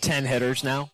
10 hitters now.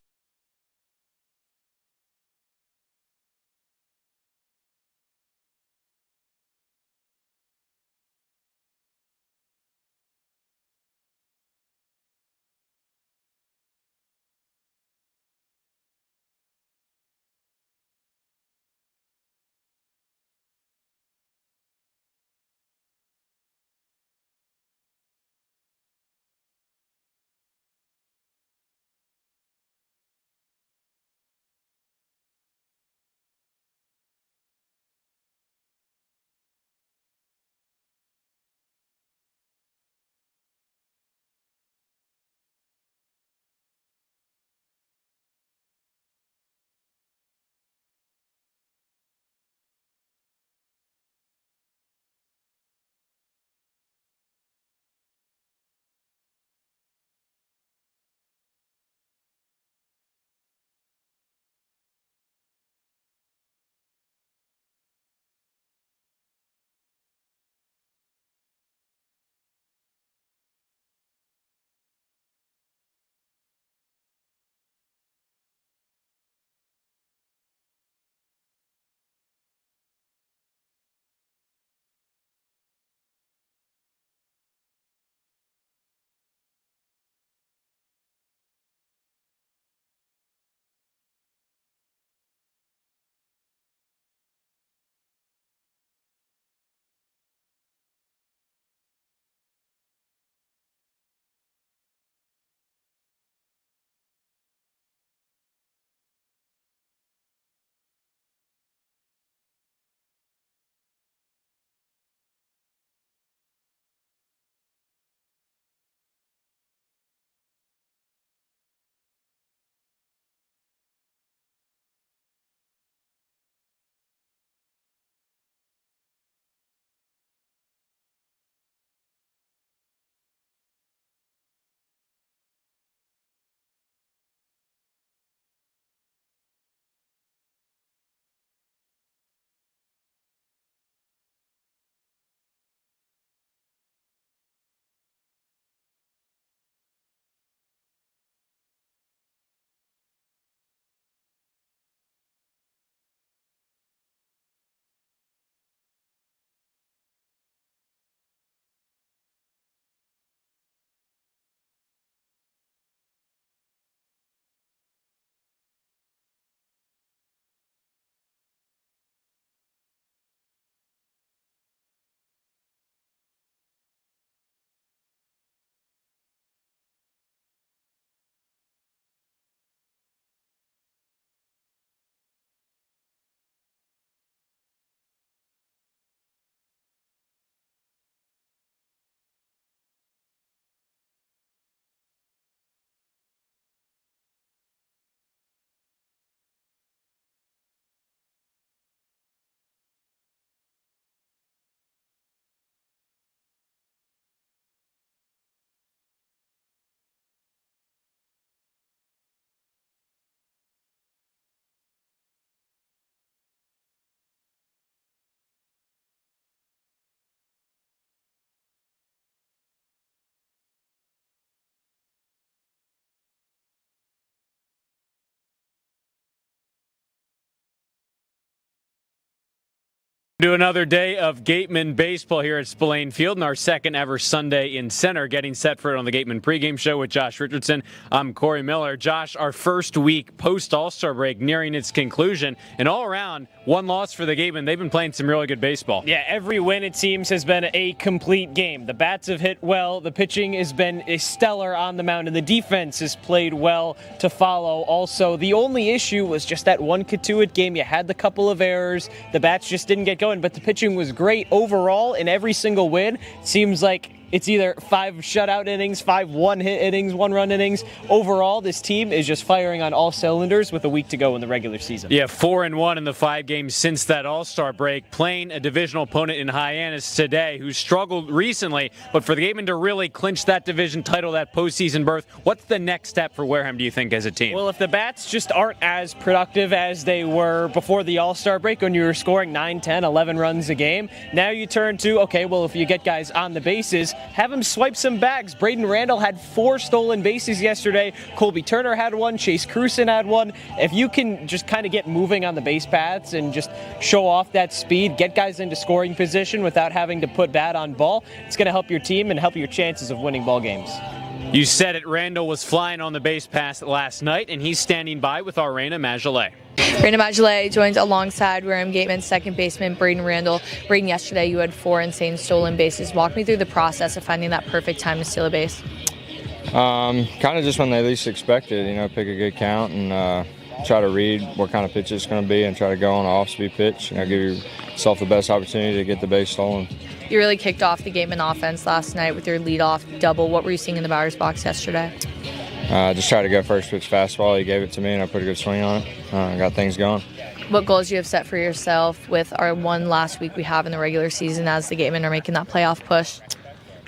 Do another day of Gatemen baseball here at Spillane Field in our second ever Sunday in Center, getting set for it on the Gatemen pregame show with Josh Richardson. I'm Cory Miller. Josh, our first week post All-Star break nearing its conclusion, and all around, one loss for the Gatemen. They've been playing some really good baseball. Yeah, every win, it seems, has been a complete game. The bats have hit well, the pitching has been stellar on the mound, and the defense has played well to follow. Also, the only issue was just that one Katuitt game. You had the couple of errors, the bats just didn't get going, but the pitching was great overall in every single win. It seems like it's either 5 shutout innings, 5 one-hit innings, 1-run innings. Overall, this team is just firing on all cylinders with a week to go in the regular season. Yeah, 4-1 in the 5 games since that All-Star break, playing a divisional opponent in Hyannis today who struggled recently. But for the Gatemen to really clinch that division title, that postseason berth, what's the next step for Wareham, do you think, as a team? Well, if the bats just aren't as productive as they were before the All-Star break when you were scoring 9, 10, 11 runs a game, now you turn to, okay, well, if you get guys on the bases, have him swipe some bags. Braden Randall had 4 stolen bases yesterday. Colby Turner had 1. Chase Cruson had 1. If you can just kind of get moving on the base paths and just show off that speed, get guys into scoring position without having to put bat on ball, it's going to help your team and help your chances of winning ball games. You said it, Randall was flying on the base pass last night, and he's standing by with our Rayna Maggelet. Rayna Maggelet joins alongside Wareham Gatemen second baseman Braden Randall. Braden, yesterday you had 4 insane stolen bases. Walk me through the process of finding that perfect time to steal a base. Kind of just when they least expect it, pick a good count and try to read what kind of pitch it's going to be and try to go on an off-speed pitch. Give yourself the best opportunity to get the base stolen. You really kicked off the Gatemen offense last night with your leadoff double. What were you seeing in the batter's box yesterday? Just tried to go first pitch fastball. He gave it to me, and I put a good swing on it. Got things going. What goals you have set for yourself with our one last week we have in the regular season as the Gatemen are making that playoff push?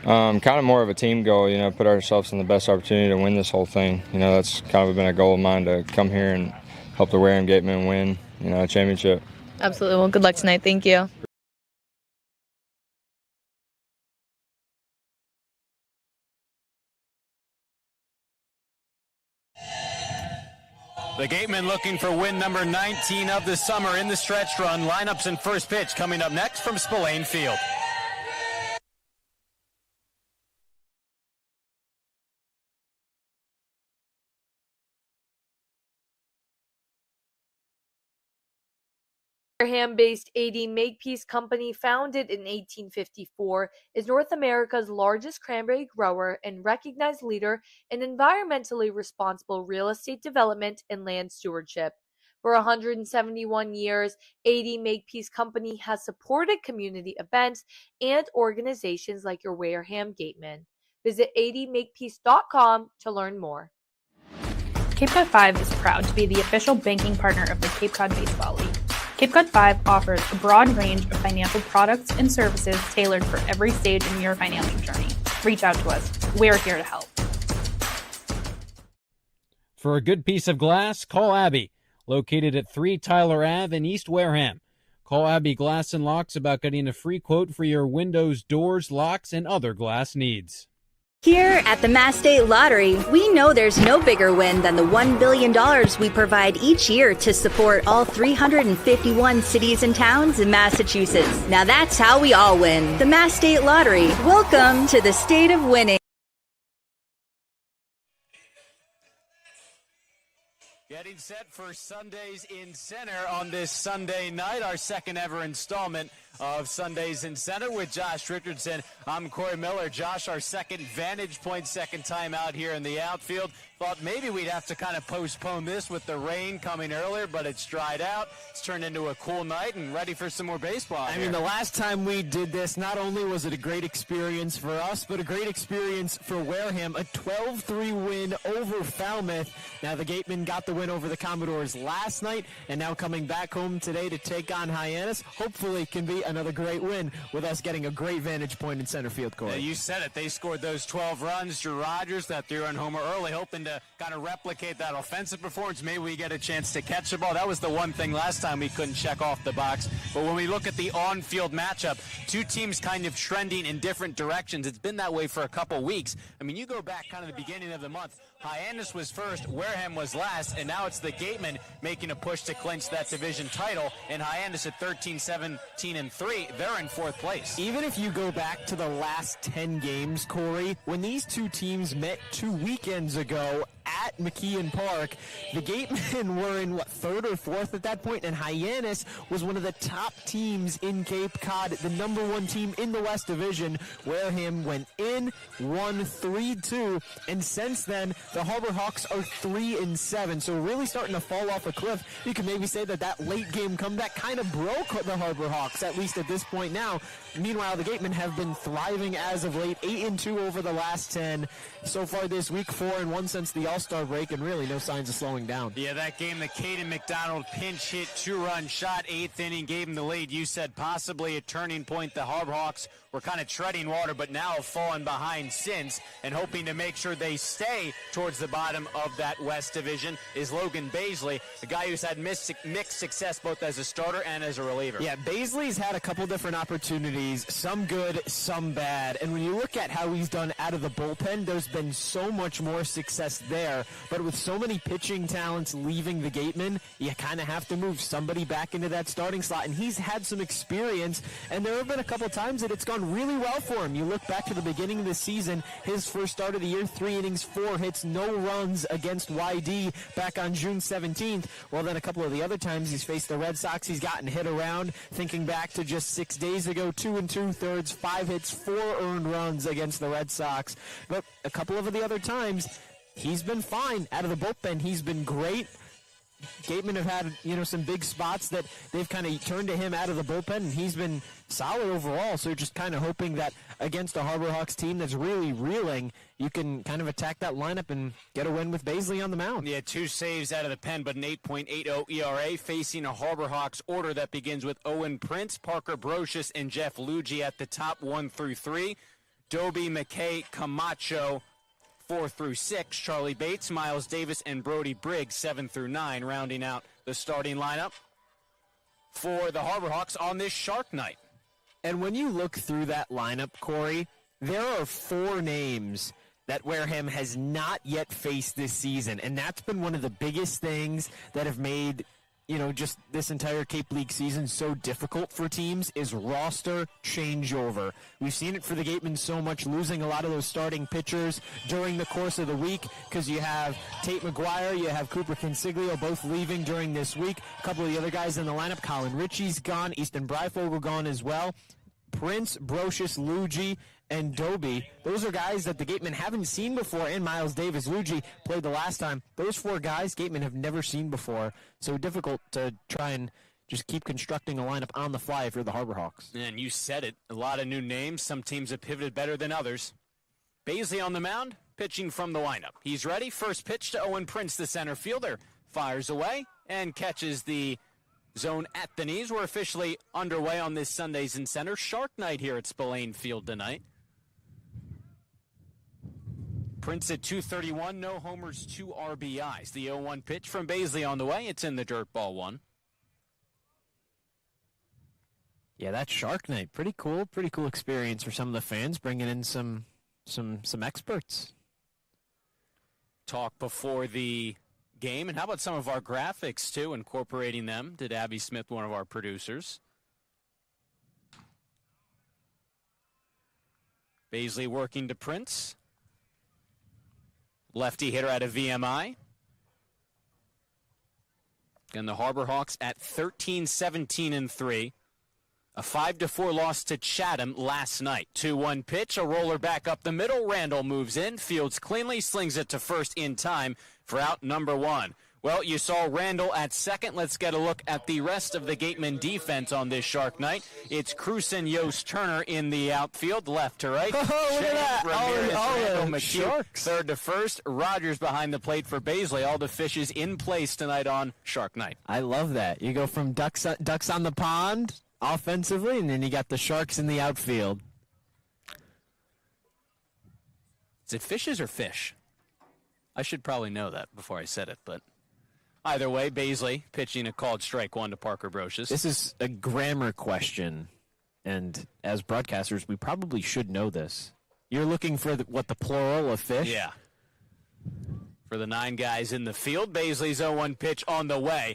Kind of more of a team goal, put ourselves in the best opportunity to win this whole thing. That's kind of been a goal of mine to come here and help the Wareham Gatemen win, a championship. Absolutely. Well, good luck tonight. Thank you. The Gatemen looking for win number 19 of the summer in the stretch run. Lineups and first pitch coming up next from Spillane Field. Wareham-based AD Makepeace Company, founded in 1854, is North America's largest cranberry grower and recognized leader in environmentally responsible real estate development and land stewardship. For 171 years, AD Makepeace Company has supported community events and organizations like your Wareham Gatemen. Visit admakepeace.com to learn more. Cape Cod 5 is proud to be the official banking partner of the Cape Cod Baseball League. Cape Cod 5 offers a broad range of financial products and services tailored for every stage in your financial journey. Reach out to us. We're here to help. For a good piece of glass, call Abby, located at 3 Tyler Ave in East Wareham. Call Abby Glass and Locks about getting a free quote for your windows, doors, locks, and other glass needs. Here at the Mass State Lottery, we know there's no bigger win than the $1 billion we provide each year to support all 351 cities and towns in Massachusetts. Now that's how we all win. The Mass State Lottery. Welcome to the state of winning. Getting set for Sundays in Center on this Sunday night, our second ever installment of Sundays in Center with Josh Richardson. I'm Cory Miller. Josh, our second vantage point, second time out here in the outfield. Thought maybe we'd have to kind of postpone this with the rain coming earlier, but it's dried out. It's turned into a cool night and ready for some more baseball. I mean, the last time we did this, not only was it a great experience for us, but a great experience for Wareham. A 12-3 win over Falmouth. Now, the Gatemen got the win over the Commodores last night, and now coming back home today to take on Hyannis. Hopefully can be another great win with us getting a great vantage point in center field, Cory. Yeah, you said it. They scored those 12 runs. Drew Rogers, that 3-run homer early, hoping to kind of replicate that offensive performance. Maybe we get a chance to catch the ball. That was the one thing last time we couldn't check off the box. But when we look at the on-field matchup, two teams kind of trending in different directions. It's been that way for a couple weeks. I mean, you go back kind of the beginning of the month, Hyannis was first, Wareham was last, and now it's the Gatemen making a push to clinch that division title, and Hyannis at 13-17-3, they're in fourth place. Even if you go back to the last 10 games, Cory, when these two teams met 2 weekends ago at McKeon Park, the Gatemen were in, third or fourth at that point, and Hyannis was one of the top teams in Cape Cod, the number one team in the West Division. Wareham went in, won 3-2, and since then, the Harbor Hawks are 3-7, so really starting to fall off a cliff. You could maybe say that late game comeback kind of broke the Harbor Hawks, at least at this point now. Meanwhile, the Gatemen have been thriving as of late, 8-2 over the last 10. So far this week, 4-1 since the All-Star break, and really no signs of slowing down. Yeah, that game, the Caden McDonald pinch hit, 2-run shot, 8th inning, gave him the lead. You said possibly a turning point. The Harbor Hawks were kind of treading water, but now have fallen behind since, and hoping to make sure they stay towards the bottom of that West Division is Logan Baisley, a guy who's had mixed success both as a starter and as a reliever. Yeah, Baisley's had a couple different opportunities, some good, some bad. And when you look at how he's done out of the bullpen, there's been so much more success there. But with so many pitching talents leaving the Gatemen, you kind of have to move somebody back into that starting slot. And he's had some experience, and there have been a couple times that it's gone really well for him. You look back to the beginning of the season, his first start of the year, 3 innings, 4 hits, no runs against YD back on June 17th. Well, then a couple of the other times he's faced the Red Sox, he's gotten hit around. Thinking back to just 6 days ago, 2 2/3, 5 hits, 4 earned runs against the Red Sox. But a couple of the other times, he's been fine. Out of the bullpen, he's been great. Gatemen have had, some big spots that they've kind of turned to him out of the bullpen, and he's been solid overall. So just kind of hoping that against a Harbor Hawks team that's really reeling, you can kind of attack that lineup and get a win with Baisley on the mound. Yeah, 2 saves out of the pen, but an 8.80 ERA, facing a Harbor Hawks order that begins with Owen Prince, Parker Brocious, and Jeff Luigi at the top, 1 through 3. Dobie, McKay, Camacho, 4 through 6, Charlie Bates, Miles Davis, and Brody Briggs, 7 through 9, rounding out the starting lineup for the Harbor Hawks on this Shark Night. And when you look through that lineup, Cory, there are 4 names that Wareham has not yet faced this season, and that's been one of the biggest things that have made just this entire Cape League season so difficult for teams is roster changeover. We've seen it for the Gatemen so much, losing a lot of those starting pitchers during the course of the week, because you have Tate McGuire, you have Cooper Consiglio both leaving during this week. A couple of the other guys in the lineup, Colin Ritchie's gone, Easton Breifogel gone as well. Prince, Brocious, Luigi, and Dobie. Those are guys that the Gatemen haven't seen before, and Miles Davis. Luigi played the last time. Those 4 guys Gatemen have never seen before, so difficult to try and just keep constructing a lineup on the fly if you're the Harbor Hawks. And you said it, a lot of new names. Some teams have pivoted better than others. Baisley on the mound, pitching from the windup. He's ready. First pitch to Owen Prince, the center fielder. Fires away and catches the zone at the knees. We're officially underway on this Sundays in Center Shark Night here at Spillane Field tonight. Prince at 231, no homers, 2 RBIs. The 0-1 pitch from Baisley on the way. It's in the dirt, ball 1. Yeah, that Shark Night, pretty cool experience for some of the fans, bringing in some experts. Talk before the game, and how about some of our graphics too, incorporating them? Did Abby Smith, one of our producers. Baisley working to Prince. Lefty hitter out of VMI. And the Harbor Hawks at 13-17-3. A 5-4 loss to Chatham last night. 2-1 pitch, a roller back up the middle. Randall moves in, fields cleanly, slings it to first in time for out number 1. Well, you saw Randall at second. Let's get a look at the rest of the Gatemen defense on this Shark Night. It's Cruson, Yost, Turner in the outfield, left to right. Oh, look at that. Ramirez, Randall, Sharks. third to first. Rogers behind the plate for Baisley. All the fishes in place tonight on Shark Night. I love that. You go from ducks on the pond offensively, and then you got the Sharks in the outfield. Is it fishes or fish? I should probably know that before I said it, but either way, Baisley pitching a called strike 1 to Parker Brocious. This is a grammar question, and as broadcasters, we probably should know this. You're looking for the plural of fish? Yeah. For the 9 guys in the field, Baisley's 0-1 pitch on the way.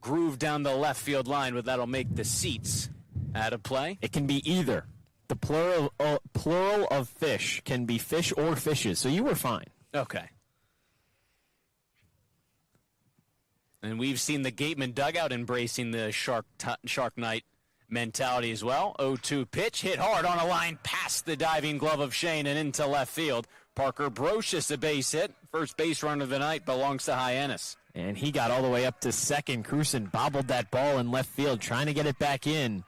Groove down the left field line, but that'll make the seats out of play. It can be either. The plural of fish can be fish or fishes, so you were fine. Okay. And we've seen the Gatemen dugout embracing the Shark Night mentality as well. 0-2 pitch, hit hard on a line past the diving glove of Shane and into left field. Parker Brocious, a base hit. First base runner of the night belongs to Hyannis. And he got all the way up to second. Cruson bobbled that ball in left field, trying to get it back in.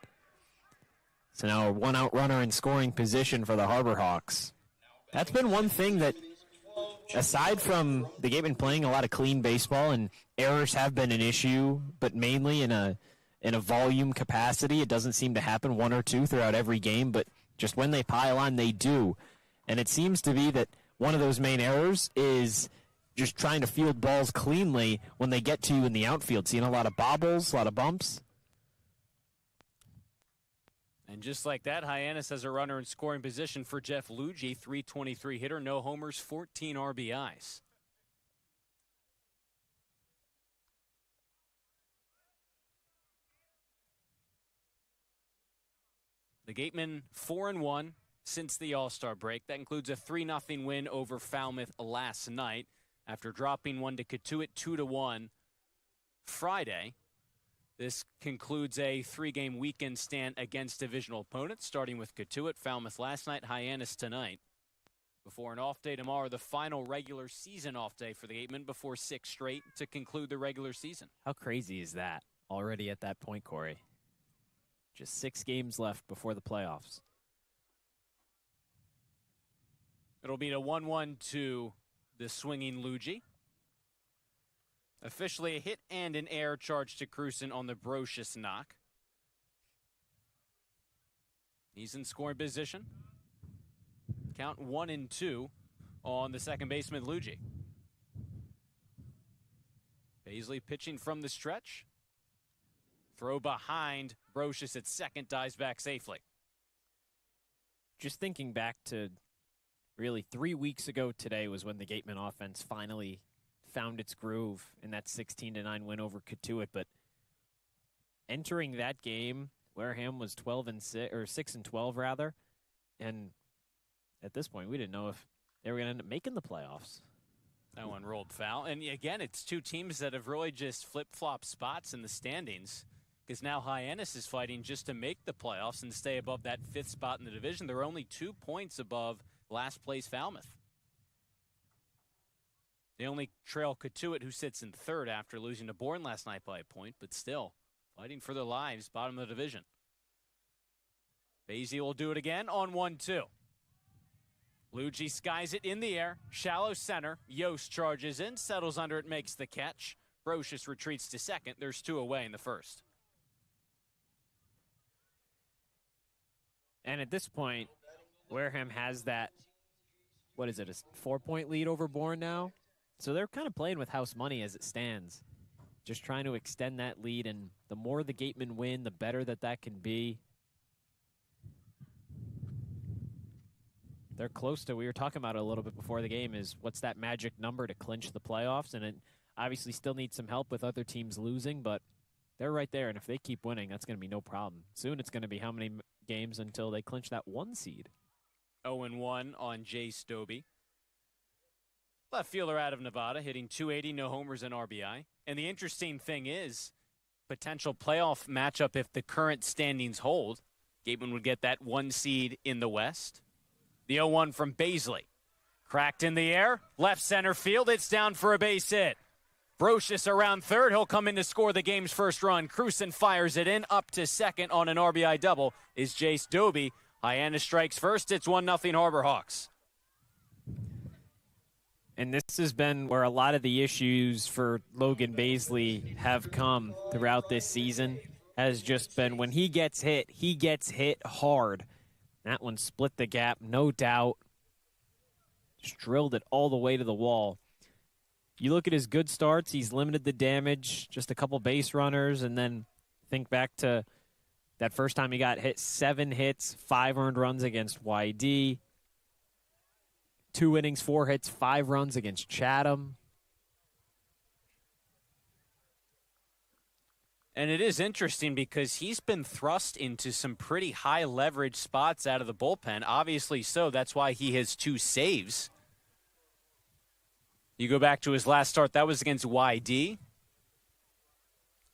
So now a one-out runner in scoring position for the Harbor Hawks. That's been one thing that, aside from the Gatemen playing a lot of clean baseball, and errors have been an issue, but mainly in a volume capacity. It doesn't seem to happen 1 or 2 throughout every game, but Just when they pile on, they do. And it seems to be that one of those main errors is just trying to field balls cleanly when they get to you in the outfield. Seeing a lot of bobbles, a lot of bumps. And just like that, Hyannis has a runner in scoring position for Jeff Lugie, 323 hitter, no homers, 14 RBIs. The Gatemen 4-1 since the All-Star break. That includes a 3-0 win over Falmouth last night after dropping one to Cotuit 2-1 Friday. This concludes a 3-game weekend stand against divisional opponents, starting with Cotuit, Falmouth last night, Hyannis tonight. Before an off day tomorrow, the final regular season off day for the Gatemen before 6 straight to conclude the regular season. How crazy is that already at that point, Cory? Just 6 games left before the playoffs. It'll be a 1-1 to the swinging Luigi. Officially a hit and an error charge to Cruson on the Brocious knock. He's in scoring position. Count 1-2 on the second baseman, Luigi. Paisley pitching from the stretch. Throw behind Brocious at second, dives back safely. Just thinking back to really 3 weeks ago today was when the Gatemen offense finally found its groove in that 16-9 win over Cotuit. But entering that game, Wareham was 12-6 or 6-12 rather, and at this point we didn't know if they were going to end up making the playoffs. That one rolled foul, and again, it's two teams that have really just flip-flopped spots in the standings. Because now Hyannis is fighting just to make the playoffs and stay above that 5th spot in the division. They're only 2 points above last place Falmouth. They only trail Cotuit, who sits in 3rd after losing to Bourne last night by a point, but still fighting for their lives, bottom of the division. Basie will do it again on 1-2. Luigi skies it in the air, shallow center. Yost charges in, settles under it, makes the catch. Brocious retreats to second. There's 2 away in the first. And at this point, Wareham has that, what is it, a 4-point lead over Bourne now? So they're kind of playing with house money as it stands. Just trying to extend that lead, and the more the Gatemen win, the better that can be. They're close to, we were talking about it a little bit before the game, is what's that magic number to clinch the playoffs? And it obviously still needs some help with other teams losing, but they're right there, and if they keep winning, that's going to be no problem. Soon it's going to be how many games until they clinch that 1 seed. 0-1 on Jay Stobie. Left fielder out of Nevada, hitting .280, no homers and RBI. And the interesting thing is, potential playoff matchup if the current standings hold. Gateman would get that 1 seed in the West. The 0-1 from Baisley. Cracked in the air, left center field, it's down for a base hit. Brocious around 3rd. He'll come in to score the game's first run. Cruson fires it in. Up to second on an RBI double is Jace Doby. Hyannis strikes first. It's 1-0 Harbor Hawks. And this has been where a lot of the issues for Logan Baisley have come throughout this season. Has just been when he gets hit hard. That one split the gap, no doubt. Just drilled it all the way to the wall. You look at his good starts, he's limited the damage, just a couple base runners, and then think back to that first time he got hit, 7 hits, 5 earned runs against YD. 2 innings, 4 hits, 5 runs against Chatham. And it is interesting because he's been thrust into some pretty high leverage spots out of the bullpen. Obviously so, that's why he has 2 saves. You go back to his last start, that was against YD.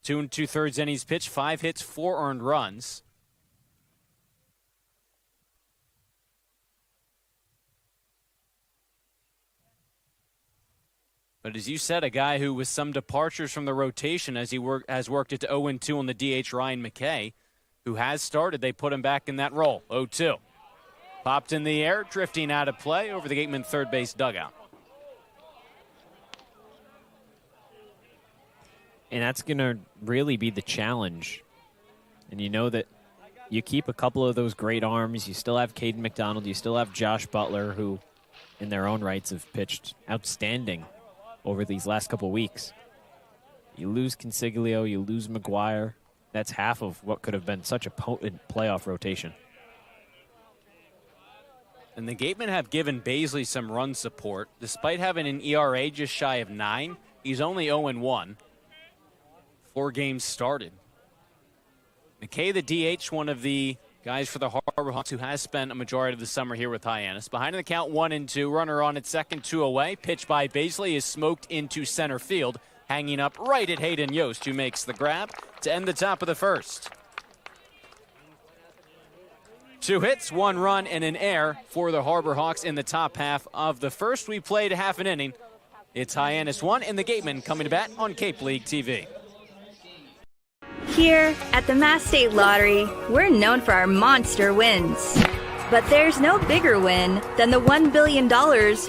2 2/3 innings pitched, 5 hits, 4 earned runs. But as you said, a guy who with some departures from the rotation as he has worked it to 0-2 on the DH, Ryan McKay, who has started. They put him back in that role, 0-2. Popped in the air, drifting out of play over the Gateman third base dugout. And that's going to really be the challenge. And you know that you keep a couple of those great arms. You still have Caden McDonald. You still have Josh Butler, who in their own rights have pitched outstanding over these last couple weeks. You lose Consiglio, you lose McGuire. That's half of what could have been such a potent playoff rotation. And the Gatemen have given Baisley some run support. Despite having an ERA just shy of 9, he's only 0-1. 4 games started. McKay, the DH, one of the guys for the Harbor Hawks who has spent a majority of the summer here with Hyannis. Behind in the count, 1-2. Runner on at second, 2 away. Pitch by Baisley is smoked into center field. Hanging up right at Hayden Yost, who makes the grab to end the top of the first. 2 hits, 1 run, and an error for the Harbor Hawks in the top half of the first. We played half an inning. It's Hyannis 1 and the Gatemen coming to bat on Cape League TV. Here at the Mass State Lottery, we're known for our monster wins. But there's no bigger win than the $1 billion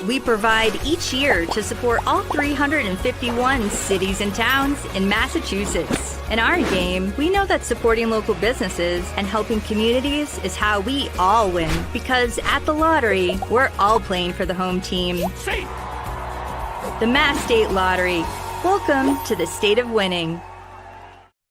we provide each year to support all 351 cities and towns in Massachusetts. In our game, we know that supporting local businesses and helping communities is how we all win. Because at the lottery, we're all playing for the home team. The Mass State Lottery. Welcome to the state of winning.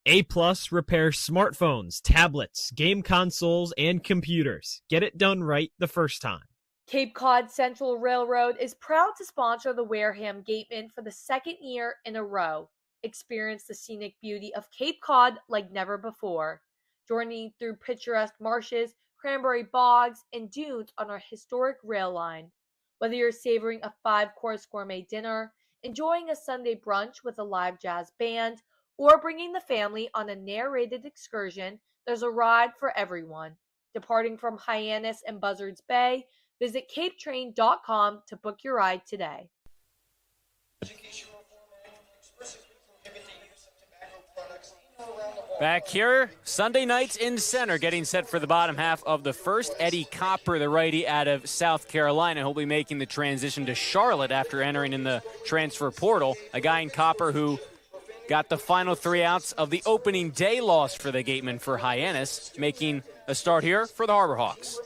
A+ repairs smartphones, tablets, game consoles, and computers. Get it done right the first time. Cape Cod Central Railroad is proud to sponsor the Wareham Gatemen for the 2nd year in a row. Experience the scenic beauty of Cape Cod like never before. Journey through picturesque marshes, cranberry bogs, and dunes on our historic rail line. Whether you're savoring a 5-course gourmet dinner, enjoying a Sunday brunch with a live jazz band, or bringing the family on a narrated excursion, there's a ride for everyone. Departing from Hyannis and Buzzards Bay, visit capetrain.com to book your ride today. Back here, Sunday nights in center, getting set for the bottom half of the first. Eddie Copper, the righty out of South Carolina, he'll be making the transition to Charlotte after entering in the transfer portal. A guy in Copper who got the final 3 outs of the opening day loss for the Gatemen for Hyannis, making a start here for the Harbor Hawks.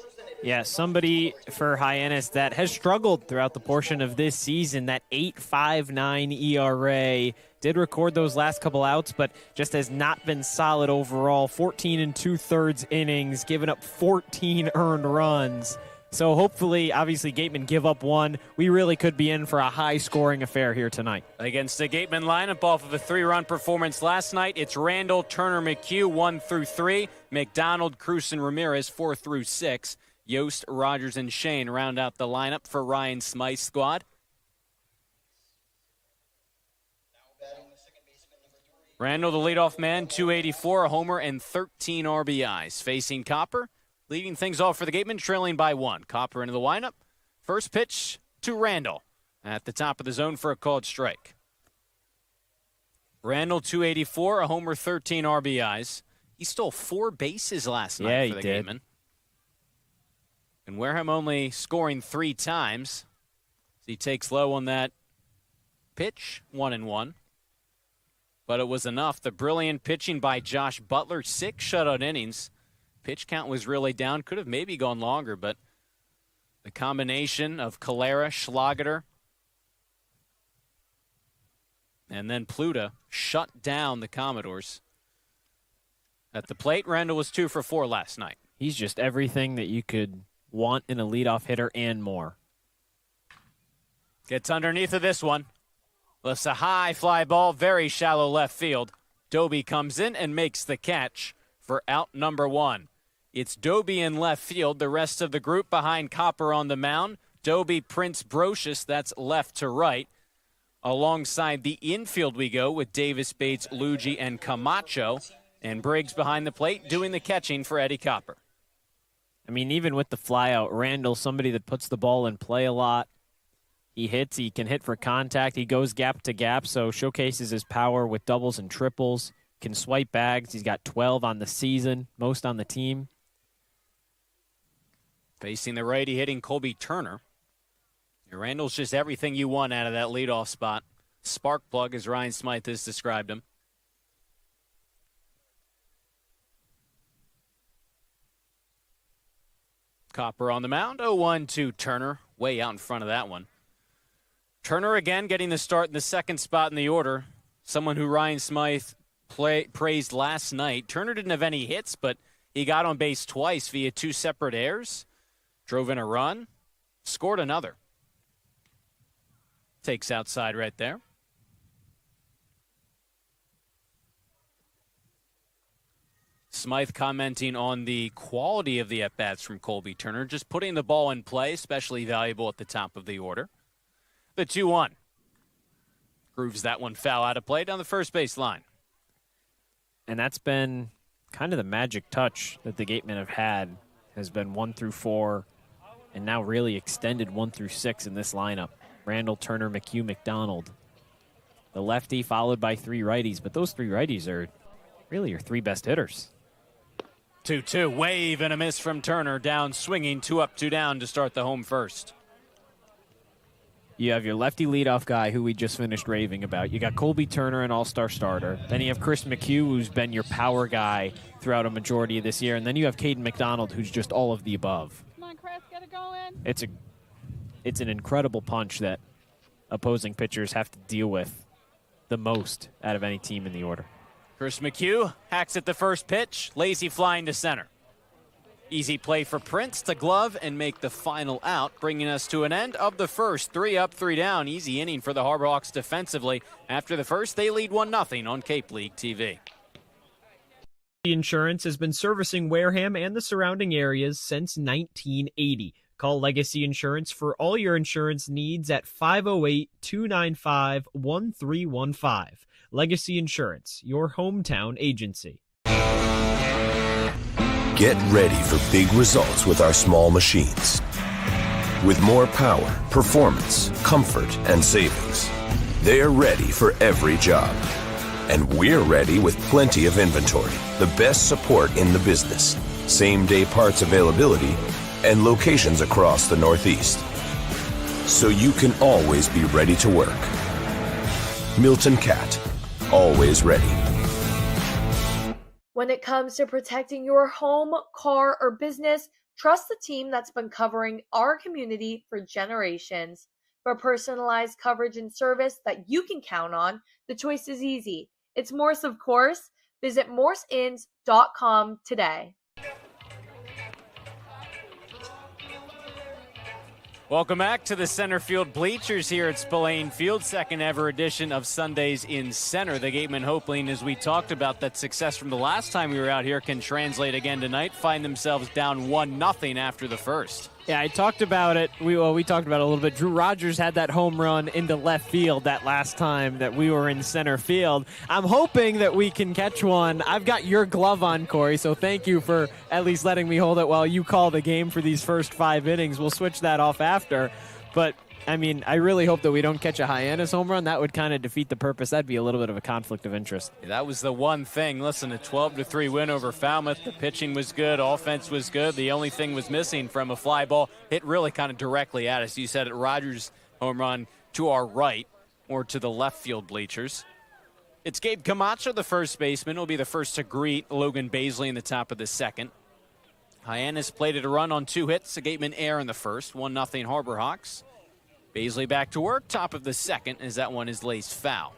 Yeah, somebody for Hyannis that has struggled throughout the portion of this season. That 8.59 ERA did record those last couple outs, but just has not been solid overall. 14 2/3 innings, giving up 14 earned runs. So hopefully, obviously, Gatemen give up 1. We really could be in for a high-scoring affair here tonight. Against the Gatemen lineup off of a 3-run performance last night, it's Randall, Turner, McHugh, 1 through 3. McDonald, Cruz, and Ramirez, 4 through 6. Yost, Rogers, and Shane round out the lineup for Ryan Smythe's squad. Randall, the leadoff man, 284, a homer, and 13 RBIs. Facing Copper, leading things off for the Gatemen, trailing by 1. Copper into the windup. First pitch to Randall at the top of the zone for a called strike. Randall, 284, a homer, 13 RBIs. He stole 4 bases last night for the Gatemen. And Wareham only scoring 3 times. He takes low on that pitch, 1-1. But it was enough. The brilliant pitching by Josh Butler, 6 shutout innings. Pitch count was really down. Could have maybe gone longer, but the combination of Calera, Schlageter, and then Pluta shut down the Commodores. At the plate, Randall was 2 for 4 last night. He's just everything that you could want in a leadoff hitter and more. Gets underneath of this one. Lifts a high fly ball, very shallow left field. Doby comes in and makes the catch for out number 1. It's Doby in left field. The rest of the group behind Copper on the mound. Doby, Prince, Brocious, that's left to right. Alongside the infield we go with Davis, Bates, Luigi, and Camacho. And Briggs behind the plate doing the catching for Eddie Copper. I mean, even with the flyout, Randall, somebody that puts the ball in play a lot. He hits, he can hit for contact. He goes gap to gap, so showcases his power with doubles and triples. Can swipe bags. He's got 12 on the season, most on the team. Facing the righty, hitting Colby Turner. Randall's just everything you want out of that leadoff spot. Spark plug, as Ryan Smythe has described him. Copper on the mound. 0-1 to Turner. Way out in front of that one. Turner again getting the start in the second spot in the order. Someone who Ryan Smythe praised last night. Turner didn't have any hits, but he got on base twice via 2 separate errors. Drove in a run. Scored another. Takes outside right there. Smythe commenting on the quality of the at-bats from Colby Turner. Just putting the ball in play, especially valuable at the top of the order. The 2-1. Grooves that one foul out of play down the first base line. And that's been kind of the magic touch that the Gatemen have had, has been 1 through 4, and now really extended 1 through 6 in this lineup. Randall, Turner, McHugh, McDonald. The lefty followed by 3 righties, but those 3 righties are really your 3 best hitters. 2-2, wave and a miss from Turner, down swinging, 2 up, 2 down to start the home first. You have your lefty leadoff guy who we just finished raving about. You got Colby Turner, an all-star starter. Then you have Chris McHugh, who's been your power guy throughout a majority of this year. And then you have Caden McDonald, who's just all of the above. Come on, Chris, get it going. It's an incredible punch that opposing pitchers have to deal with the most out of any team in the order. Chris McHugh hacks at the first pitch, lazy flying to center. Easy play for Prince to glove and make the final out, bringing us to an end of the first. 3 up, 3 down. Easy inning for the Harbor Hawks defensively. After the first, they lead 1-0 on Cape League TV. Insurance has been servicing Wareham and the surrounding areas since 1980. Call Legacy Insurance for all your insurance needs at 508-295-1315. Legacy Insurance, your hometown agency. Get ready for big results with our small machines. With more power, performance, comfort, and savings. They're ready for every job. And we're ready with plenty of inventory, the best support in the business, same-day parts availability, and locations across the Northeast. So you can always be ready to work. Milton Cat, always ready. When it comes to protecting your home, car, or business, trust the team that's been covering our community for generations. For personalized coverage and service that you can count on, the choice is easy. It's Morse, of course. Visit morseins.com today. Welcome back to the center field bleachers here at Spillane Field, second ever edition of Sundays in Center. The Gatemen hoping, as we talked about, that success from the last time we were out here can translate again tonight, find themselves down 1-0 after the first. Yeah, I talked about it. We talked about it a little bit. Drew Rogers had that home run into left field that last time that we were in center field. I'm hoping that we can catch one. I've got your glove on, Cory, so thank you for at least letting me hold it while you call the game for these first 5 innings. We'll switch that off after. But, I mean, I really hope that we don't catch a Hyannis home run. That would kind of defeat the purpose. That'd be a little bit of a conflict of interest. That was the one thing. Listen, a 12-3 win over Falmouth. The pitching was good. Offense was good. The only thing was missing from a fly ball hit really kind of directly at us. You said it, Rogers home run to our right or to the left field bleachers. It's Gabe Camacho, the first baseman. He'll be the first to greet Logan Baisley in the top of the second. Hyannis plated a run on 2 hits. A Gateman error in the first. 1-0 Harbor Hawks. Baisley back to work, top of the second, as that one is laced foul.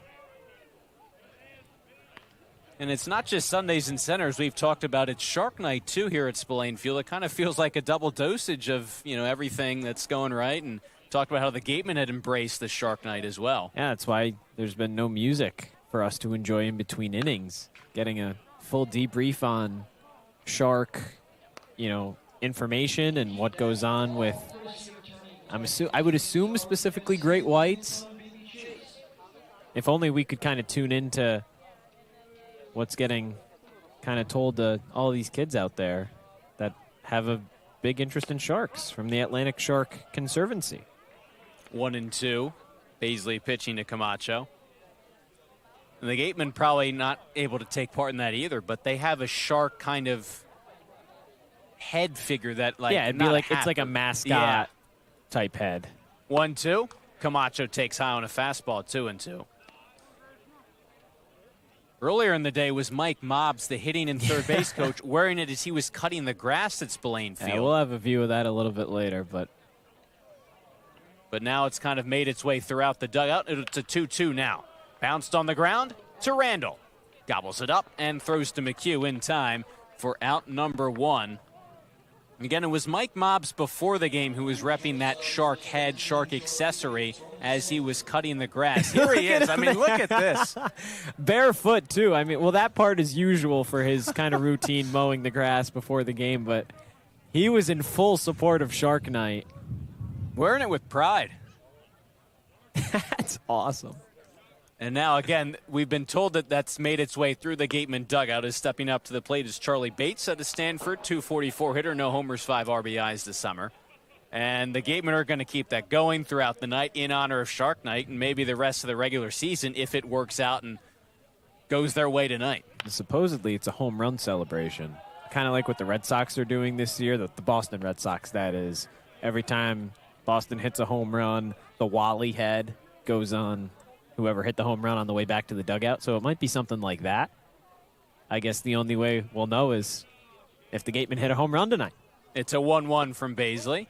And it's not just Sundays and Centers. We've talked about it. Shark Night, too, here at Spillane Field. It kind of feels like a double dosage of, everything that's going right. And talked about how the Gatemen had embraced the Shark Night as well. Yeah, that's why there's been no music for us to enjoy in between innings. Getting a full debrief on Shark, information and what goes on with, I would assume specifically great whites. If only we could kind of tune into what's getting kind of told to all these kids out there that have a big interest in sharks from the Atlantic Shark Conservancy. 1-2. Baisley pitching to Camacho. And the Gatemen probably not able to take part in that either, but they have a shark kind of head figure that it'd be like it's like a mascot type head. 1-2. Camacho takes high on a fastball. 2-2. Earlier in the day was Mike Mobbs, the hitting and third base coach, wearing it as he was cutting the grass at Spillane Field. Yeah, we'll have a view of that a little bit later, but now it's kind of made its way throughout the dugout. It's a 2-2 now. Bounced on the ground to Randall. Gobbles it up and throws to McHugh in time for out number 1. Again, it was Mike Mobbs before the game who was repping that shark head, shark accessory as he was cutting the grass. Here he is. I mean, look at this. Barefoot, too. I mean, well, that part is usual for his kind of routine mowing the grass before the game, but he was in full support of Shark Night. Wearing it with pride. That's awesome. And now, again, we've been told that that's made its way through the Gatemen dugout. Is stepping up to the plate is Charlie Bates at the Stanford, 244 hitter, no homers, 5 RBIs this summer. And the Gatemen are going to keep that going throughout the night in honor of Shark Night and maybe the rest of the regular season if it works out and goes their way tonight. Supposedly, it's a home run celebration, kind of like what the Red Sox are doing this year, the Boston Red Sox, that is. Every time Boston hits a home run, the Wally head goes on whoever hit the home run on the way back to the dugout. So it might be something like that. I guess the only way we'll know is if the Gatemen hit a home run tonight. It's a 1-1 from Baisley.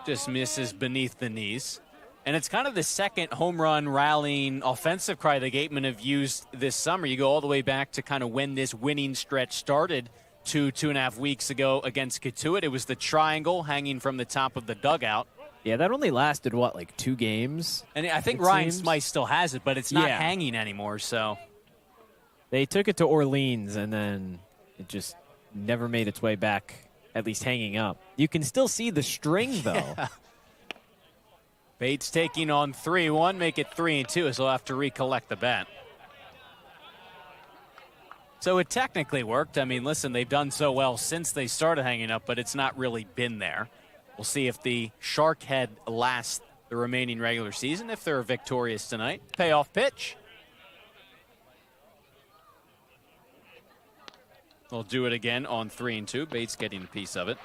Just misses beneath the knees. And it's kind of the second home run rallying offensive cry the Gatemen have used this summer. You go all the way back to kind of when this winning stretch started 2.5 weeks ago against Katuitt. It was the triangle hanging from the top of the dugout. Yeah, that only lasted, what, like 2 games? And I think Ryan Smythe still has it, but it's not hanging anymore, so. They took it to Orleans, and then it just never made its way back, at least hanging up. You can still see the string, though. Yeah. Bates taking on 3-1, make it 3-2, as he'll have to recollect the bat. So it technically worked. I mean, listen, they've done so well since they started hanging up, but it's not really been there. We'll see if the Shark Head lasts the remaining regular season, if they're victorious tonight. Payoff pitch. They'll do it again on 3-2. Bates getting a piece of it.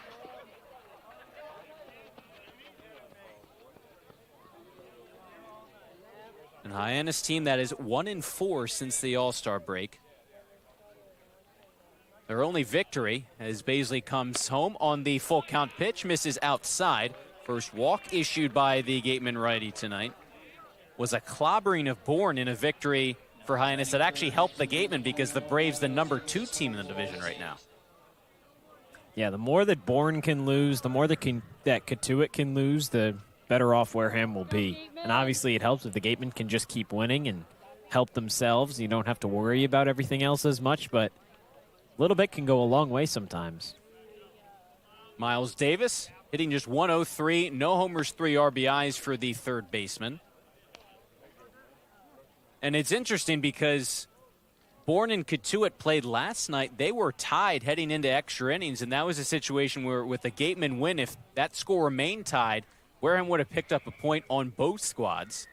An Hyannis team that is 1-4 since the All-Star break. Their only victory as Baisley comes home on the full count pitch, misses outside. First walk issued by the Gatemen righty tonight was a clobbering of Bourne in a victory for Hyannis that actually helped the Gatemen because the Braves the number 2 team in the division right now. Yeah, the more that Bourne can lose, the more that Katuitt can lose, the better off Wareham will be. And obviously it helps if the Gatemen can just keep winning and help themselves. You don't have to worry about everything else as much, but a little bit can go a long way sometimes. Miles Davis hitting just 103, no homers, 3 RBIs for the third baseman. And it's interesting because Bourne and Katuitt played last night. They were tied heading into extra innings, and that was a situation where with the Gatemen win, if that score remained tied, Wareham would have picked up a point on both squads.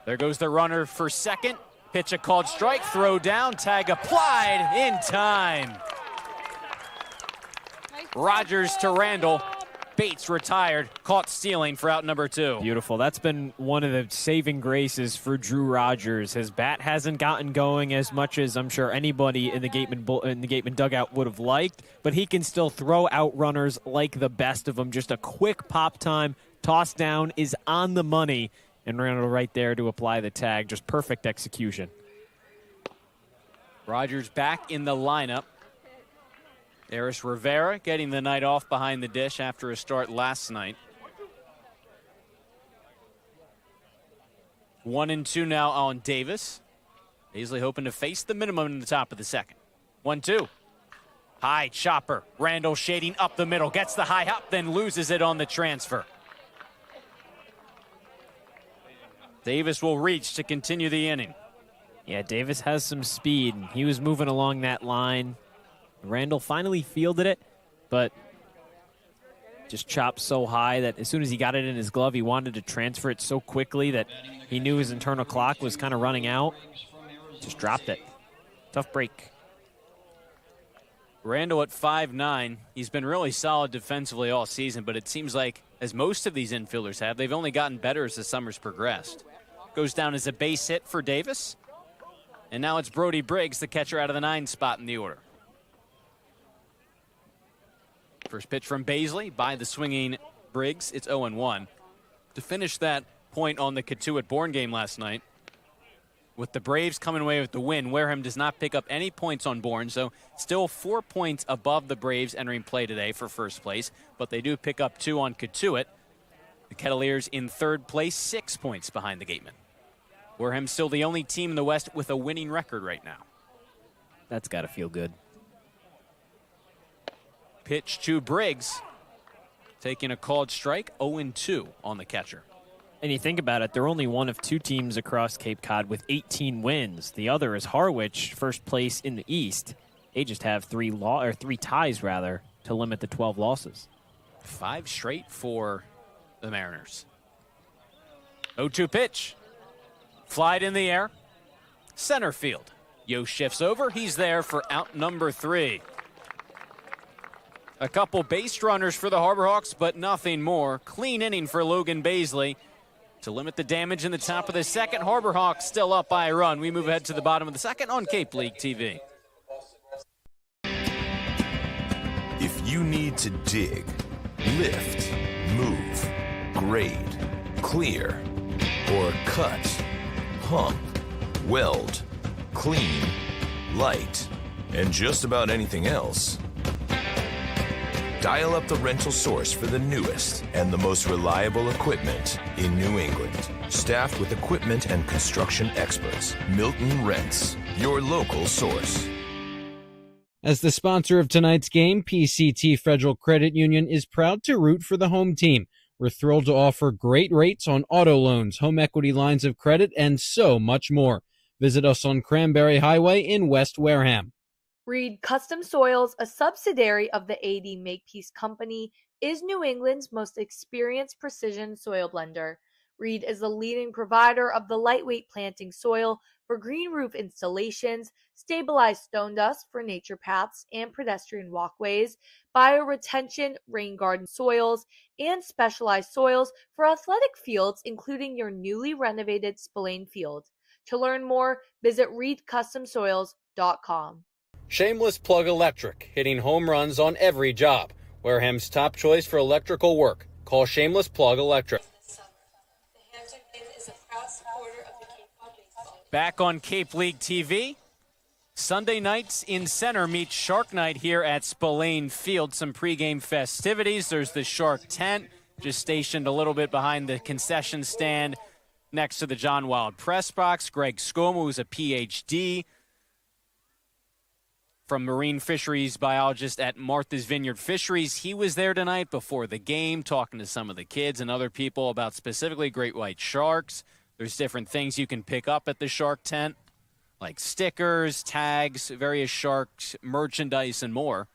There goes the runner for second. Pitch a called strike, throw down, tag applied in time. Rogers to Randall. Bates retired, caught stealing for out number 2. Beautiful. That's been one of the saving graces for Drew Rogers. His bat hasn't gotten going as much as I'm sure anybody in the Gatemen dugout would have liked, but he can still throw out runners like the best of them. Just a quick pop time, toss down is on the money. And Randall right there to apply the tag. Just perfect execution. Rogers back in the lineup. Eris Rivera getting the night off behind the dish after a start last night. 1-2 now on Davis. Baisley hoping to face the minimum in the top of the second. 1-2. High chopper. Randall shading up the middle. Gets the high hop, then loses it on the transfer. Davis will reach to continue the inning. Yeah, Davis has some speed. He was moving along that line. Randall finally fielded it, but just chopped so high that as soon as he got it in his glove, he wanted to transfer it so quickly that he knew his internal clock was kind of running out. Just dropped it. Tough break. Randall at 5'9". He's been really solid defensively all season, but it seems like, as most of these infielders have, they've only gotten better as the summer's progressed. Goes down as a base hit for Davis. And now it's Brody Briggs, the catcher out of the 9 spot in the order. First pitch from Baisley by the swinging Briggs. It's 0-1. To finish that point on the Katuitt-Bourne game last night, with the Braves coming away with the win, Wareham does not pick up any points on Bourne, so still 4 points above the Braves entering play today for first place, but they do pick up 2 on Katuitt. The Kettleers in third place, 6 points behind the Gatemen. Wareham's still the only team in the West with a winning record right now. That's got to feel good. Pitch to Briggs, taking a called strike, 0-2 on the catcher. And you think about it, they're only one of 2 teams across Cape Cod with 18 wins. The other is Harwich, first place in the East. They just have 3 ties rather to limit the 12 losses. 5 straight for the Mariners. 0-2 pitch. Flied in the air. Center field. Yo shifts over. He's there for out number 3. A couple base runners for the Harbor Hawks, but nothing more. Clean inning for Logan Baisley to limit the damage in the top of the second. Harbor Hawks still up by a run. We move ahead to the bottom of the second on Cape League TV. If you need to dig, lift, move, grade, clear, or cut, pump, weld, clean, light, and just about anything else, dial up the rental source for the newest and the most reliable equipment in New England. Staffed with equipment and construction experts, Milton Rents, your local source. As the sponsor of tonight's game, PCT Federal Credit Union is proud to root for the home team. We're thrilled to offer great rates on auto loans, home equity lines of credit, and so much more. Visit us on Cranberry Highway in West Wareham. Reed Custom Soils, a subsidiary of the AD Makepeace Company, is New England's most experienced precision soil blender. Reed is the leading provider of the lightweight planting soil for green roof installations, stabilized stone dust for nature paths and pedestrian walkways, bioretention rain garden soils, and specialized soils for athletic fields, including your newly renovated Spillane Field. To learn more, visit reedcustomsoils.com. Shameless Plug Electric, hitting home runs on every job. Wareham's top choice for electrical work. Call Shameless Plug Electric. Back on Cape League TV. Sunday nights in center meets Shark Night here at Spillane Field. Some pregame festivities. There's the Shark tent, just stationed a little bit behind the concession stand next to the John Wild press box. Greg Scoma, who's a PhD from marine fisheries biologist at Martha's Vineyard Fisheries. He was there tonight before the game, talking to some of the kids and other people about specifically great white sharks. There's different things you can pick up at the shark tent, like stickers, tags, various sharks, merchandise, and more.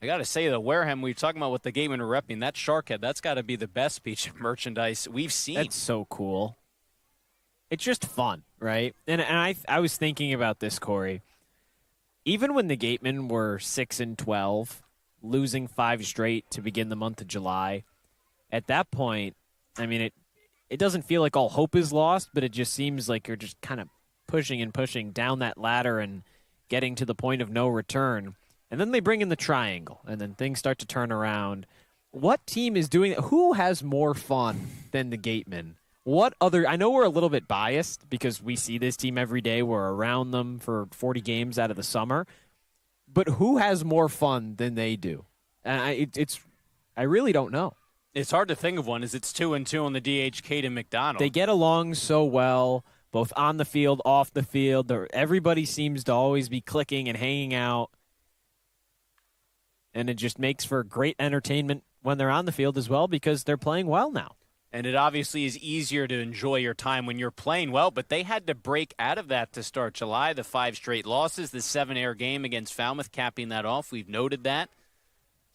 I got to say, the Wareham, we were talking about what the Gatemen are repping, that shark head, that's got to be the best piece of merchandise we've seen. That's so cool. It's just fun, right? And I was thinking about this, Cory. Even when the Gatemen were 6-12, losing 5 straight to begin the month of July, at that point, I mean, it doesn't feel like all hope is lost, but it just seems like you're just kind of pushing and pushing down that ladder and getting to the point of no return. And then they bring in the triangle, and then things start to turn around. What team is doing that? Who has more fun than the Gatemen? What other? I know we're a little bit biased because we see this team every day. We're around them for 40 games out of the summer. But who has more fun than they do? And I really don't know. It's hard to think of one, as it's 2-2 on the DH, Caden McDonald. They get along so well, both on the field, off the field. Everybody seems to always be clicking and hanging out. And it just makes for great entertainment when they're on the field as well because they're playing well now. And it obviously is easier to enjoy your time when you're playing well, but they had to break out of that to start July. The 5 straight losses, the 7-air game against Falmouth capping that off. We've noted that.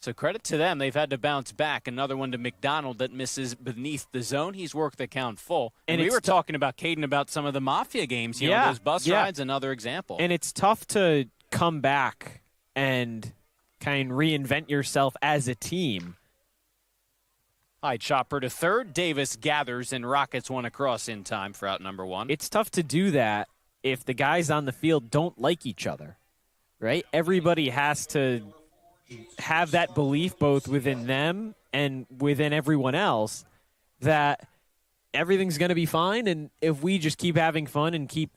So credit to them. They've had to bounce back. Another one to McDonald that misses beneath the zone. He's worked the count full. And we were talking about Caden about some of the Mafia games. You know, those bus rides, another example. And it's tough to come back and kind of reinvent yourself as a team. High chopper to third. Davis gathers, and Rockets one across in time for out number 1. It's tough to do that if the guys on the field don't like each other, right? Everybody has to have that belief both within them and within everyone else that everything's going to be fine. And if we just keep having fun and keep,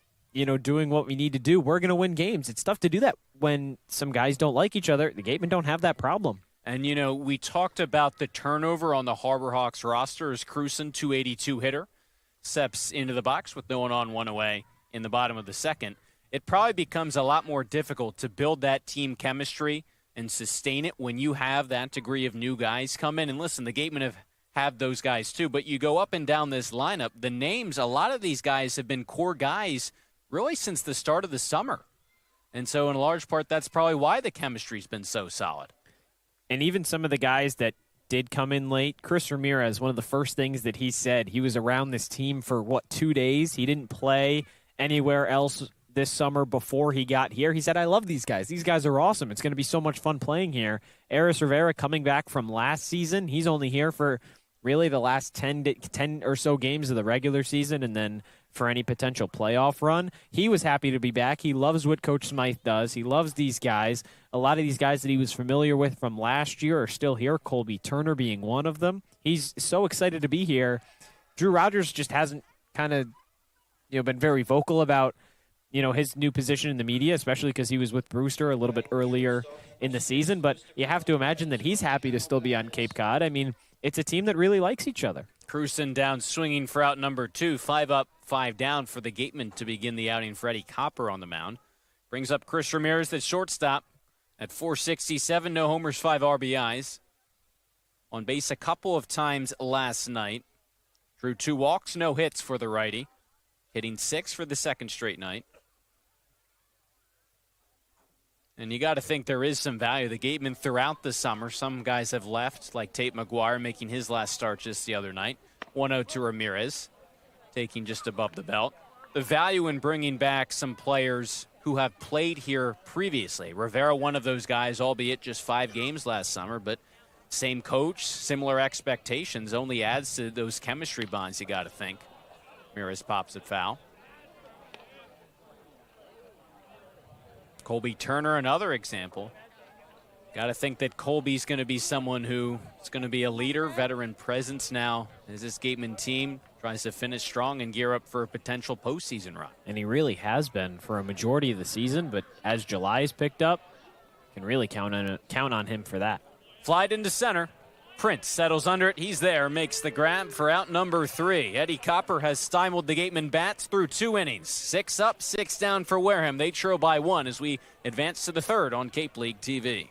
doing what we need to do, we're going to win games. It's tough to do that when some guys don't like each other. The Gatemen don't have that problem. And, we talked about the turnover on the Harbor Hawks roster as Cruson, 282 hitter, steps into the box with no one on, one away in the bottom of the second. It probably becomes a lot more difficult to build that team chemistry and sustain it when you have that degree of new guys come in. And listen, the Gatemen have those guys too, but you go up and down this lineup, the names, a lot of these guys have been core guys really since the start of the summer. And so in large part, that's probably why the chemistry's been so solid. And even some of the guys that did come in late, Chris Ramirez, one of the first things that he said, he was around this team for, 2 days? He didn't play anywhere else this summer before he got here. He said, I love these guys. These guys are awesome. It's going to be so much fun playing here. Eris Rivera coming back from last season. He's only here for really the last 10 or so games of the regular season and then for any potential playoff run. He was happy to be back. He loves what Coach Smythe does. He loves these guys. A lot of these guys that he was familiar with from last year are still here, Colby Turner being one of them. He's so excited to be here. Drew Rogers just hasn't kind of been very vocal about his new position in the media, especially because he was with Brewster a little bit earlier in the season. But you have to imagine that he's happy to still be on Cape Cod. I mean, it's a team that really likes each other. Cruson down swinging for out number 2. 5 up, 5 down for the Gatemen to begin the outing. Freddie Copper on the mound. Brings up Chris Ramirez at shortstop at 467. No homers, 5 RBIs. On base a couple of times last night. Drew 2 walks, no hits for the righty. Hitting 6 for the second straight night. And you got to think there is some value. The Gatemen throughout the summer, some guys have left, like Tate McGuire making his last start just the other night. 1-0 to Ramirez, taking just above the belt. The value in bringing back some players who have played here previously. Rivera, one of those guys, albeit just 5 games last summer, but same coach, similar expectations, only adds to those chemistry bonds, you got to think. Ramirez pops it foul. Colby Turner, another example. Got to think that Colby's going to be someone who is going to be a leader, veteran presence now as this Gateman team tries to finish strong and gear up for a potential postseason run. And he really has been for a majority of the season, but as July has picked up, can really count on him for that. Flied into center. Prince settles under it. He's there, makes the grab for out number 3. Eddie Copper has stymied the Gateman bats through 2 innings. 6 up, 6 down for Wareham. They trail by 1 as we advance to the 3rd on Cape League TV.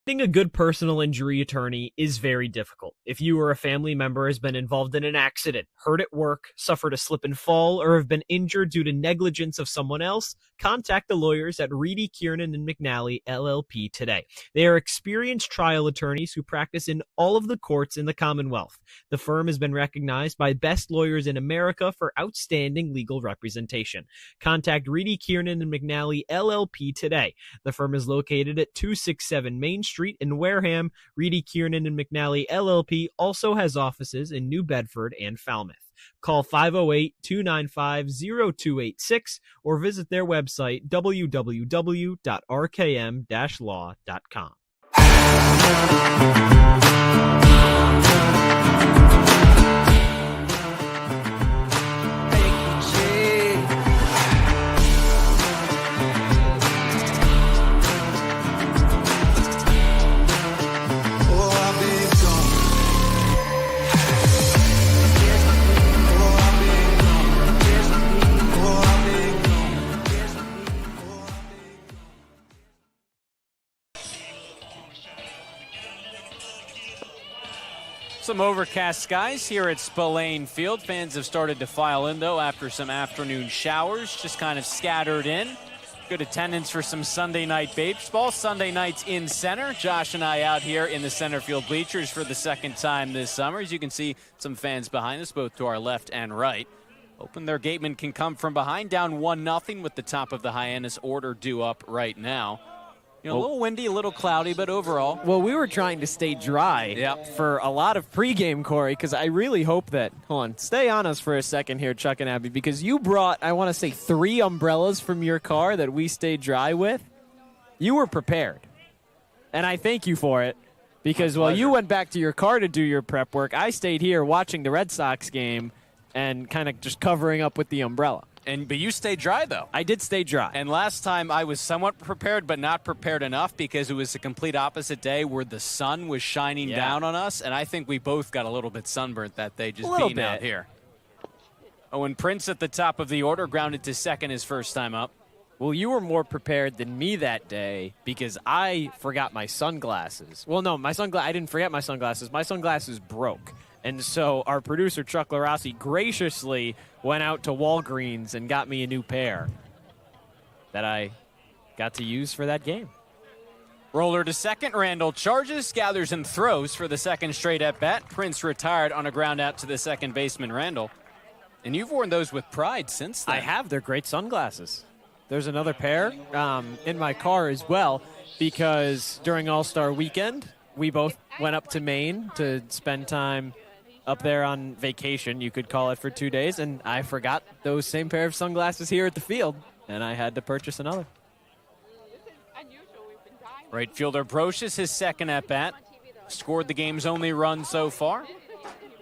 Getting a good personal injury attorney is very difficult. If you or a family member has been involved in an accident, hurt at work, suffered a slip and fall, or have been injured due to negligence of someone else, contact the lawyers at Reedy, Kiernan, and McNally, LLP today. They are experienced trial attorneys who practice in all of the courts in the Commonwealth. The firm has been recognized by Best Lawyers in America for outstanding legal representation. Contact Reedy, Kiernan, and McNally, LLP today. The firm is located at 267 Main Street in Wareham. Reedy, Kiernan, and McNally, LLP also has offices in New Bedford and Falmouth. Call 508-295-0286 or visit their website www.rkm-law.com. Some overcast skies here at Spillane Field. Fans have started to file in, though, after some afternoon showers, just kind of scattered in. Good attendance for some Sunday night baseball. Sunday nights in center. Josh and I out here in the center field bleachers for the 2nd time this summer. As you can see, some fans behind us, both to our left and right. Hoping their Gatemen can come from behind, down 1-0 with the top of the Hyannis order due up right now. A little windy, a little cloudy, but overall. Well, we were trying to stay dry for a lot of pregame, Cory, because I really hope that, hold on, stay on us for a second here, Chuck and Abby, because you brought, I want to say, 3 umbrellas from your car that we stayed dry with. You were prepared, and I thank you for it, because while you went back to your car to do your prep work, I stayed here watching the Red Sox game and kind of just covering up with the umbrella. But you stayed dry, though. I did stay dry. And last time I was somewhat prepared, but not prepared enough because it was a complete opposite day where the sun was shining down on us, and I think we both got a little bit sunburnt that day just being out here. Owen Prince at the top of the order, grounded to second his first time up. Well, you were more prepared than me that day because I forgot my sunglasses. Well, no, I didn't forget my sunglasses. My sunglasses broke. And so our producer, Chuck Luarasi, graciously went out to Walgreens and got me a new pair that I got to use for that game. Roller to second. Randall charges, gathers, and throws for the second straight at-bat. Prince retired on a ground out to the second baseman, Randall. And you've worn those with pride since then. I have. They're great sunglasses. There's another pair in my car as well because during All-Star Weekend, we both went up to Maine to spend time up there on vacation, you could call it, for 2 days, and I forgot those same pair of sunglasses here at the field, and I had to purchase another. Right fielder Brocious, his second at-bat. Scored the game's only run so far.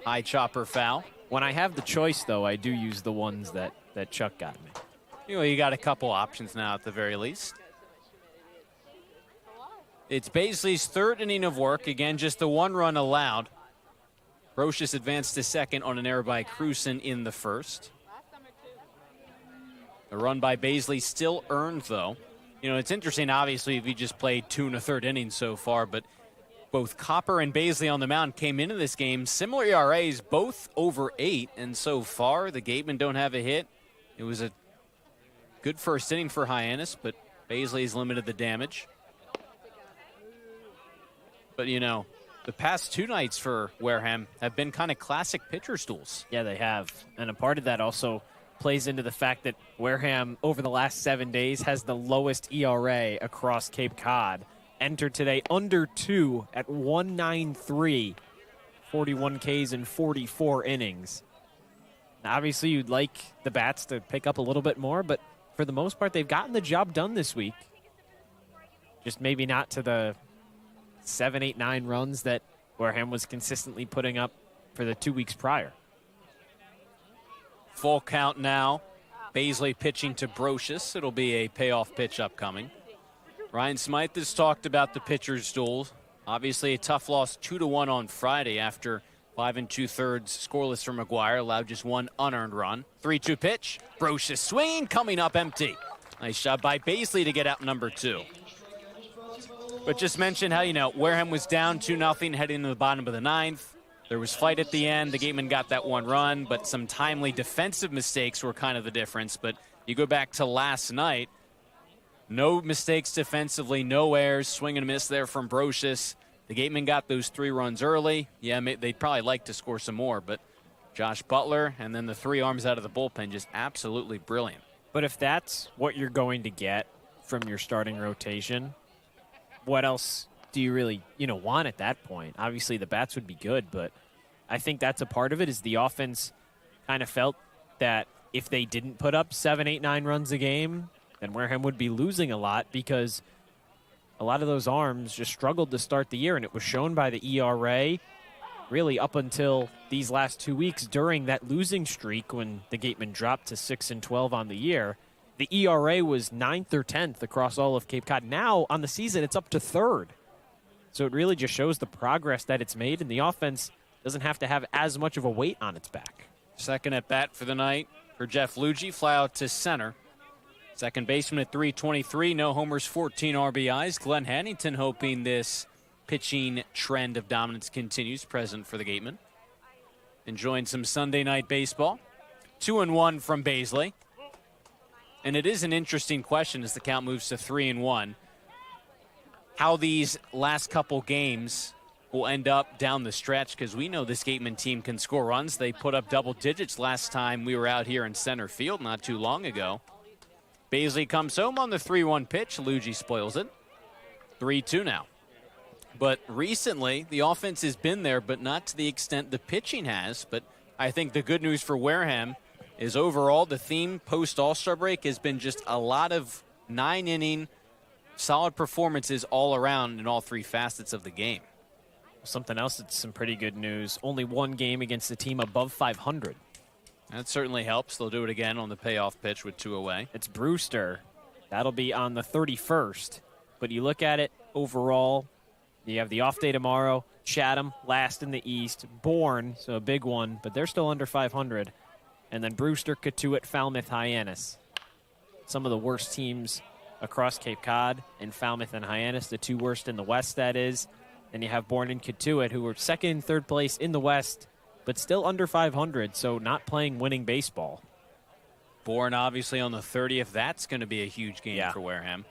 High chopper foul. When I have the choice, though, I do use the ones that Chuck got me. You got a couple options now at the very least. It's Baisley's third inning of work. Again, just the 1 run allowed. Brocious advanced to second on an error by Cruson in the first. The run by Baisley still earned, though. It's interesting, obviously, we just played 2 1/3 innings so far, but both Copper and Baisley on the mound came into this game. Similar ERAs, both over 8, and so far the Gatemen don't have a hit. It was a good first inning for Hyannis, but Baisley's limited the damage. But, the past 2 nights for Wareham have been kind of classic pitcher's duels. Yeah, they have. And a part of that also plays into the fact that Wareham, over the last 7 days, has the lowest ERA across Cape Cod. Entered today under 2 at 1.93, 41 Ks in 44 innings. Now, obviously, you'd like the bats to pick up a little bit more, but for the most part, they've gotten the job done this week. Just maybe not to the 7, 8, 9 runs that Wareham was consistently putting up for the 2 weeks prior. Full count now. Baisley pitching to Brocious. It'll be a payoff pitch upcoming. Ryan Smythe has talked about the pitcher's duel. Obviously a tough loss 2-1 on Friday after 5 2/3 scoreless for McGuire. Allowed just 1 unearned run. 3-2 pitch. Brocious swinging, coming up empty. Nice job by Baisley to get out number 2. But just mention how, Wareham was down 2-0 heading into the bottom of the 9th. There was fight at the end. The Gatemen got that 1 run, but some timely defensive mistakes were kind of the difference. But you go back to last night, no mistakes defensively, no errors, swing and a miss there from Brocious. The Gatemen got those 3 runs early. Yeah, they'd probably like to score some more, but Josh Butler and then the 3 arms out of the bullpen, just absolutely brilliant. But if that's what you're going to get from your starting rotation, what else do you really, want at that point? Obviously, the bats would be good, but I think that's a part of it is the offense kind of felt that if they didn't put up 7, 8, 9 runs a game, then Wareham would be losing a lot because a lot of those arms just struggled to start the year, and it was shown by the ERA really up until these last 2 weeks during that losing streak when the Gatemen dropped to 6-12 on the year. The ERA was 9th or 10th across all of Cape Cod. Now, on the season, it's up to 3rd. So it really just shows the progress that it's made, and the offense doesn't have to have as much of a weight on its back. Second at bat for the night for Jeff Luigi. Fly out to center. Second baseman at 323. No homers, 14 RBIs. Glenn Hannington hoping this pitching trend of dominance continues, present for the Gatemen. Enjoying some Sunday night baseball. 2-1 from Baisley. And it is an interesting question as the count moves to 3-1. How these last couple games will end up down the stretch, because we know this Gatemen team can score runs. They put up double digits last time we were out here in center field not too long ago. Baisley comes home on the 3-1 pitch. Luigi spoils it. 3-2 now. But recently, the offense has been there, but not to the extent the pitching has. But I think the good news for Wareham is overall the theme post-All-Star break has been just a lot of 9-inning solid performances all around in all three facets of the game. Something else that's some pretty good news. Only one game against a team above 500. That certainly helps. They'll do it again on the payoff pitch with 2 away. It's Brewster. That'll be on the 31st. But you look at it overall, you have the off day tomorrow. Chatham, last in the East. Bourne, so a big one, but they're still under 500. And then Brewster, Katuitt, Falmouth, Hyannis. Some of the worst teams across Cape Cod, and Falmouth and Hyannis, the 2 worst in the West, that is. And you have Bourne and Katuitt, who were second and third place in the West, but still under 500, so not playing winning baseball. Bourne obviously on the 30th. That's going to be a huge game for Wareham.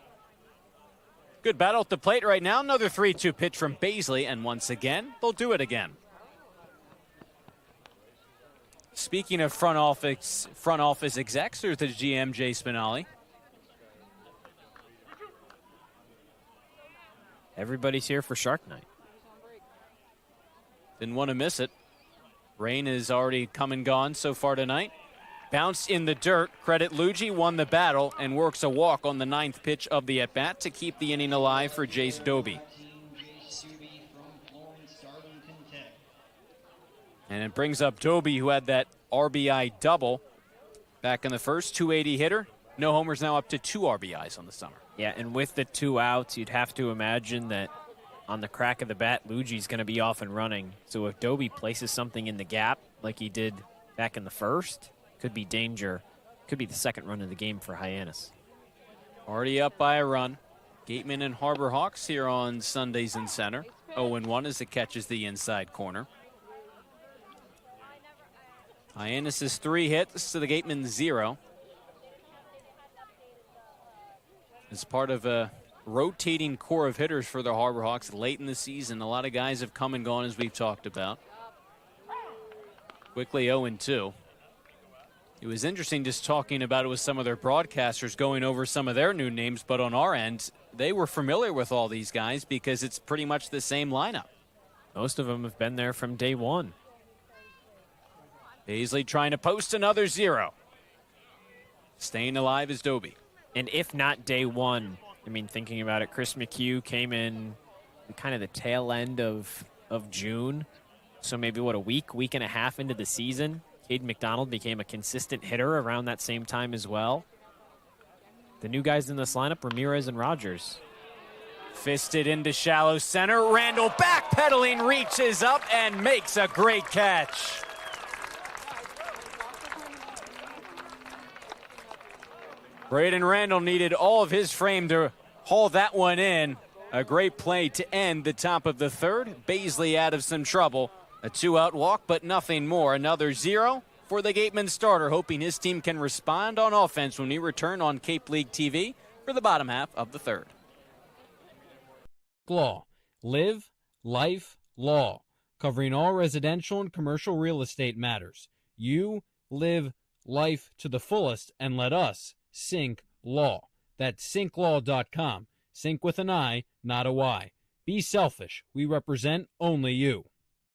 Good battle at the plate right now. Another 3-2 pitch from Baisley, and once again, they'll do it again. Speaking of front office execs, there's the GM, Jay Spinelli. Everybody's here for Shark Night. Didn't want to miss it. Rain has already come and gone so far tonight. Bounced in the dirt. Credit Luigi won the battle and works a walk on the 9th pitch of the at-bat to keep the inning alive for Jace Doby. And it brings up Doby, who had that RBI double back in the first. 280 hitter. No homers, now up to 2 RBIs on the summer. Yeah, and with the 2 outs, you'd have to imagine that on the crack of the bat, Luigi's going to be off and running. So if Doby places something in the gap like he did back in the first, could be danger. Could be the second run of the game for Hyannis. Already up by a run. Gatemen and Harbor Hawks here on Sundays in center. 0-1 as it catches the inside corner. Hyannis is 3 hits to the Gatemen 0. As part of a rotating core of hitters for the Harbor Hawks late in the season, a lot of guys have come and gone as we've talked about. Quickly 0-2. It was interesting just talking about it with some of their broadcasters, going over some of their new names, but on our end, they were familiar with all these guys because it's pretty much the same lineup. Most of them have been there from day one. Baisley trying to post another 0. Staying alive is Doby. And if not day one, I mean, thinking about it, Chris McHugh came in kind of the tail end of June. So maybe, a week and a half into the season. Caden McDonald became a consistent hitter around that same time as well. The new guys in this lineup, Ramirez and Rogers. Fisted into shallow center. Randall backpedaling, reaches up and makes a great catch. Braden Randall needed all of his frame to haul that one in. A great play to end the top of the third. Baisley out of some trouble. A 2-out walk, but nothing more. Another 0 for the Gateman starter, hoping his team can respond on offense when we return on Cape League TV for the bottom half of the third. Law. Live, life, law. Covering all residential and commercial real estate matters. You live life to the fullest and let us Sync Law. That's synklaw.com. Sync with an I, not a Y. Be selfish. We represent only you.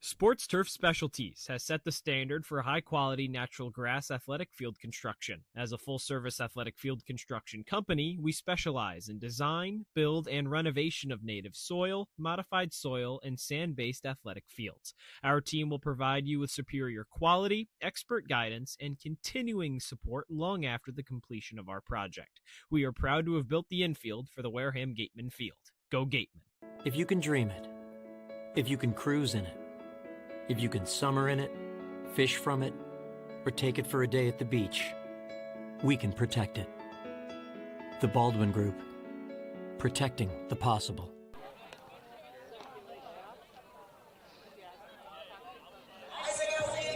Sports Turf Specialties has set the standard for high-quality natural grass athletic field construction. As a full-service athletic field construction company, we specialize in design, build, and renovation of native soil, modified soil, and sand-based athletic fields. Our team will provide you with superior quality, expert guidance, and continuing support long after the completion of our project. We are proud to have built the infield for the Wareham Gatemen field. Go Gatemen. If you can dream it, if you can cruise in it, if you can summer in it, fish from it, or take it for a day at the beach, we can protect it. The Baldwin Group, protecting the possible.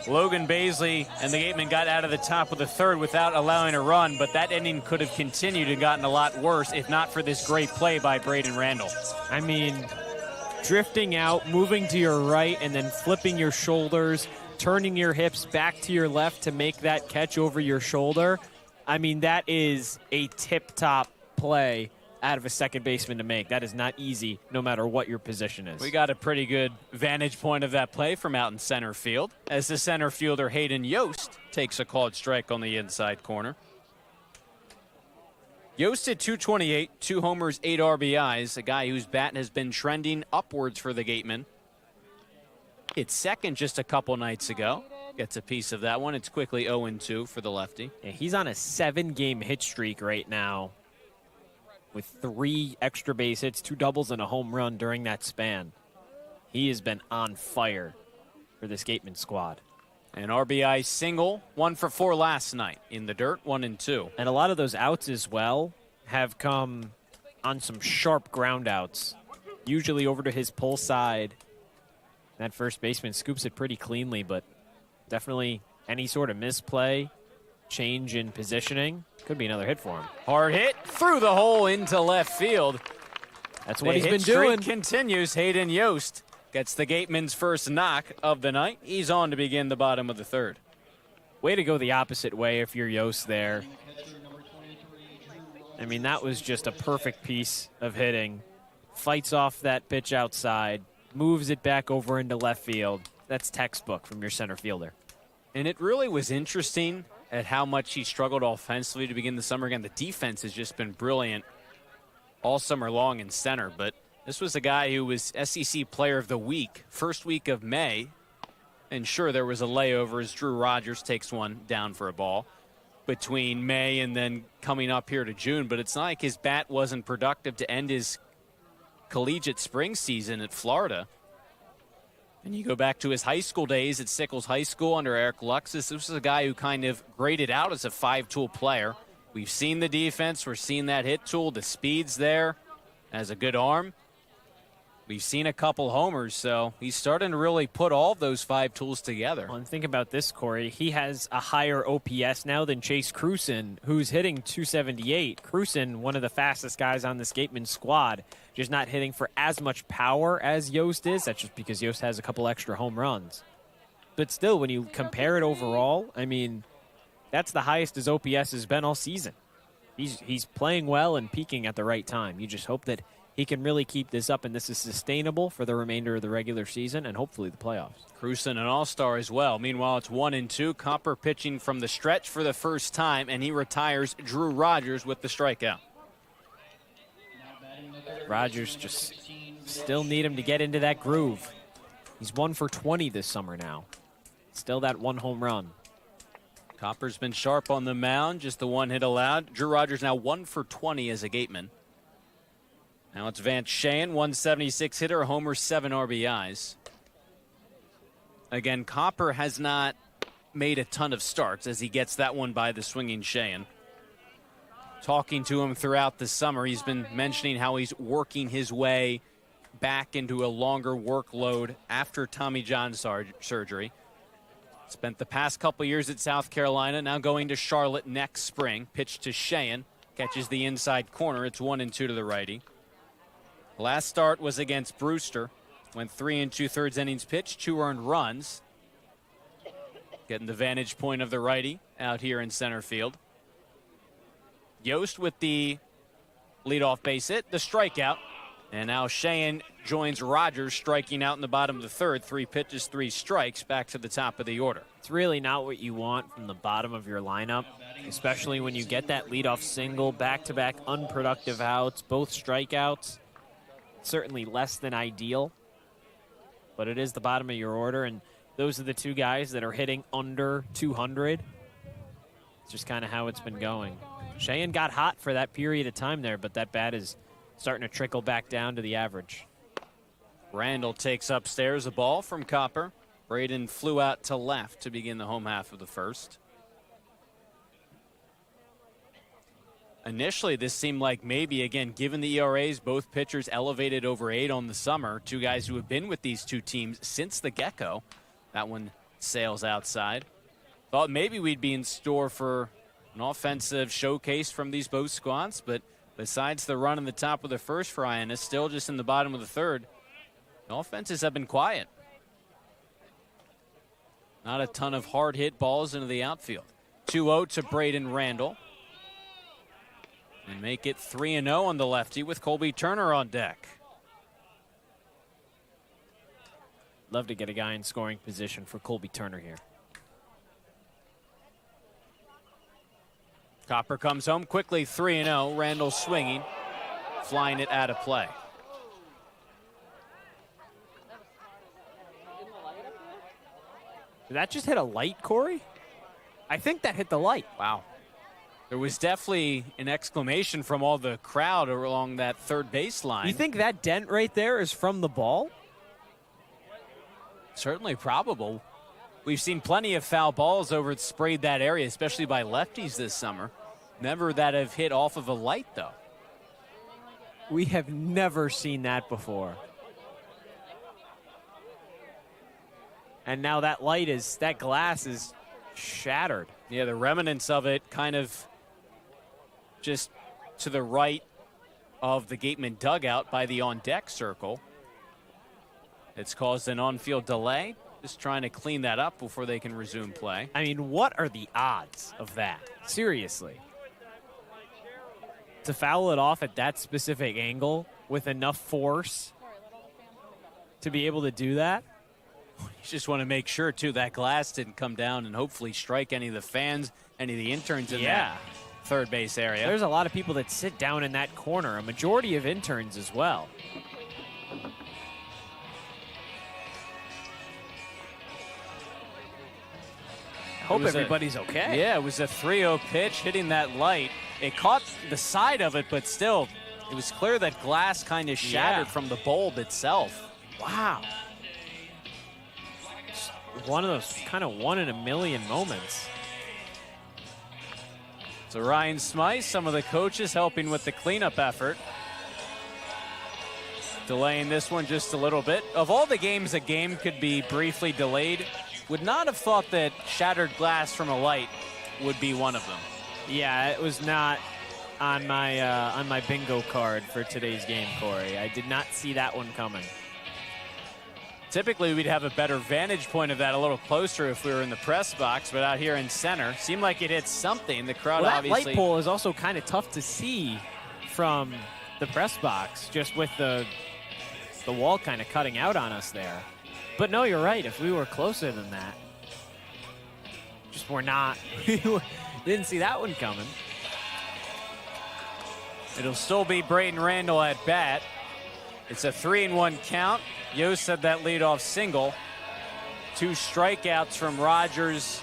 Logan Baisley and the Gatemen got out of the top of the third without allowing a run, but that inning could have continued and gotten a lot worse if not for this great play by Braden Randall. I mean, drifting out, moving to your right, and then flipping your shoulders, turning your hips back to your left to make that catch over your shoulder. I mean, that is a tip-top play out of a second baseman to make. That is not easy, no matter what your position is. We got a pretty good vantage point of that play from out in center field as the center fielder Hayden Yost takes a called strike on the inside corner. Yost at 228, 2 homers, 8 RBIs, a guy whose bat has been trending upwards for the Gatemen. It's second just a couple nights ago. Gets a piece of that one. It's quickly 0-2 for the lefty. Yeah, he's on a 7-game hit streak right now with 3 extra base hits, 2 doubles, and a home run during that span. He has been on fire for this Gateman squad. An RBI single, 1 for 4 last night. In the dirt, 1-2. And a lot of those outs as well have come on some sharp ground outs, usually over to his pull side. That first baseman scoops it pretty cleanly, but definitely any sort of misplay, change in positioning, could be another hit for him. Hard hit through the hole into left field. That's what he's been doing. Continues. Hayden Yost gets the Gateman's first knock of the night. He's on to begin the bottom of the third. Way to go the opposite way if you're Yost there. I mean, that was just a perfect piece of hitting. Fights off that pitch outside, moves it back over into left field. That's textbook from your center fielder. And it really was interesting at how much he struggled offensively to begin the summer. Again, the defense has just been brilliant all summer long in center, but this was a guy who was SEC Player of the Week, first week of May. And sure, there was a layover as Drew Rogers takes one down for a ball between May and then coming up here to June. But it's not like his bat wasn't productive to end his collegiate spring season at Florida. And you go back to his high school days at Sickles High School under Eric Luxus. This was a guy who kind of graded out as a 5-tool player. We've seen the defense. We're seeing that hit tool. The speed's there. Has a good arm. We've seen a couple homers, so he's starting to really put all of those 5 tools together. Well, and think about this, Corey. He has a higher OPS now than Chase Cruson, who's hitting 278. Cruson, one of the fastest guys on this Gateman squad, just not hitting for as much power as Yost is. That's just because Yost has a couple extra home runs. But still, when you compare it overall, I mean, that's the highest his OPS has been all season. He's playing well and peaking at the right time. You just hope that he can really keep this up, and this is sustainable for the remainder of the regular season and hopefully the playoffs. Cruson, an all-star as well. Meanwhile, it's 1-2. Copper pitching from the stretch for the first time, and he retires Drew Rogers with the strikeout. Rogers just still need him to get into that groove. He's 1 for 20 this summer now. Still that 1 home run. Copper's been sharp on the mound, just the 1 hit allowed. Drew Rogers now 1 for 20 as a Gateman. Now it's Vance Sheehan, 176 hitter, a homer, 7 RBIs. Again, Copper has not made a ton of starts as he gets that one by the swinging Sheehan. Talking to him throughout the summer, he's been mentioning how he's working his way back into a longer workload after Tommy John surgery. Spent the past couple years at South Carolina, now going to Charlotte next spring. Pitch to Sheehan, catches the inside corner. It's 1-2 to the righty. Last start was against Brewster. Went 3 2/3 innings pitched, 2 earned runs. Getting the vantage point of the righty out here in center field. Yost with the leadoff base hit, the strikeout. And now Sheehan joins Rogers, striking out in the bottom of the third. 3 pitches, 3 strikes, back to the top of the order. It's really not what you want from the bottom of your lineup, especially when you get that leadoff single, back-to-back unproductive outs, both strikeouts. Certainly less than ideal, but it is the bottom of your order, and those are the 2 guys that are hitting under 200. It's just kind of how it's been going. Sheehan got hot for that period of time there, but that bat is starting to trickle back down to the average. Randall takes upstairs a ball from Copper. Braden flew out to left to begin the home half of the first. Initially, this seemed like maybe, again, given the ERAs, both pitchers elevated over 8 on the summer. 2 guys who have been with these 2 teams since the get-go. That one sails outside. Thought maybe we'd be in store for an offensive showcase from these both squads, but besides the run in the top of the first for Hyannis, still just in the bottom of the third, the offenses have been quiet. Not a ton of hard hit balls into the outfield. 2-0 to Braden Randall. and make it 3-0 on the lefty with Colby Turner on deck. Love to get a guy in scoring position for Colby Turner here. Copper comes home quickly, 3-0. Randall swinging, flying it out of play. Did that just hit a light, Cory? I think that hit the light. Wow. There was definitely an exclamation from all the crowd along that third baseline. You think that dent right there is from the ball? Certainly probable. We've seen plenty of foul balls sprayed that area, especially by lefties this summer. Never that have hit off of a light, though. We have never seen that before. And now that glass is shattered. Yeah, the remnants of it kind of just to the right of the Gatemen dugout by the on-deck circle. It's caused an on-field delay. Just trying to clean that up before they can resume play. I mean, what are the odds of that? Seriously. To foul it off at that specific angle with enough force to be able to do that? You just want to make sure, too, that glass didn't come down and hopefully strike any of the fans, any of the interns in that third base area. There's a lot of people that sit down in that corner, a majority of interns as well. Hope everybody's okay. Yeah, it was a 3-0 pitch hitting that light. It caught the side of it, but still, it was clear that glass kind of shattered from the bulb itself. Wow. One of those kind of one-in-a-million moments. So Ryan Smythe, some of the coaches helping with the cleanup effort. Delaying this one just a little bit. Of all the games a game could be briefly delayed, would not have thought that shattered glass from a light would be one of them. Yeah, it was not on my bingo card for today's game, Cory. I did not see that one coming. Typically, we'd have a better vantage point of that a little closer if we were in the press box, but out here in center, seemed like it hit something. The crowd obviously... That light pole is also kind of tough to see from the press box, just with the wall kind of cutting out on us there. But no, you're right. If we were closer than that, just we're not. Didn't see that one coming. It'll still be Braden Randall at bat. It's a 3-1 count. Yost had that leadoff single. 2 strikeouts from Rogers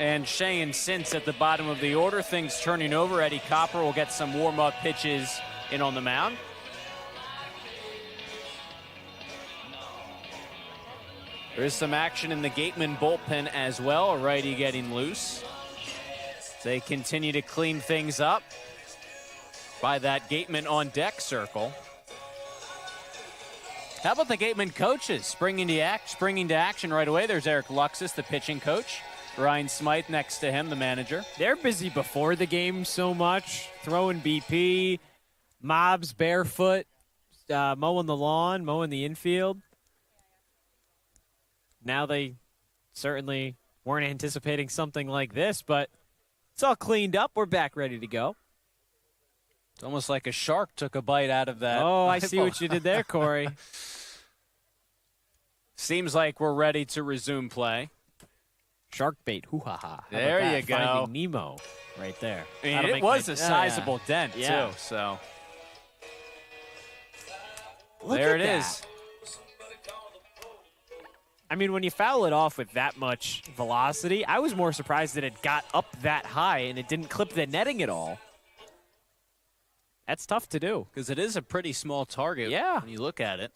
and Shane Sintz at the bottom of the order. Things turning over. Eddie Copper will get some warm-up pitches in on the mound. There is some action in the Gatemen bullpen as well. A righty getting loose. They continue to clean things up by that Gatemen on deck circle. How about the Gatemen coaches springing to action right away? There's Eric Luxus, the pitching coach. Ryan Smythe next to him, the manager. They're busy before the game so much, throwing BP, mobs barefoot, mowing the lawn, mowing the infield. Now they certainly weren't anticipating something like this, but it's all cleaned up. We're back ready to go. It's almost like a shark took a bite out of that. Oh, I see what you did there, Cory. Seems like we're ready to resume play. Shark bait, hoo-ha-ha. There you go. Finding Nemo right there. I mean, it was a sizable dent, yeah. too, so. Look there at it that. is. I mean, when you foul it off with that much velocity, I was more surprised that it got up that high and it didn't clip the netting at all. That's tough to do. Because it is a pretty small target when you look at it.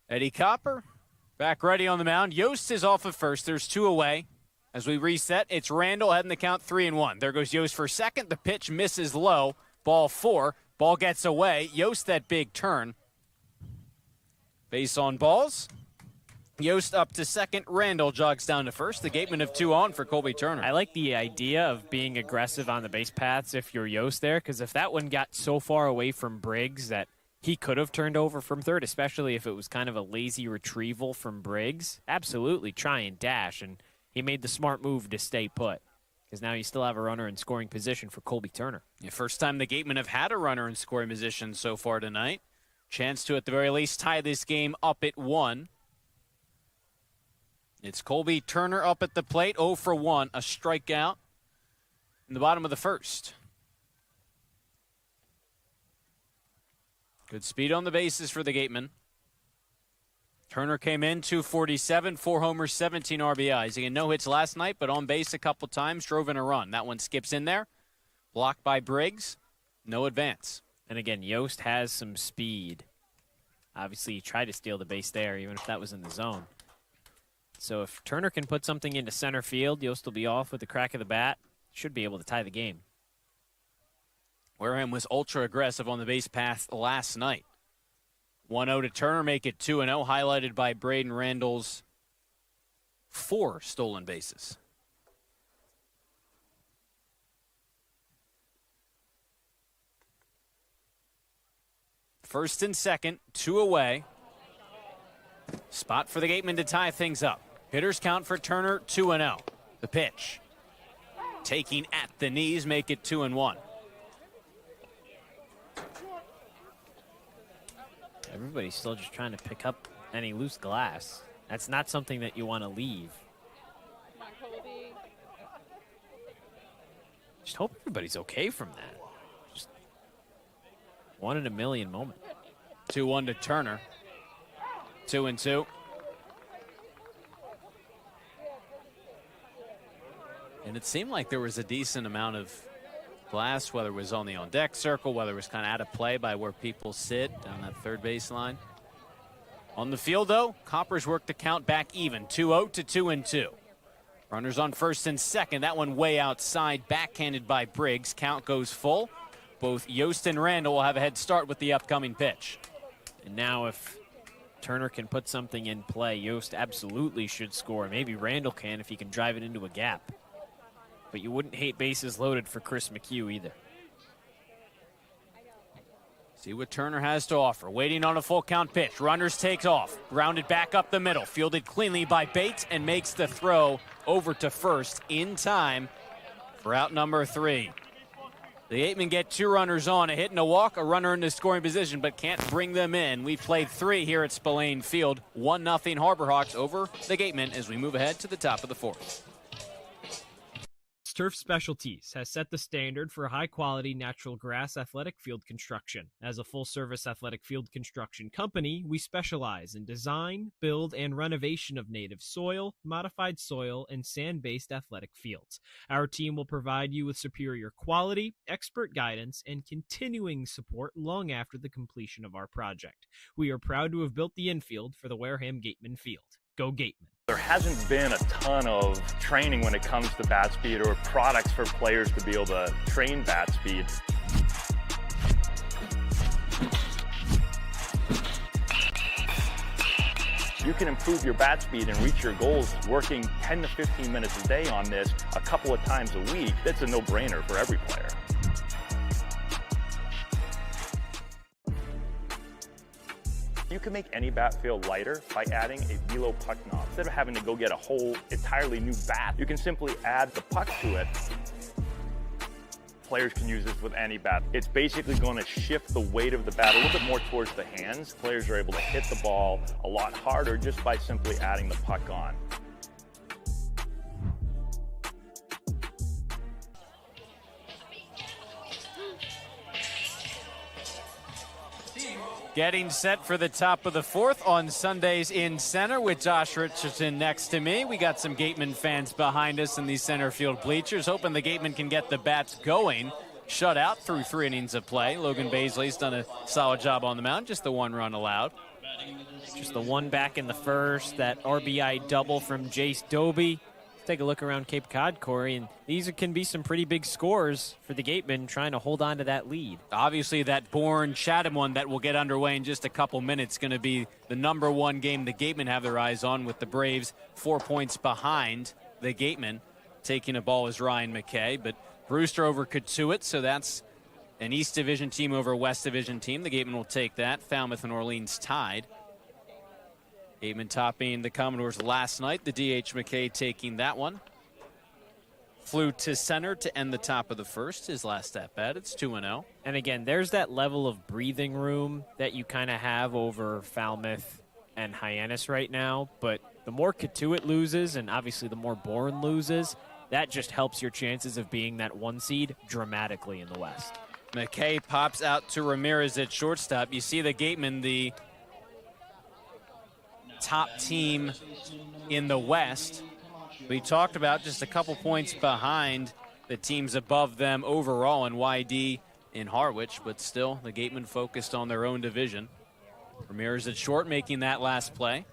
Eddie Copper back ready on the mound. Yost is off at first. There's 2 away. As we reset, it's Randall heading the count 3-1. There goes Yost for second. The pitch misses low. Ball 4. Ball gets away. Yost that big turn. Base on balls. Yost up to second. Randall jogs down to first. The Gatemen have 2 on for Colby Turner. I like the idea of being aggressive on the base paths if you're Yost there, because if that one got so far away from Briggs that he could have turned over from third, especially if it was kind of a lazy retrieval from Briggs, absolutely try and dash, and he made the smart move to stay put. because now you still have a runner in scoring position for Colby Turner. The first time the Gatemen have had a runner in scoring position so far tonight. Chance to, at the very least, tie this game up at 1. It's Colby Turner up at the plate, 0 for 1, a strikeout in the bottom of the first. Good speed on the bases for the Gatemen. Turner came in 247, 4 homers, 17 RBIs. He had no hits last night, but on base a couple times, drove in a run. That one skips in there. Blocked by Briggs. No advance. And again, Yost has some speed. Obviously, he tried to steal the base there, even if that was in the zone. So if Turner can put something into center field, Yost will be off with the crack of the bat. Should be able to tie the game. Wareham was ultra aggressive on the base path last night. 1-0 to Turner, make it 2-0, highlighted by Braden Randall's 4 stolen bases. First and second, 2 away. Spot for the Gatemen to tie things up. Hitters count for Turner, 2-0. The pitch. Taking at the knees, make it 2-1. Everybody's still just trying to pick up any loose glass. That's not something that you want to leave. Just hope everybody's okay from that. Just 1 in a million moment. 2-1 to Turner. 2-2. And it seemed like there was a decent amount of glass, whether it was on the on-deck circle, whether it was kind of out of play by where people sit down that third baseline. On the field, though, Coppers worked the count back even, 2-0 to 2-2. Runners on first and second. That one way outside, backhanded by Briggs. Count goes full. Both Yost and Randall will have a head start with the upcoming pitch. And now if Turner can put something in play, Yost absolutely should score. Maybe Randall can if he can drive it into a gap. But you wouldn't hate bases loaded for Chris McHugh either. See what Turner has to offer. Waiting on a full count pitch. Runners takes off. Grounded back up the middle. Fielded cleanly by Bates and makes the throw over to first in time for out number 3. The Gatemen get 2 runners on, a hit and a walk, a runner in the scoring position, but can't bring them in. We played 3 here at Spillane Field. 1-0 Harbor Hawks over the Gatemen as we move ahead to the top of the 4th. Turf Specialties has set the standard for high-quality natural grass athletic field construction. As a full-service athletic field construction company, we specialize in design, build, and renovation of native soil, modified soil, and sand-based athletic fields. Our team will provide you with superior quality, expert guidance, and continuing support long after the completion of our project. We are proud to have built the infield for the Wareham Gatemen field. Go Gatemen. There hasn't been a ton of training when it comes to bat speed or products for players to be able to train bat speed. You can improve your bat speed and reach your goals working 10 to 15 minutes a day on this a couple of times a week. That's a no-brainer for every player. You can make any bat feel lighter by adding a velo puck knob. Instead of having to go get a whole entirely new bat, you can simply add the puck to it. Players can use this with any bat. It's basically going to shift the weight of the bat a little bit more towards the hands. Players are able to hit the ball a lot harder just by simply adding the puck on. Getting set for the top of the 4th on Sundays in center with Josh Richardson next to me. We got some Gatemen fans behind us in these center field bleachers, hoping the Gatemen can get the bats going. Shut out through 3 innings of play. Logan Baisley's done a solid job on the mound, just the 1 run allowed. Just the 1 back in the first, that RBI double from Jace Doby. Take a look around Cape Cod, Cory, and these can be some pretty big scores for the Gatemen trying to hold on to that lead. Obviously, that Bourne-Chatham one that will get underway in just a couple minutes going to be the number 1 game the Gatemen have their eyes on, with the Braves 4 points behind the Gatemen. Taking a ball is Ryan McKay, but Brewster over Katuitt, so that's an East Division team over a West Division team. The Gatemen will take that. Falmouth and Orleans tied. Gatemen topping the Commodores last night. The DH McKay taking that one. flew to center to end the top of the first. His last at bat, it's 2-0. And again, there's that level of breathing room that you kind of have over Falmouth and Hyannis right now. But the more Katuitt loses, and obviously the more Bourne loses, that just helps your chances of being that 1 seed dramatically in the West. McKay pops out to Ramirez at shortstop. You see the Gatemen, the top team in the West. We talked about just a couple points behind the teams above them overall in YD in Harwich, but still the Gatemen focused on their own division. Ramirez at short making that last play.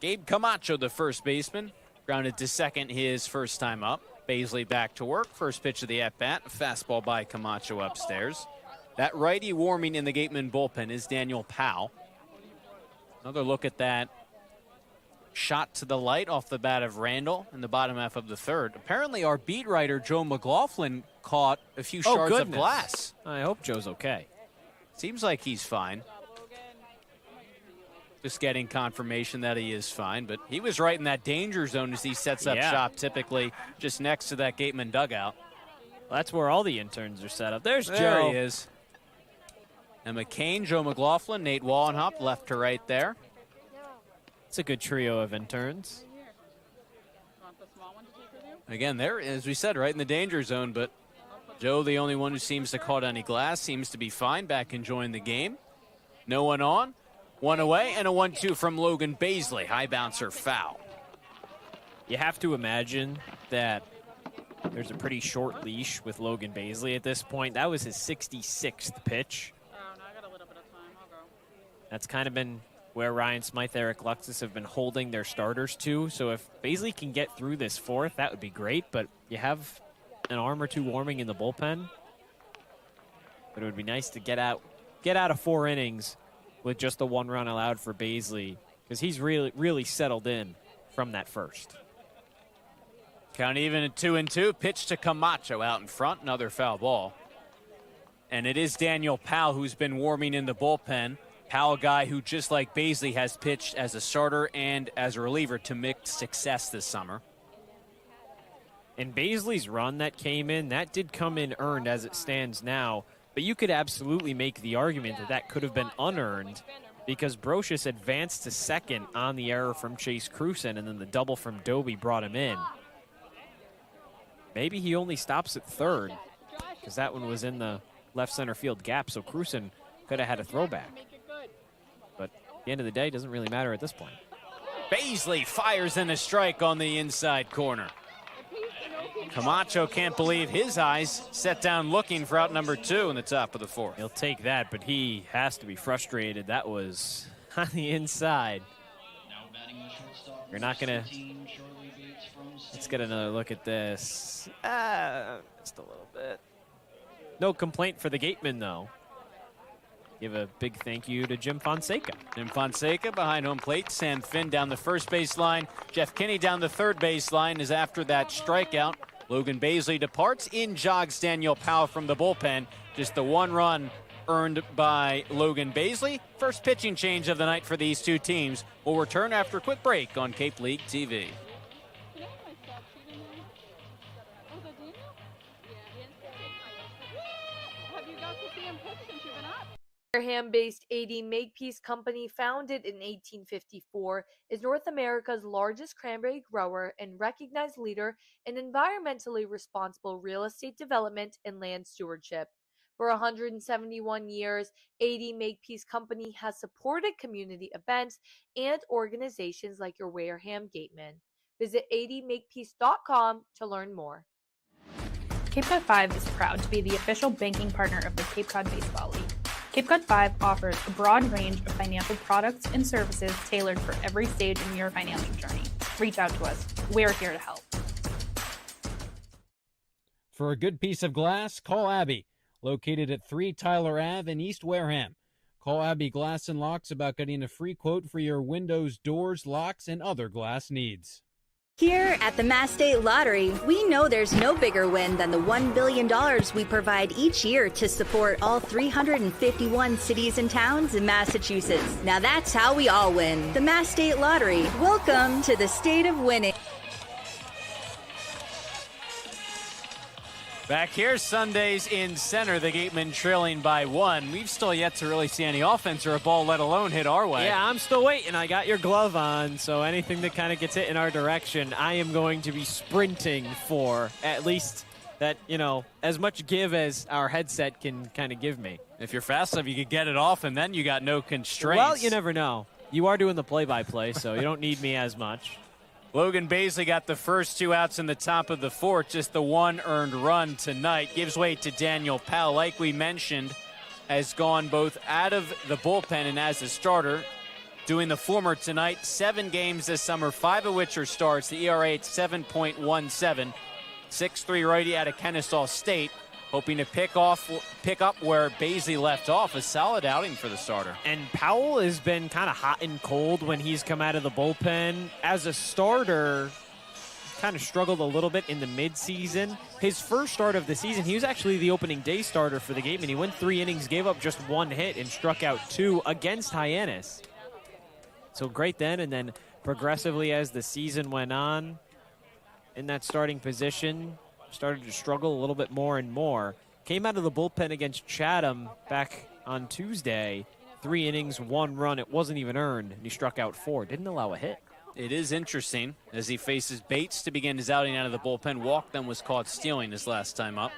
Gabe Camacho, the first baseman, grounded to second his first time up. Baisley back to work. First pitch of the at-bat, fastball by Camacho upstairs. That righty warming in the Gatemen bullpen is Daniel Powell. Another look at that shot to the light off the bat of Randall in the bottom half of the third. Apparently our beat writer, Joe McLaughlin, caught a few shards of glass. I hope Joe's okay. Seems like he's fine. Just getting confirmation that he is fine, but he was right in that danger zone as he sets up shop, typically just next to that Gateman dugout. Well, that's where all the interns are set up. There's There Joe. he is. And McCain, Joe McLaughlin, Nate Wallenhop, left to right there. It's a good trio of interns. Again, there, as we said, right in the danger zone, but Joe, the only one who seems to caught any glass, seems to be fine, back enjoying the game. No one on. One away, and a 1-2 from Logan Baisley. High bouncer foul. You have to imagine that there's a pretty short leash with Logan Baisley at this point. That was his 66th pitch. That's kind of been where Ryan Smythe, Eric Luxus have been holding their starters to. So if Baisley can get through this fourth, that would be great. But you have an arm or two warming in the bullpen. But it would be nice to get out of 4 innings with just the 1 run allowed for Baisley, because he's really settled in from that first. Count even at 2-2. Pitch to Camacho out in front. Another foul ball. And it is Daniel Powell who's been warming in the bullpen. Powell, a guy who, just like Baisley, has pitched as a starter and as a reliever to mixed success this summer. And Baisley's run that came in, that did come in earned as it stands now. But you could absolutely make the argument that that could have been unearned, because Brocious advanced to second on the error from Chase Cruson, and then the double from Doby brought him in. Maybe he only stops at third, because that one was in the left center field gap, so Cruson could have had a throwback. But at the end of the day, it doesn't really matter at this point. Baisley fires in a strike on the inside corner. Camacho can't believe his eyes, set down looking for out number 2 in the top of the 4th. He'll take that, but he has to be frustrated. That was on the inside. You're not going to... Let's get another look at this. Just a little bit. No complaint for the Gatemen, though. Give a big thank you to Jim Fonseca. Jim Fonseca behind home plate. Sam Finn down the first baseline. Jeff Kinney down the third baseline is after that strikeout. Logan Baisley departs. In jogs Daniel Powell from the bullpen. Just the 1 run earned by Logan Baisley. First pitching change of the night for these two teams. We'll return after a quick break on Cape League TV. Wareham-based AD Makepeace Company, founded in 1854, is North America's largest cranberry grower and recognized leader in environmentally responsible real estate development and land stewardship. For 171 years, AD Makepeace Company has supported community events and organizations like your Wareham Gatemen. Visit admakepeace.com to learn more. Cape Cod 5 is proud to be the official banking partner of the Cape Cod Baseball League. Cape Cod 5 offers a broad range of financial products and services tailored for every stage in your financial journey. Reach out to us. We're here to help. For a good piece of glass, call Abby, located at 3 Tyler Ave in East Wareham. Call Abby Glass and Locks about getting a free quote for your windows, doors, locks, and other glass needs. Here at the Mass State Lottery, we know there's no bigger win than the $1 billion we provide each year to support all 351 cities and towns in Massachusetts. Now that's how we all win. The Mass State Lottery. Welcome to the state of winning. Back here Sundays in center, the Gatemen trailing by 1. We've still yet to really see any offense or a ball, let alone hit our way. Yeah, I'm still waiting. I got your glove on, so anything that kind of gets hit in our direction, I am going to be sprinting for at least that, as much give as our headset can kind of give me. If you're fast enough, you could get it off, and then you got no constraints. Well, you never know. You are doing the play-by-play, so you don't need me as much. Logan Baisley got the first 2 outs in the top of the 4th, just the 1 earned run tonight. Gives way to Daniel Powell, like we mentioned, has gone both out of the bullpen and as a starter. Doing the former tonight, 7 games this summer, 5 of which are starts. The ERA at 7.17. 6'3" righty out of Kennesaw State. Hoping to pick up where Baisley left off. A solid outing for the starter. And Powell has been kind of hot and cold when he's come out of the bullpen. As a starter, kind of struggled a little bit in the midseason. His first start of the season, he was actually the opening day starter for the Gatemen. He went 3 innings, gave up just 1 hit, and struck out 2 against Hyannis. So great then, and then progressively as the season went on, in that starting position, started to struggle a little bit more and more. Came out of the bullpen against Chatham back on Tuesday. 3 innings, 1 run. It wasn't even earned, and he struck out 4. Didn't allow a hit. It is interesting as he faces Bates to begin his outing out of the bullpen. Walk then was caught stealing his last time up.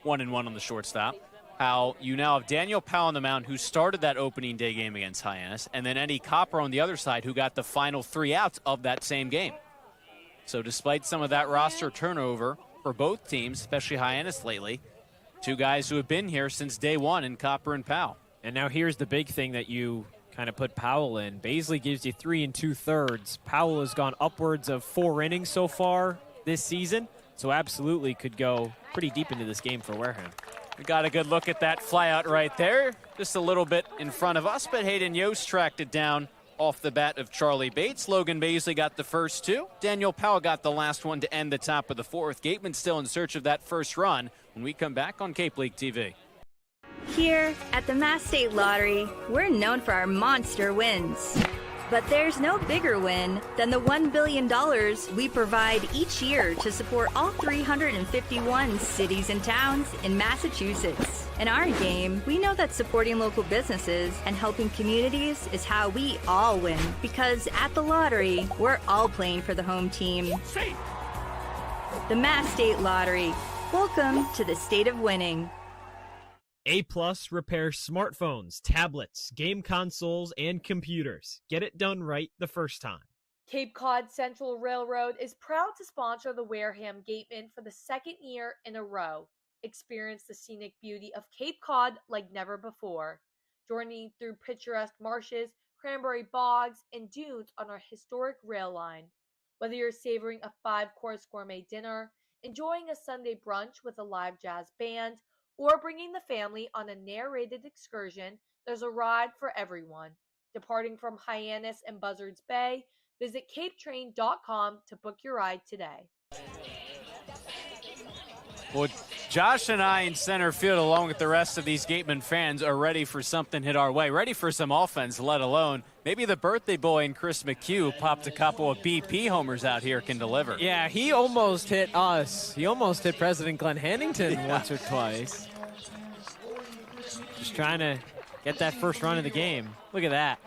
1-1 on the shortstop. How you now have Daniel Powell on the mound, who started that opening day game against Hyannis, and then Eddie Copper on the other side, who got the final 3 outs of that same game. So despite some of that roster turnover for both teams, especially Hyannis lately, 2 guys who have been here since day 1 in Copper and Powell. And now here's the big thing that you kind of put Powell in. Baisley gives you 3 2/3. Powell has gone upwards of 4 innings so far this season, so absolutely could go pretty deep into this game for Wareham. We got a good look at that flyout right there, just a little bit in front of us, but Hayden Yost tracked it down off the bat of Charlie Bates. Logan Baisley got the first 2. Daniel Powell got the last one to end the top of the 4th. Gateman still in search of that first run when we come back on Cape League TV. Here at the Mass State Lottery, we're known for our monster wins. But there's no bigger win than the $1 billion we provide each year to support all 351 cities and towns in Massachusetts. In our game, we know that supporting local businesses and helping communities is how we all win. Because at the lottery, we're all playing for the home team. The Mass State Lottery. Welcome to the state of winning. A-Plus repairs smartphones, tablets, game consoles, and computers. Get it done right the first time. Cape Cod Central Railroad is proud to sponsor the Wareham Gatemen for the 2nd year in a row. Experience the scenic beauty of Cape Cod like never before. Journey through picturesque marshes, cranberry bogs, and dunes on our historic rail line. Whether you're savoring a 5-course gourmet dinner, enjoying a Sunday brunch with a live jazz band, or bringing the family on a narrated excursion, there's a ride for everyone. Departing from Hyannis and Buzzards Bay, visit capetrain.com to book your ride today. Well, Josh and I in center field, along with the rest of these Gatemen fans, are ready for something hit our way, ready for some offense, let alone maybe the birthday boy and Chris McHugh, who popped a couple of BP homers out here, can deliver. Yeah, he almost hit us. He almost hit President Glenn Hannington once or twice. Just trying to get that first run of the game. Look at that.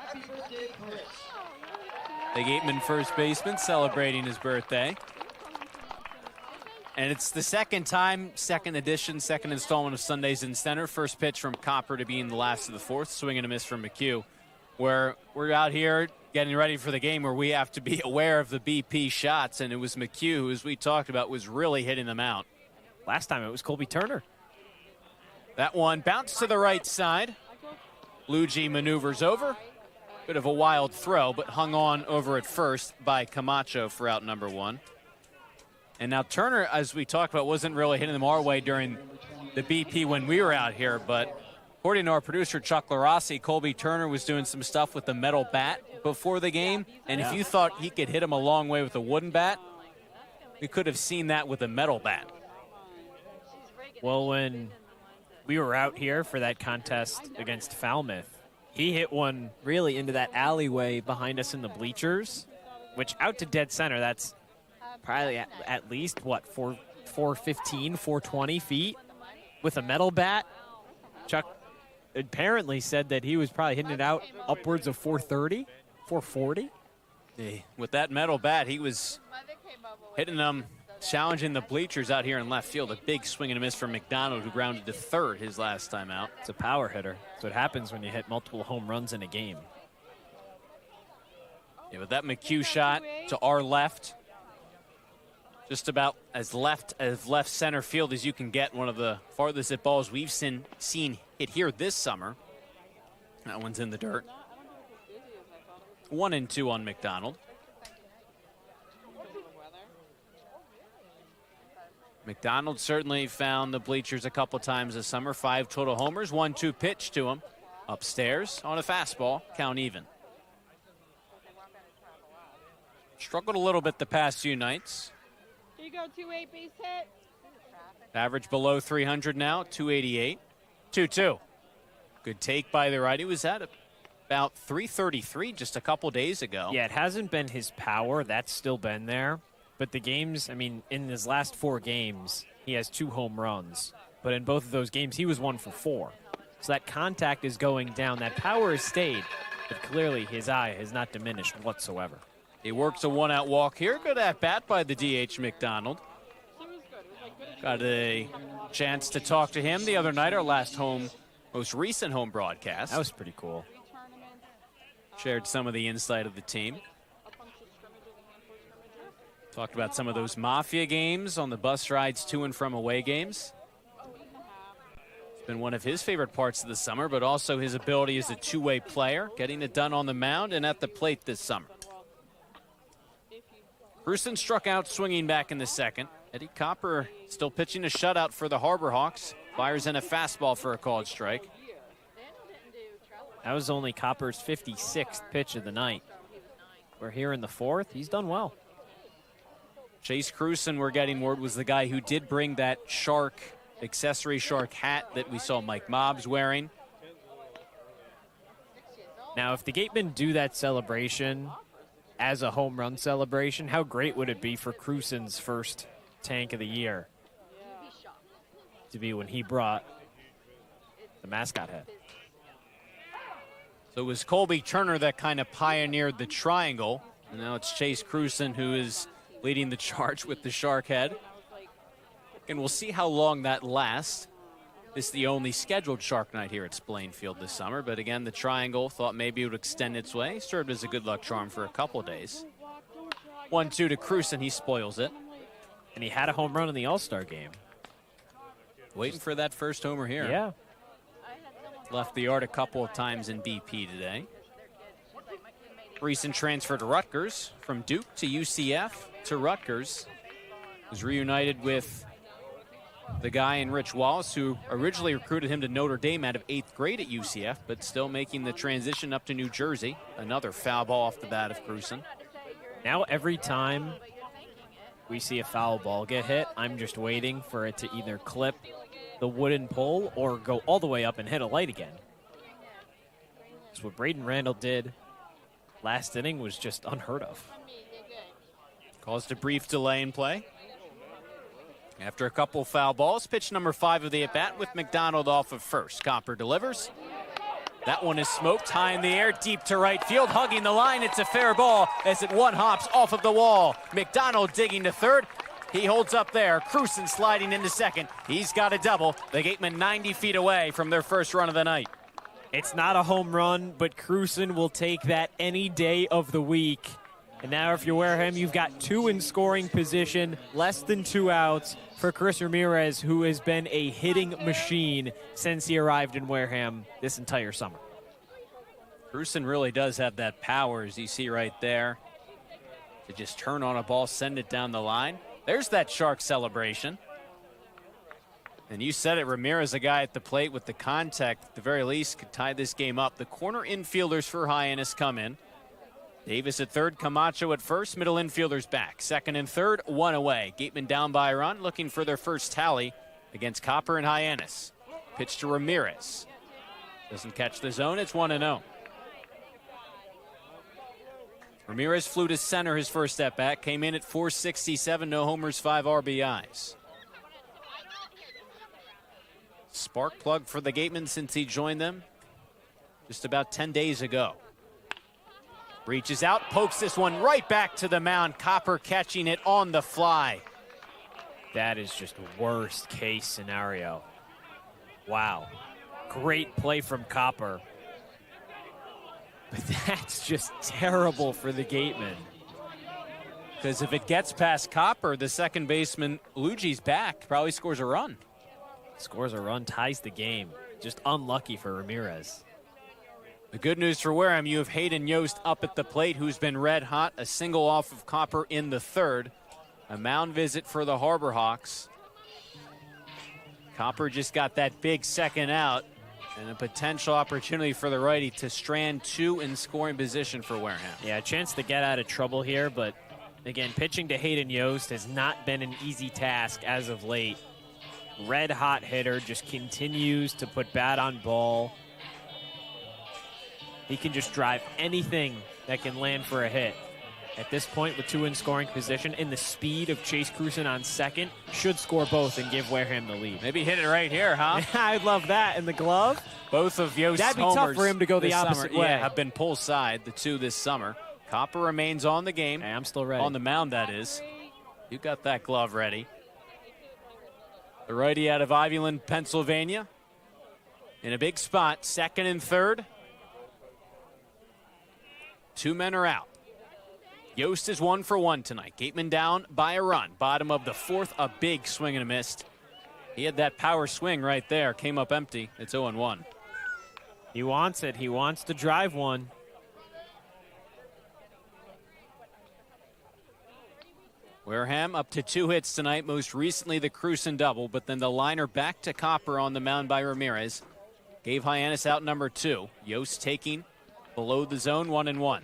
The Gatemen first baseman celebrating his birthday. And it's the second time, second edition, second installment of Sundays in Center. First pitch from Copper to be in the last of the 4th. Swing and a miss from McHugh. Where we're out here getting ready for the game where we have to be aware of the BP shots. And it was McHugh, who, as we talked about, was really hitting them out. Last time it was Colby Turner. That one bounced to the right side. Luigi maneuvers over. Bit of a wild throw, but hung on over at first by Camacho for out number 1. And now Turner, as we talked about, wasn't really hitting them our way during the BP when we were out here, but according to our producer, Chuck Luarasi, Colby Turner was doing some stuff with the metal bat before the game, and if you thought he could hit him a long way with a wooden bat, we could have seen that with a metal bat. Well, when we were out here for that contest against Falmouth, he hit one really into that alleyway behind us in the bleachers, which out to dead center, that's probably at least, 4 415, 420 feet with a metal bat. Chuck apparently said that he was probably hitting it out upwards of 430, 440. With that metal bat, he was hitting them, challenging the bleachers out here in left field. A big swing and a miss from McDonald, who grounded to third his last time out. It's a power hitter. That's what happens when you hit multiple home runs in a game. Yeah, with that McHugh shot to our left, just about as left center field as you can get. One of the farthest hit balls we've seen hit here this summer. That one's in the dirt. 1-2 on McDonald. McDonald certainly found the bleachers a couple times this summer. 5 total homers, 1-2 pitch to him. Upstairs on a fastball, count even. Struggled a little bit the past few nights. Here you go, 2-8 base hit. Average below 300 now, 288. 2-2. Good take by the righty. Was at about 333 just a couple days ago. Yeah, it hasn't been his power. That's still been there. But the games, I mean, in his last 4 games, he has 2 home runs. But in both of those games, he was 1 for 4. So that contact is going down. That power has stayed. But clearly, his eye has not diminished whatsoever. He works a 1-out walk here. Good at bat by the DH McDonald. Got a chance to talk to him the other night, our most recent home broadcast. That was pretty cool. Shared some of the insight of the team. Talked about some of those Mafia games on the bus rides to and from away games. It's been one of his favorite parts of the summer, but also his ability as a two-way player, getting it done on the mound and at the plate this summer. Crewson struck out swinging back in the second. Eddie Copper still pitching a shutout for the Harbor Hawks. Fires in a fastball for a called strike. That was only Copper's 56th pitch of the night. We're here in the 4th. He's done well. Chase Crewson, we're getting word, was the guy who did bring that accessory shark hat that we saw Mike Mobbs wearing. Now, if the Gatemen do that celebration as a home run celebration, how great would it be for Crewson's first tank of the year to be when he brought the mascot hat? So it was Colby Turner that kind of pioneered the triangle, and now it's Chase Crewson who is leading the charge with the shark head. And we'll see how long that lasts. This is the only scheduled Shark Night here at Spillane Field this summer, but again, the triangle thought maybe it would extend its way. Served as a good luck charm for a couple days. 1-2 to Crewson, he spoils it. And he had a home run in the All-Star game. Waiting for that first homer here. Yeah. Left the yard a couple of times in BP today. Recent transfer to Rutgers, from Duke to UCF to Rutgers. Was reunited with the guy in Rich Wallace who originally recruited him to Notre Dame out of 8th grade at UCF, but still making the transition up to New Jersey. Another foul ball off the bat of Crewson. Now every time we see a foul ball get hit, I'm just waiting for it to either clip the wooden pole or go all the way up and hit a light again. That's what Braden Randall did last inning, was just unheard of. Caused a brief delay in play. After a couple foul balls, pitch number 5 of the at-bat with McDonald off of first. Copper delivers. That one is smoked high in the air, deep to right field, hugging the line. It's a fair ball as it one hops off of the wall. McDonald digging to third. He holds up there. Crewson sliding into second. He's got a double. The Gatemen 90 feet away from their first run of the night. It's not a home run, but Crewson will take that any day of the week. And now if you're Wareham, you've got 2 in scoring position, less than 2 outs for Chris Ramirez, who has been a hitting machine since he arrived in Wareham this entire summer. Crewson really does have that power, as you see right there, to just turn on a ball, send it down the line. There's that shark celebration. And you said it, Ramirez, a guy at the plate with the contact, at the very least, could tie this game up. The corner infielders for Hyannis come in. Davis at third, Camacho at first, middle infielders back. Second and third, 1 away. Gatemen down by a run, looking for their first tally against Copper and Hyannis. Pitch to Ramirez. Doesn't catch the zone, it's 1-0. Ramirez flew to center his first at bat, came in at 467, no homers, 5 RBIs. spark plug for the Gatemen since he joined them just about 10 days ago. Reaches out, pokes this one right back to the mound. Copper catching it on the fly. That is just worst case scenario. Wow. Great play from Copper. But that's just terrible for the Gatemen. Because if it gets past Copper, the second baseman, Luigi's back, probably scores a run. Scores a run, ties the game. Just unlucky for Ramirez. The good news for Wareham, you have Hayden Yost up at the plate, who's been red hot. A single off of Copper in the third. A mound visit for the Harbor Hawks. Copper just got that big second out, and a potential opportunity for the righty to strand two in scoring position for Wareham. Yeah, a chance to get out of trouble here, but again, pitching to Hayden Yost has not been an easy task as of late. Red hot hitter, just continues to put bat on ball. He can just drive anything that can land for a hit. At this point, with two in scoring position, and the speed of Chase Cruson on second, should score both and give Wareham the lead. Maybe hit it right here, huh? I'd love that. In the glove? Both of Yost's That'd be homers tough for him to go the opposite way. Yeah, have been pull side, the two this summer. Copper remains on the game. Hey, I'm still ready. On the mound, that is. You got that glove ready. The righty out of Ivyland, Pennsylvania. In a big spot, second and third. Two men are out. Yost is 1 for 1 tonight. Gatemen down by a run. Bottom of the fourth, a big swing and a miss. He had that power swing right there. Came up empty. It's 0-1. He wants it. He wants to drive one. Wareham up to 2 hits tonight. Most recently the Cruson double, but then the liner back to Copper on the mound by Ramirez. Gave Hyannis out number 2. Yost taking below the zone, 1-1.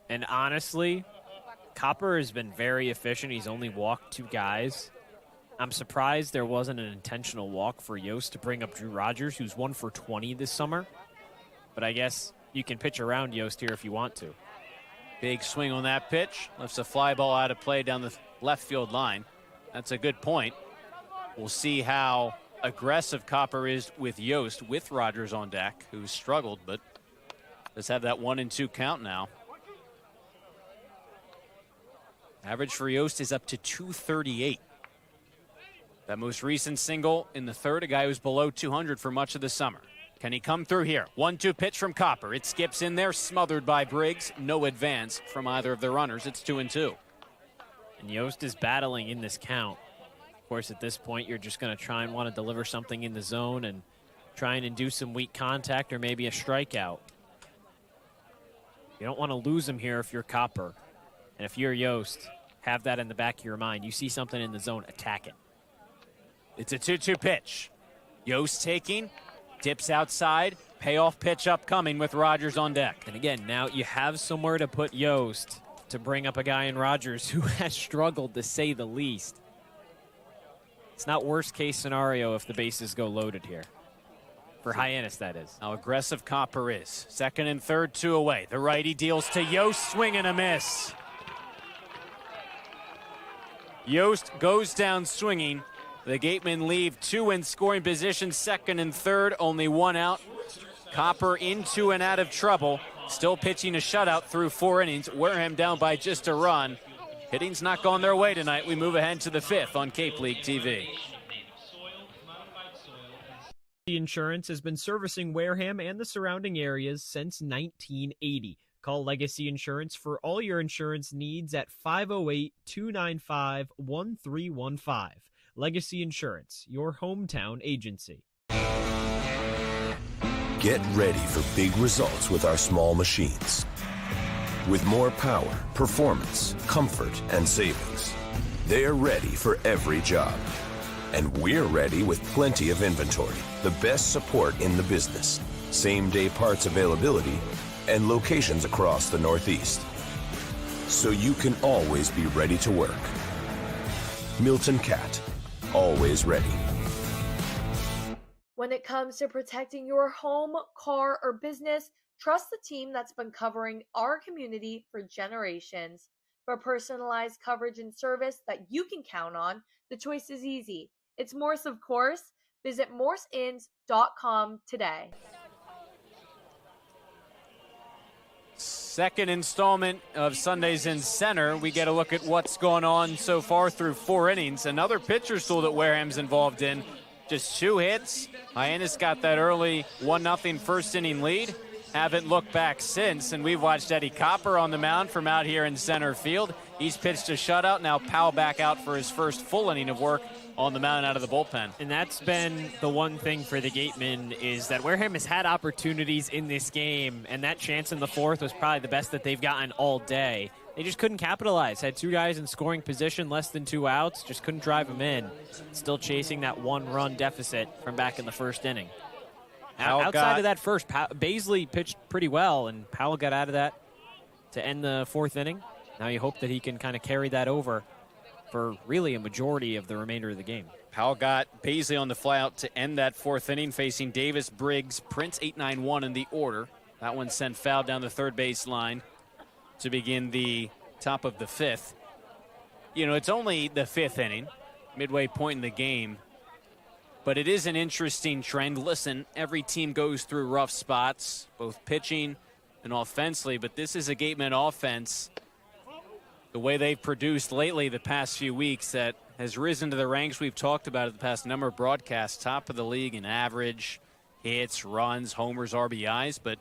And honestly, Copper has been very efficient. He's only walked 2 guys. I'm surprised there wasn't an intentional walk for Yost to bring up Drew Rogers, who's 1 for 20 this summer. But I guess you can pitch around Yost here if you want to. Big swing on that pitch. Lifts a fly ball out of play down the left field line. That's a good point. We'll see how aggressive Copper is with Yost, with Rogers on deck, who's struggled, but does have that 1-2 count now. Average for Yost is up to 238. That most recent single in the third, a guy who's below 200 for much of the summer. Can he come through here? 1-2 pitch from Copper. It skips in there, smothered by Briggs. No advance from either of the runners. It's 2-2. And Yost is battling in this count. Of course, at this point, you're just going to try and want to deliver something in the zone and try and induce some weak contact or maybe a strikeout. You don't want to lose him here if you're Copper. And if you're Yost, have that in the back of your mind. You see something in the zone, attack it. It's a 2-2 pitch. Yost taking, dips outside, payoff pitch upcoming with Rogers on deck. And again, now you have somewhere to put Yost to bring up a guy in Rogers who has struggled, to say the least. It's not worst case scenario if the bases go loaded here. For Hyannis, that is. How aggressive Copper is. Second and third, 2 away. The righty deals to Yost, swing and a miss. Yost goes down swinging. The Gatemen leave 2 in scoring position, second and third, only 1 out. Copper into and out of trouble. Still pitching a shutout through 4 innings. Wareham down by just a run. Hitting's not gone their way tonight. We move ahead to the 5th on Cape League TV. Insurance has been servicing Wareham and the surrounding areas since 1980. Call Legacy Insurance for all your insurance needs at 508-295-1315. Legacy Insurance, your hometown agency. Get ready for big results with our small machines. With more power, performance, comfort, and savings. They're ready for every job. And we're ready with plenty of inventory, the best support in the business, same-day parts availability, and locations across the Northeast. So you can always be ready to work. Milton Cat, always ready. When it comes to protecting your home, car, or business, trust the team that's been covering our community for generations. For personalized coverage and service that you can count on, the choice is easy. It's Morse, of course. Visit morseins.com today. Second installment of Sundays in Center. We get a look at what's going on so far through 4 innings. Another pitcher's duel that Wareham's involved in. Just 2 hits. Hyannis got that early 1-0 first inning lead. Haven't looked back since, and we've watched Eddie Copper on the mound from out here in center field. He's pitched a shutout. Now Powell back out for his first full inning of work on the mound out of the bullpen. And that's been the one thing for the Gatemen, is that Wareham has had opportunities in this game, and that chance in the 4th was probably the best that they've gotten all day. They just couldn't capitalize. Had 2 guys in scoring position, less than 2 outs, just couldn't drive them in. Still chasing that 1-run deficit from back in the first inning. Outside of that first, Baisley pitched pretty well, and Powell got out of that to end the 4th inning. Now you hope that he can kind of carry that over for really a majority of the remainder of the game. Powell got Baisley on the flyout to end that 4th inning, facing Davis, Briggs, Prince 8-9-1 in the order. That one sent foul down the third base line to begin the top of the 5th. You know, it's only the 5th inning, midway point in the game, but it is an interesting trend. Listen, every team goes through rough spots, both pitching and offensively, but this is a Gatemen offense, the way they've produced lately the past few weeks, that has risen to the ranks we've talked about at the past number of broadcasts, top of the league in average, hits, runs, homers, RBIs. But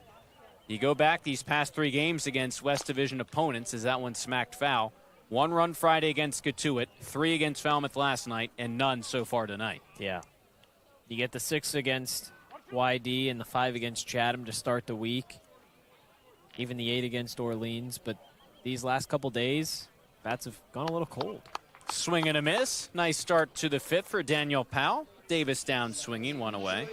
you go back these past 3 games against West Division opponents, as that one smacked foul. 1 run Friday against Scituate, 3 against Falmouth last night, and none so far tonight. Yeah. You get the 6 against YD and the 5 against Chatham to start the week. Even the 8 against Orleans. But these last couple days, bats have gone a little cold. Swing and a miss. Nice start to the 5th for Daniel Powell. Davis down swinging, 1 away.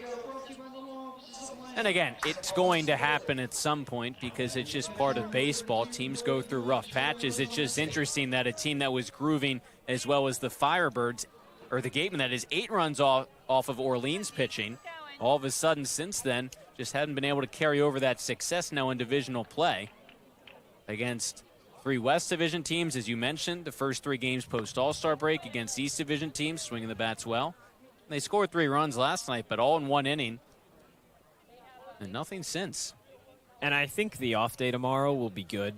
And again, it's going to happen at some point because it's just part of baseball. Teams go through rough patches. It's just interesting that a team that was grooving as well as the Firebirds, or the Gatemen, that is 8 runs off of Orleans pitching, all of a sudden since then just hadn't been able to carry over that success now in divisional play against 3 West Division teams, as you mentioned, the first 3 games post All-Star break against East Division teams, swinging the bats well. They scored 3 runs last night, but all in 1 inning, and nothing since. And I think the off day tomorrow will be good,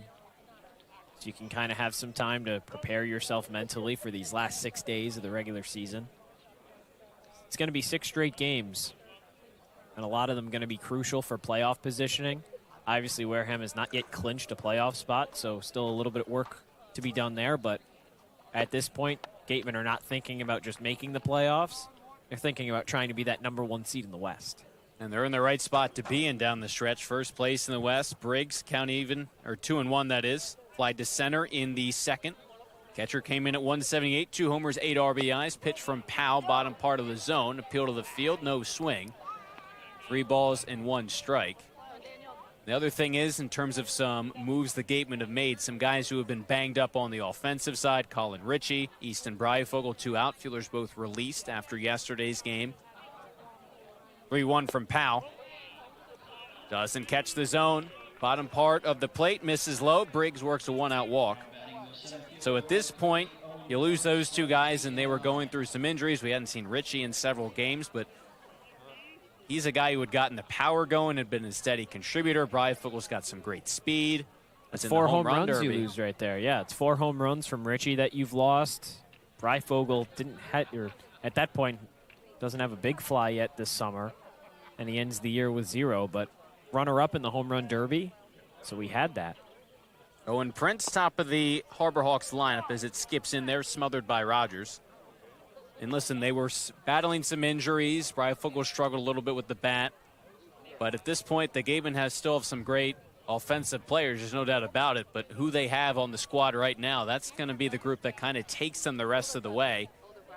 so you can kind of have some time to prepare yourself mentally for these last 6 days of the regular season. It's going to be 6 straight games, and a lot of them going to be crucial for playoff positioning. Obviously, Wareham has not yet clinched a playoff spot, so still a little bit of work to be done there. But at this point, Gatemen are not thinking about just making the playoffs. They're thinking about trying to be that #1 seed in the West. And they're in the right spot to be in down the stretch. First place in the West. Briggs, count even, or 2-1 that is. Flied to center in the 2nd. Catcher came in at 178, 2 homers, 8 RBIs. Pitch from Powell, bottom part of the zone. Appeal to the field, no swing. 3 balls and 1 strike. The other thing is, in terms of some moves the Gatemen have made, some guys who have been banged up on the offensive side. Colin Ritchie, Easton Bryfogel, 2 outfielders, both released after yesterday's game. 3-1 from Powell. Doesn't catch the zone. Bottom part of the plate, misses low. Briggs works a 1-out walk. So at this point, you lose those 2 guys, and they were going through some injuries. We hadn't seen Ritchie in several games, but he's a guy who had gotten the power going, had been a steady contributor. Bryfogel's got some great speed. That's 4 home runs you lose right there. Yeah, it's 4 home runs from Ritchie that you've lost. Bryfogel didn't hit, or at that point, doesn't have a big fly yet this summer, and he ends the year with 0, but runner-up in the home run derby, so we had that. Owen Prince, top of the Harbor Hawks lineup as it skips in there, smothered by Rogers. And listen, they were battling some injuries. Bryfogel struggled a little bit with the bat. But at this point, the Gatemen still have some great offensive players, there's no doubt about it. But who they have on the squad right now, that's going to be the group that kind of takes them the rest of the way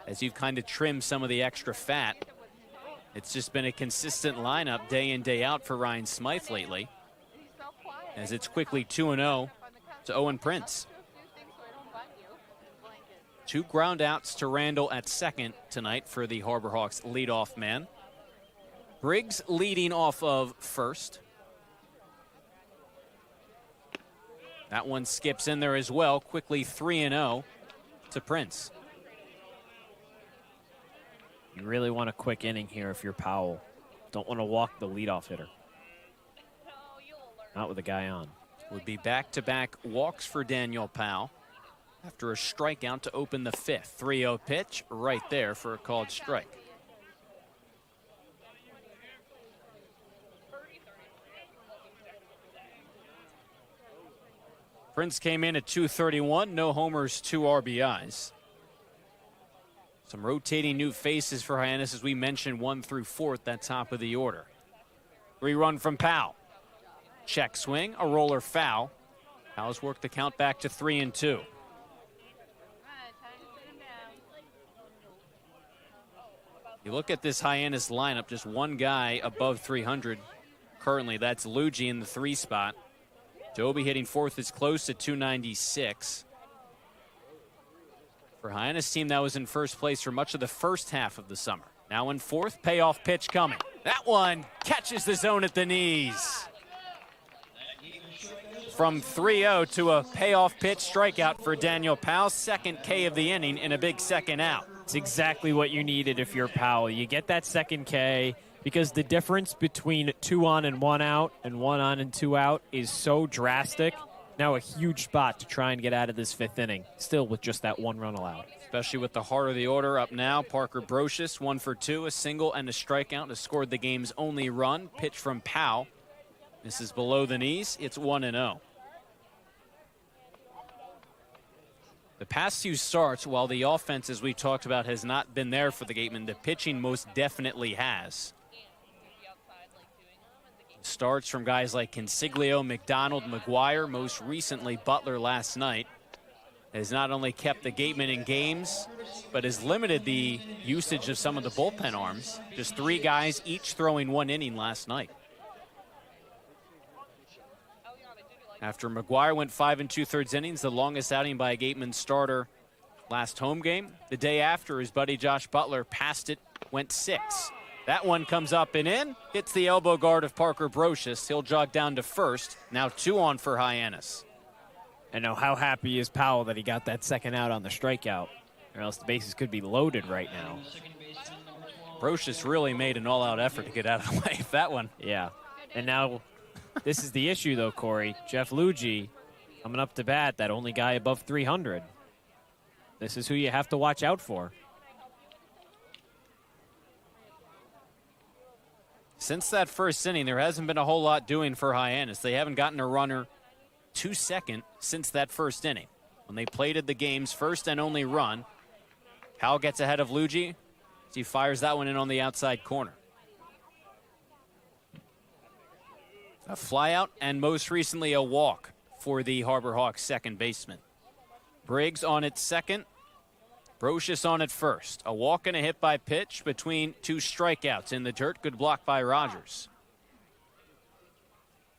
as you've kind of trimmed some of the extra fat. It's just been a consistent lineup day in, day out for Ryan Smythe lately, as it's quickly 2-0 to Owen Prince. 2 ground outs to Randall at 2nd tonight for the Harbor Hawks leadoff man. Briggs leading off of 1st. That one skips in there as well. Quickly 3-0 to Prince. You really want a quick inning here if you're Powell. Don't want to walk the leadoff hitter. Not with a guy on. Would be back-to-back walks for Daniel Powell after a strikeout to open the fifth. 3-0 pitch right there for a called strike. Prince came in at 231, no homers, 2 RBIs. Some rotating new faces for Hyannis, as we mentioned, 1 through 4th, that top of the order. 3-run from Powell. Check swing, a roller foul. Powell's worked the count back to 3-2. You look at this Hyannis lineup, just one guy above 300 currently. That's Luigi in the 3 spot. Doby hitting 4th is close to 296. For Hyannis team that was in first place for much of the first half of the summer. Now in 4th, payoff pitch coming. That one catches the zone at the knees. From 3-0 to a payoff pitch strikeout for Daniel Powell. 2nd K of the inning and a big second out. It's exactly what you needed if you're Powell. You get that 2nd K because the difference between 2 on and 1 out and 1 on and 2 out is so drastic. Now a huge spot to try and get out of this 5th inning, still with just that 1 run allowed. Especially with the heart of the order up now. Parker Brocious, 1 for 2, a single and a strikeout, has scored the game's only run. Pitch from Powell. This is below the knees. It's 1-0. The past few starts, while the offense, as we talked about, has not been there for the Gatemen, the pitching most definitely has. Starts from guys like Consiglio, McDonald, McGuire, most recently Butler last night, has not only kept the Gatemen in games, but has limited the usage of some of the bullpen arms. Just 3 guys each throwing 1 inning last night. After McGuire went 5 2/3 innings, the longest outing by a Gateman starter last home game. The day after, his buddy Josh Butler passed it, went 6. That one comes up and in, hits the elbow guard of Parker Brocious. He'll jog down to 1st. Now 2 on for Hyannis. And now how happy is Powell that he got that 2nd out on the strikeout, or else the bases could be loaded right now. Brocious really made an all-out effort to get out of the way of that one. Yeah, and now this is the issue though, Cory. Jeff Luigi coming up to bat, that only guy above 300. This is who you have to watch out for. Since that first inning, there hasn't been a whole lot doing for Hyannis. They haven't gotten a runner to 2nd since that first inning, when they plated the game's first and only run. Powell gets ahead of Luigi as he fires that one in on the outside corner. A flyout and most recently a walk for the Harbor Hawks 2nd baseman. Briggs on at 2nd. Brocious on at 1st. A walk and a hit by pitch between 2 strikeouts in the dirt. Good block by Rogers.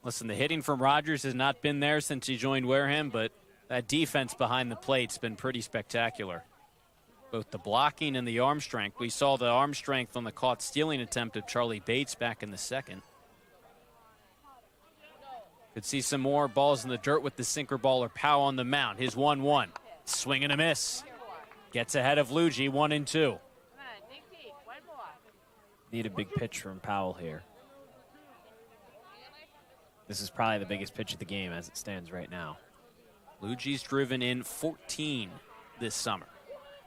Listen, the hitting from Rogers has not been there since he joined Wareham, but that defense behind the plate's been pretty spectacular. Both the blocking and the arm strength. We saw the arm strength on the caught stealing attempt of Charlie Bates back in the 2nd. Could see some more balls in the dirt with the sinker baller Powell on the mound. His 1-1. Swing and a miss. Gets ahead of Luigi, 1-2. Need a big pitch from Powell here. This is probably the biggest pitch of the game as it stands right now. Luigi's driven in 14 this summer.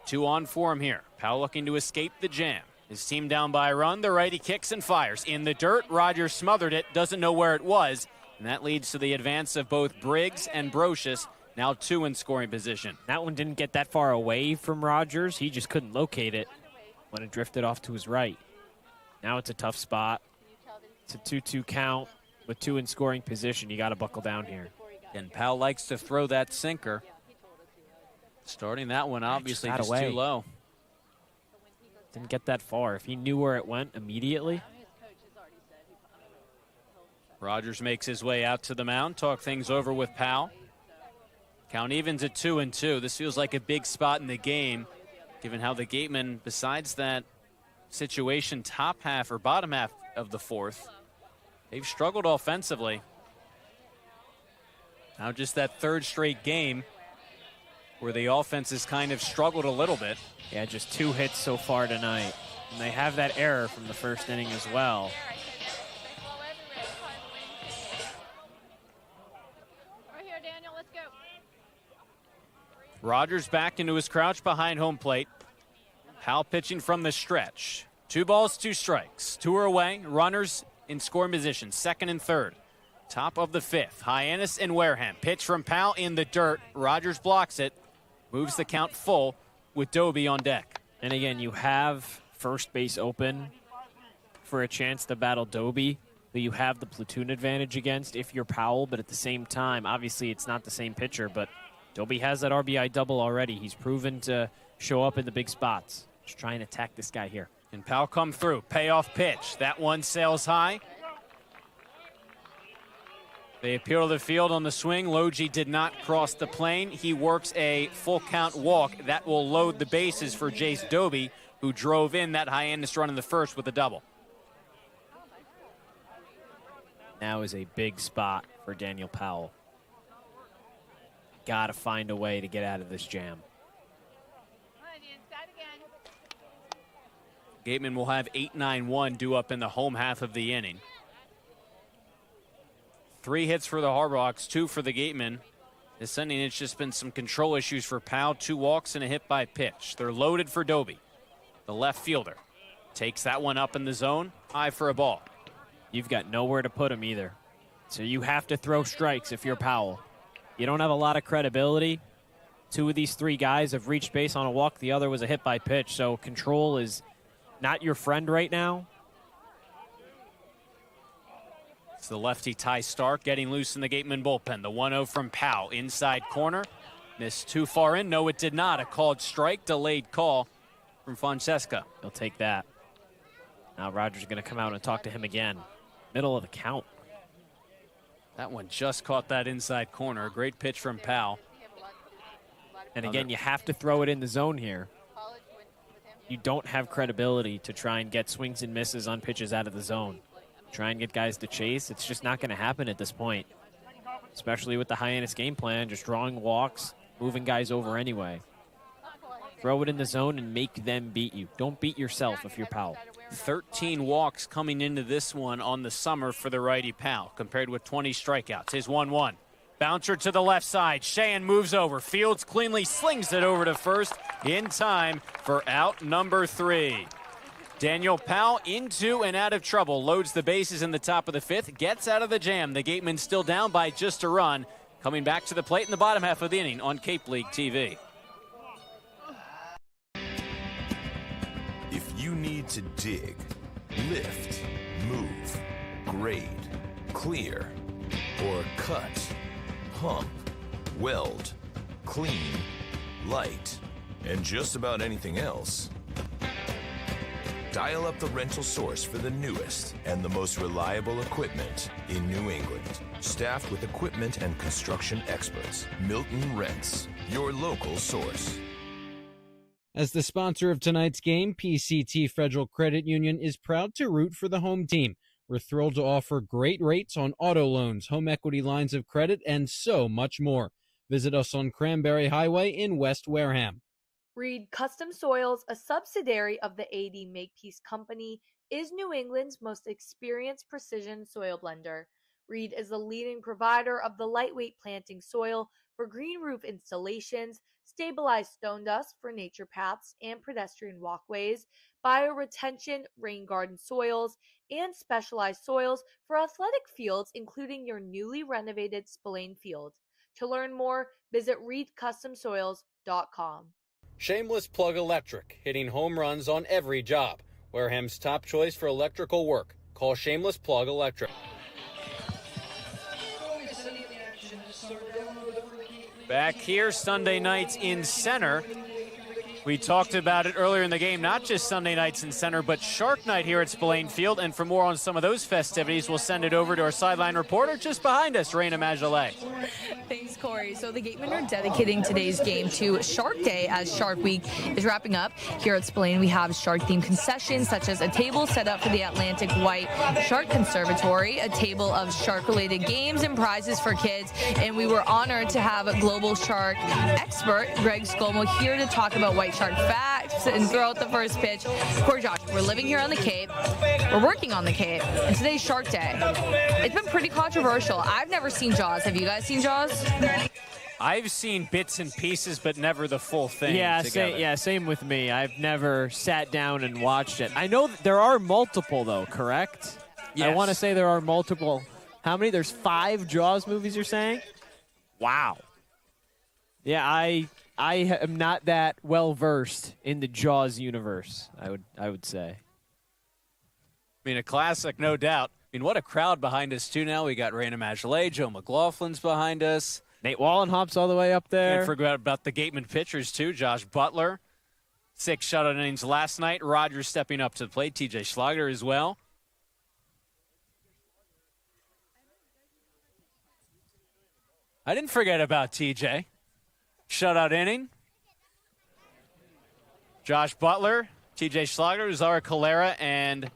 2 on for him here. Powell looking to escape the jam. His team down by a run. The righty kicks and fires. In the dirt, Rogers smothered it. Doesn't know where it was. And that leads to the advance of both Briggs and Brocious. Now 2 in scoring position. That one didn't get that far away from Rogers. He just couldn't locate it when it drifted off to his right. Now it's a tough spot. It's a 2-2 count with 2 in scoring position. You got to buckle down here. And Powell likes to throw that sinker. Starting that one obviously just too low. Didn't get that far. If he knew where it went immediately. Rogers makes his way out to the mound. Talk things over with Powell. Count evens at 2-2. This feels like a big spot in the game, given how the Gatemen, besides that situation, top half or bottom half of the 4th, they've struggled offensively. Now just that 3rd straight game where the offense has kind of struggled a little bit. Yeah, just 2 hits so far tonight. And they have that error from the first inning as well. Rogers back into his crouch behind home plate. Powell pitching from the stretch. 2 balls, 2 strikes. 2 are away. Runners in scoring position, second and third. Top of the 5th. Hyannis and Wareham. Pitch from Powell in the dirt. Rogers blocks it. Moves the count full with Doby on deck. And again, you have first base open for a chance to battle Doby, who you have the platoon advantage against if you're Powell, but at the same time, obviously it's not the same pitcher, but Doby has that RBI double already. He's proven to show up in the big spots. Just try and attack this guy here. And Powell come through. Payoff pitch. That one sails high. They appeal to the field on the swing. Logie did not cross the plane. He works a full count walk. That will load the bases for Jace Doby, who drove in that Hyannis run in the first with a double. Now is a big spot for Daniel Powell. Got to find a way to get out of this jam. Gatemen will have 8-9-1 due up in the home half of the inning. 3 hits for the Harbaughs, 2 for the Gatemen. This inning, it's just been some control issues for Powell. 2 walks and a hit by pitch. They're loaded for Doby. The left fielder takes that one up in the zone. High for a ball. You've got nowhere to put him either. So you have to throw strikes if you're Powell. You don't have a lot of credibility. 2 of these 3 guys have reached base on a walk. The other was a hit by pitch. So control is not your friend right now. It's the lefty Ty Stark getting loose in the Gateman bullpen. The 1-0 from Powell, inside corner. Missed too far in. No, it did not. A called strike, delayed call from Francesca. He'll take that. Now Rogers going to come out and talk to him again. Middle of the count. That one just caught that inside corner. A great pitch from Powell. And again, you have to throw it in the zone here. You don't have credibility to try and get swings and misses on pitches out of the zone. Try and get guys to chase. It's just not going to happen at this point, especially with the Hyannis game plan, just drawing walks, moving guys over anyway. Throw it in the zone and make them beat you. Don't beat yourself if you're Powell. 13 walks coming into this one on the summer for the righty Powell, compared with 20 strikeouts. His 1-1. Bouncer to the left side. Sheehan moves over. Fields cleanly slings it over to first in time for out number 3. Daniel Powell into and out of trouble. Loads the bases in the top of the 5th. Gets out of the jam. The Gatemen still down by just a run. Coming back to the plate in the bottom half of the inning on Cape League TV. If you need to dig, lift, move, grade, clear, or cut, pump, weld, clean, light, and just about anything else, dial up the rental source for the newest and the most reliable equipment in New England. Staffed with equipment and construction experts, Milton Rents, your local source. As the sponsor of tonight's game, PCT Federal Credit Union is proud to root for the home team. We're thrilled to offer great rates on auto loans, home equity lines of credit, and so much more. Visit us on Cranberry Highway in West Wareham. Reed Custom Soils, a subsidiary of the AD Makepeace Company, is New England's most experienced precision soil blender. Reed is the leading provider of the lightweight planting soil for green roof installations, stabilized stone dust for nature paths and pedestrian walkways, bioretention rain garden soils, and specialized soils for athletic fields, including your newly renovated Spillane Field. To learn more, visit reedcustomsoils.com. Shameless Plug Electric, hitting home runs on every job. Wareham's top choice for electrical work. Call Shameless Plug Electric. Back here Sunday nights in center. We talked about it earlier in the game, not just Sunday nights in center, but Shark Night here at Spillane Field. And for more on some of those festivities, we'll send it over to our sideline reporter just behind us, Rayna Maggelet. Thanks, Cory. So the Gatemen are dedicating today's game to Shark Day as Shark Week is wrapping up. Here at Spillane, we have shark-themed concessions such as a table set up for the Atlantic White Shark Conservatory, a table of shark-related games and prizes for kids. And we were honored to have a global shark expert, Greg Skolmo, here to talk about white shark relax and throw out the first pitch. Poor Josh, we're living here on the Cape. We're working on the Cape, and today's Shark Day. It's been pretty controversial. I've never seen Jaws. Have you guys seen Jaws? I've seen bits and pieces, but never the full thing. Yeah, same with me. I've never sat down and watched it. I know that there are multiple, though, correct? Yes. I want to say there are multiple. How many? There's 5 Jaws movies, you're saying? Wow. Yeah, I am not that well-versed in the Jaws universe, I would say. I mean, a classic, no doubt. I mean, what a crowd behind us, too, now. We got Rayna Maggelet, Joe McLaughlin's behind us. Nate Wallenhop's all the way up there. Can't forget about the Gatemen pitchers, too. Josh Butler, 6 shutout innings last night. Rogers stepping up to the plate. TJ Schlager as well. I didn't forget about TJ. Shutout inning. Josh Butler, TJ Schlager, Zara Calera, and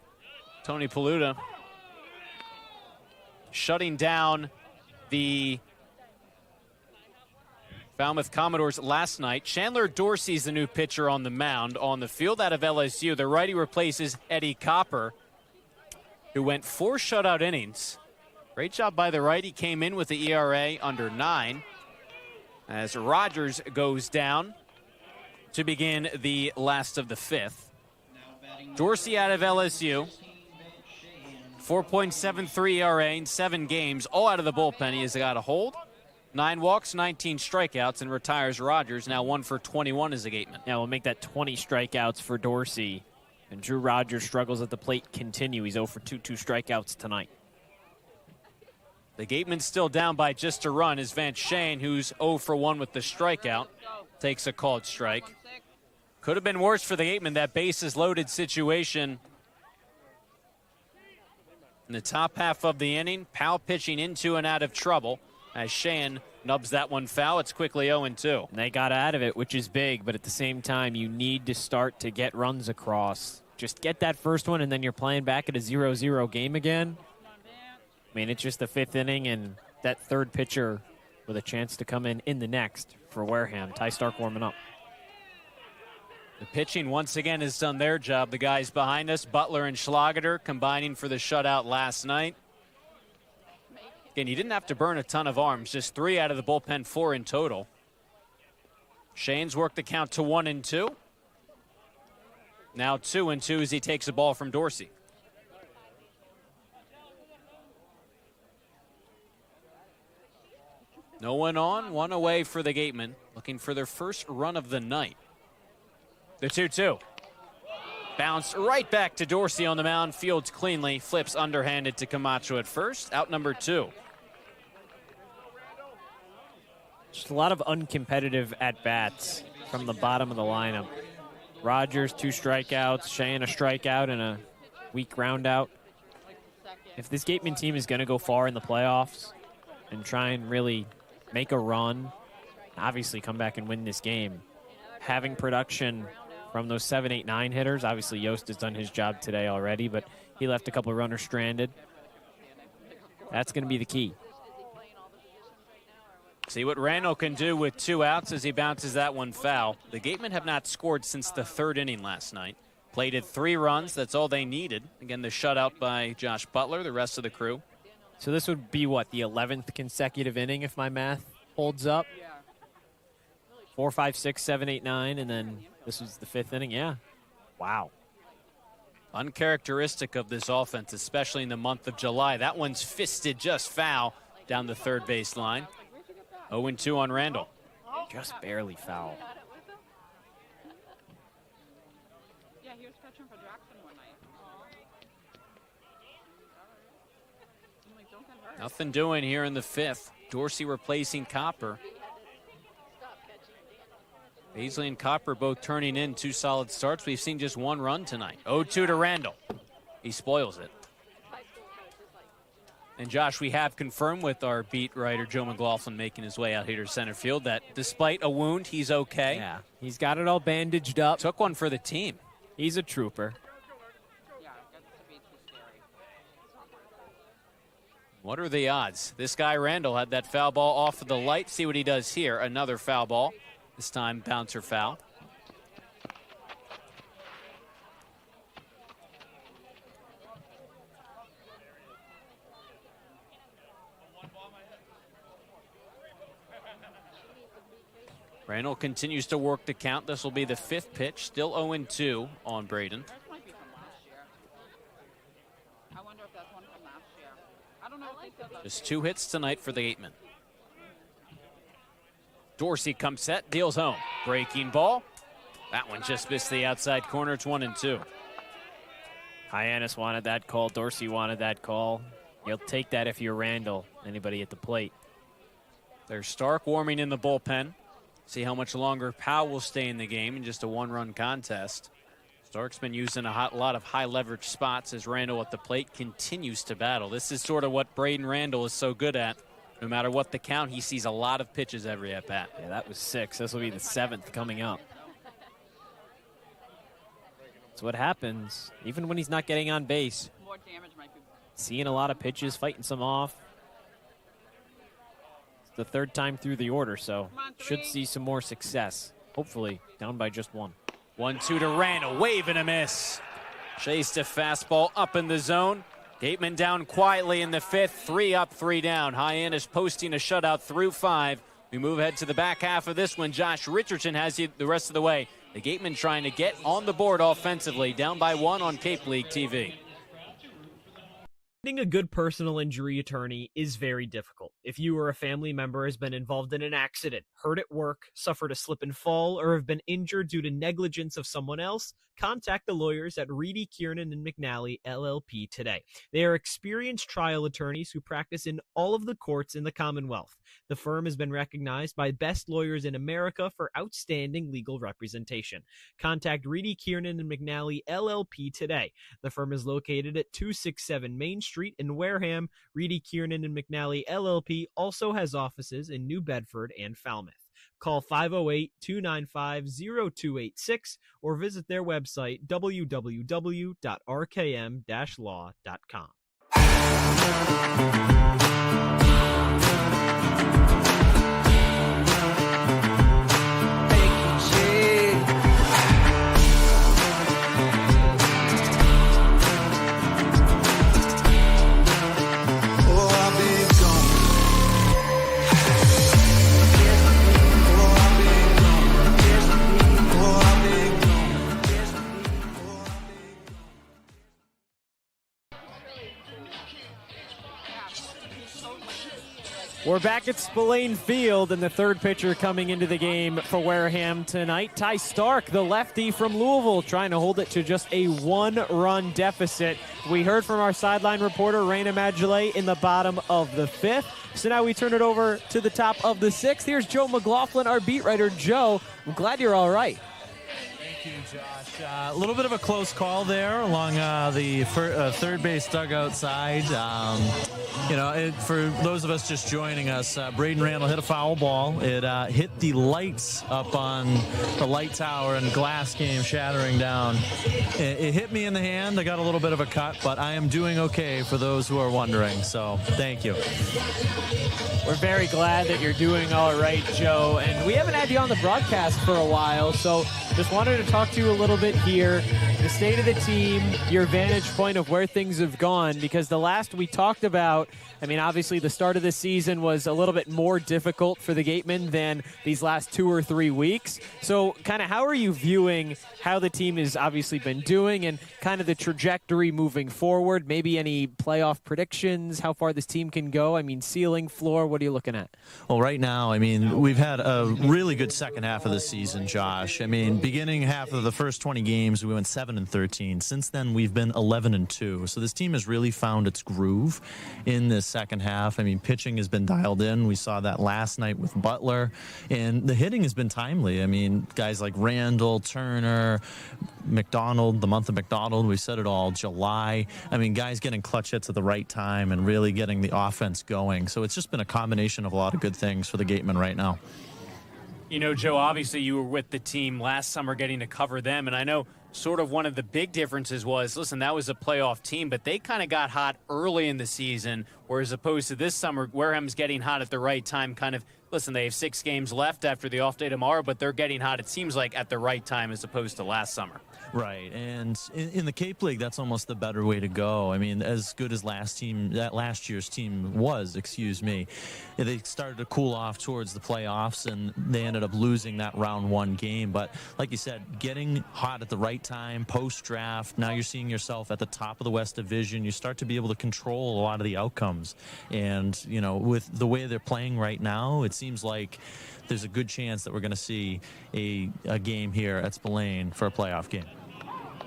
Tony Paluda shutting down the Falmouth Commodores last night. Chandler Dorsey's the new pitcher on the mound. On the field out of LSU, the righty replaces Eddie Copper, who went 4 shutout innings. Great job by the righty. Came in with the ERA under 9. As Rogers goes down to begin the last of the 5th. Dorsey out of LSU. 4.73 ERA in 7 games, all out of the bullpen. He has got a hold. 9 walks, 19 strikeouts, and retires Rogers, now 1 for 21 as a Gateman. Yeah, we'll make that 20 strikeouts for Dorsey. And Drew Rogers' struggles at the plate continue. He's 0 for 2 strikeouts tonight. The Gatemen still down by just a run as Van Shane, who's 0 for 1 with the strikeout, takes a called strike. Could have been worse for the Gatemen, that bases loaded situation. In the top half of the inning, Powell pitching into and out of trouble. As Shane nubs that one foul, it's quickly 0-2. And they got out of it, which is big, but at the same time, you need to start to get runs across. Just get that first one, and then you're playing back at a 0-0 game again. I mean, it's just the 5th inning, and that third pitcher with a chance to come in the next for Wareham. Ty Stark warming up. The pitching once again has done their job. The guys behind us, Butler and Schlager, combining for the shutout last night. Again, you didn't have to burn a ton of arms, just 3 out of the bullpen, 4 in total. Shane's worked the count to 1-2. Now 2-2 as he takes the ball from Dorsey. No one on, 1 away for the Gatemen, looking for their first run of the night. The 2-2. Bounced right back to Dorsey on the mound, fields cleanly, flips underhanded to Camacho at first, out number 2. Just a lot of uncompetitive at-bats from the bottom of the lineup. Rogers, 2 strikeouts, Shane a strikeout and a weak roundout. If this Gateman team is going to go far in the playoffs and try and really make a run, obviously come back and win this game, having production from those 7, 8, 9 hitters. Obviously, Yost has done his job today already, but he left a couple of runners stranded. That's going to be the key. See what Randall can do with 2 outs as he bounces that one foul. The Gatemen have not scored since the 3rd inning last night. Plated 3 runs. That's all they needed. Again, the shutout by Josh Butler, the rest of the crew. So this would be, what, the 11th consecutive inning if my math holds up? 4, 5, 6, 7, 8, 9, and then this was the 5th inning. Yeah. Wow. Uncharacteristic of this offense, especially in the month of July. That one's fisted just foul down the third base line. 0-2 on Randall. Just barely foul. Yeah, he was catching for Jackson one night. I'm like, don't get hurt. Nothing doing here in the 5th. Dorsey replacing Copper. Beasley and Copper both turning in 2 solid starts. We've seen just 1 run tonight. 0-2 to Randall. He spoils it. And Josh, we have confirmed with our beat writer Joe McLaughlin making his way out here to center field that despite a wound, he's okay. Yeah, he's got it all bandaged up. Took one for the team. He's a trooper. What are the odds? This guy Randall had that foul ball off of the light. See what he does here. Another foul ball. This time bouncer foul. Randall continues to work the count. This will be the 5th pitch. Still 0-2 on Braden. Just 2 hits tonight for the Gatemen. Dorsey comes set, deals home. Breaking ball. That one just missed the outside corner. It's 1-2. Hyannis wanted that call. Dorsey wanted that call. You'll take that if you're Randall. Anybody at the plate. There's Stark warming in the bullpen. See how much longer Powell will stay in the game in just a 1-run contest. Stark's been using a lot of high leverage spots as Randall at the plate continues to battle. This is sort of what Braden Randall is so good at. No matter what the count, he sees a lot of pitches every at-bat. Yeah, that was 6. This will be the 7th coming up. That's what happens, even when he's not getting on base. More damage might be. Seeing a lot of pitches, fighting some off. It's the 3rd time through the order, so should see some more success. Hopefully, down by just 1. 1-2 to Randall, wave and a miss. Chased a fastball up in the zone. Gatemen down quietly in the 5th, 3 up, 3 down. Hyannis posting a shutout through 5. We move ahead to the back half of this one. Josh Richardson has you the rest of the way. The Gatemen trying to get on the board offensively, down by 1 on Cape League TV. Finding a good personal injury attorney is very difficult. If you or a family member has been involved in an accident, hurt at work, suffered a slip and fall, or have been injured due to negligence of someone else, contact the lawyers at Reedy, Kiernan, and McNally, LLP today. They are experienced trial attorneys who practice in all of the courts in the Commonwealth. The firm has been recognized by Best Lawyers in America for outstanding legal representation. Contact Reedy, Kiernan, and McNally, LLP today. The firm is located at 267 Main Street in Wareham. Reedy, Kiernan, and McNally, LLP also has offices in New Bedford and Falmouth. Call 508-295-0286 or visit their website, www.rkm-law.com. We're back at Spillane Field, and the 3rd pitcher coming into the game for Wareham tonight, Ty Stark, the lefty from Louisville, trying to hold it to just a 1-run deficit. We heard from our sideline reporter, Rayna Maggelet, in the bottom of the 5th. So now we turn it over to the top of the 6th. Here's Joe McLaughlin, our beat writer. Joe, I'm glad you're all right. Thank you, Josh. A little bit of a close call there along the 3rd base dugout side. For those of us just joining us, Braden Randall hit a foul ball. It hit the lights up on the light tower, and glass came shattering down. It hit me in the hand. I got a little bit of a cut, but I am doing okay for those who are wondering. So thank you. We're very glad that you're doing all right, Joe. And we haven't had you on the broadcast for a while, so just wanted to talk to you a little bit here. The state of the team, your vantage point of where things have gone, because the last we talked about, obviously the start of the season was a little bit more difficult for the Gatemen than these last 2 or 3 weeks. So kind of how are you viewing how the team has obviously been doing and kind of the trajectory moving forward? Maybe any playoff predictions, how far this team can go? Ceiling, floor, what are you looking at? Well, right now, we've had a really good second half of the season, Josh. Beginning half of the first 20 games, we went 7-13. Since then, we've been 11-2. So this team has really found its groove in this second half. Pitching has been dialed in. We saw that last night with Butler. And the hitting has been timely. Guys like Randall, Turner, McDonald, the month of McDonald, we said it all, July. Guys getting clutch hits at the right time and really getting the offense going. So it's just been a combination of a lot of good things for the Gatemen right now. Joe, obviously you were with the team last summer getting to cover them, and I know sort of one of the big differences was, listen, that was a playoff team, but they kind of got hot early in the season, whereas opposed to this summer, Wareham's getting hot at the right time, kind of listen, they have 6 games left after the off day tomorrow, but they're getting hot, it seems like, at the right time as opposed to last summer. Right, and in the Cape League, that's almost the better way to go. I mean, as good as last year's team was, they started to cool off towards the playoffs, and they ended up losing that round 1 game. But like you said, getting hot at the right time, post-draft, now you're seeing yourself at the top of the West Division. You start to be able to control a lot of the outcomes. And, you know, with the way they're playing right now, it seems like there's a good chance that we're going to see a game here at Spillane for a playoff game.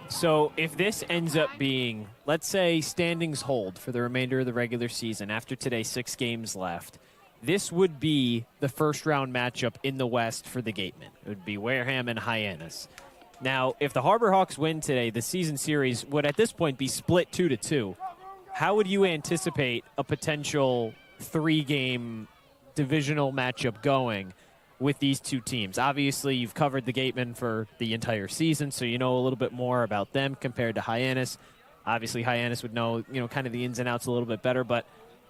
So if this ends up being, let's say, standings hold for the remainder of the regular season after today, 6 games left, this would be the first-round matchup in the West for the Gatemen. It would be Wareham and Hyannis. Now, if the Harbor Hawks win today, the season series would at this point be split 2-2. How would you anticipate a potential 3-game divisional matchup going with these two teams? Obviously, you've covered the Gatemen for the entire season, so you know a little bit more about them compared to Hyannis. Obviously, Hyannis would know, kind of the ins and outs a little bit better, but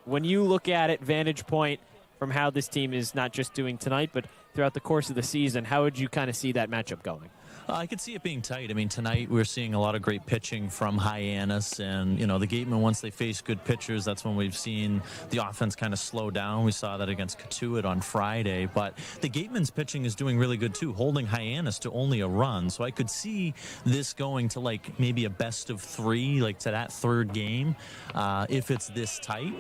when you look at it, vantage point from how this team is not just doing tonight, but throughout the course of the season, how would you kind of see that matchup going? I could see it being tight. I mean, tonight we're seeing a lot of great pitching from Hyannis, and, the Gatemen, once they face good pitchers, that's when we've seen the offense kind of slow down. We saw that against Cotuit on Friday, but the Gatemen's pitching is doing really good too, holding Hyannis to only a run. So I could see this going to maybe a best of 3, to that 3rd game, if it's this tight,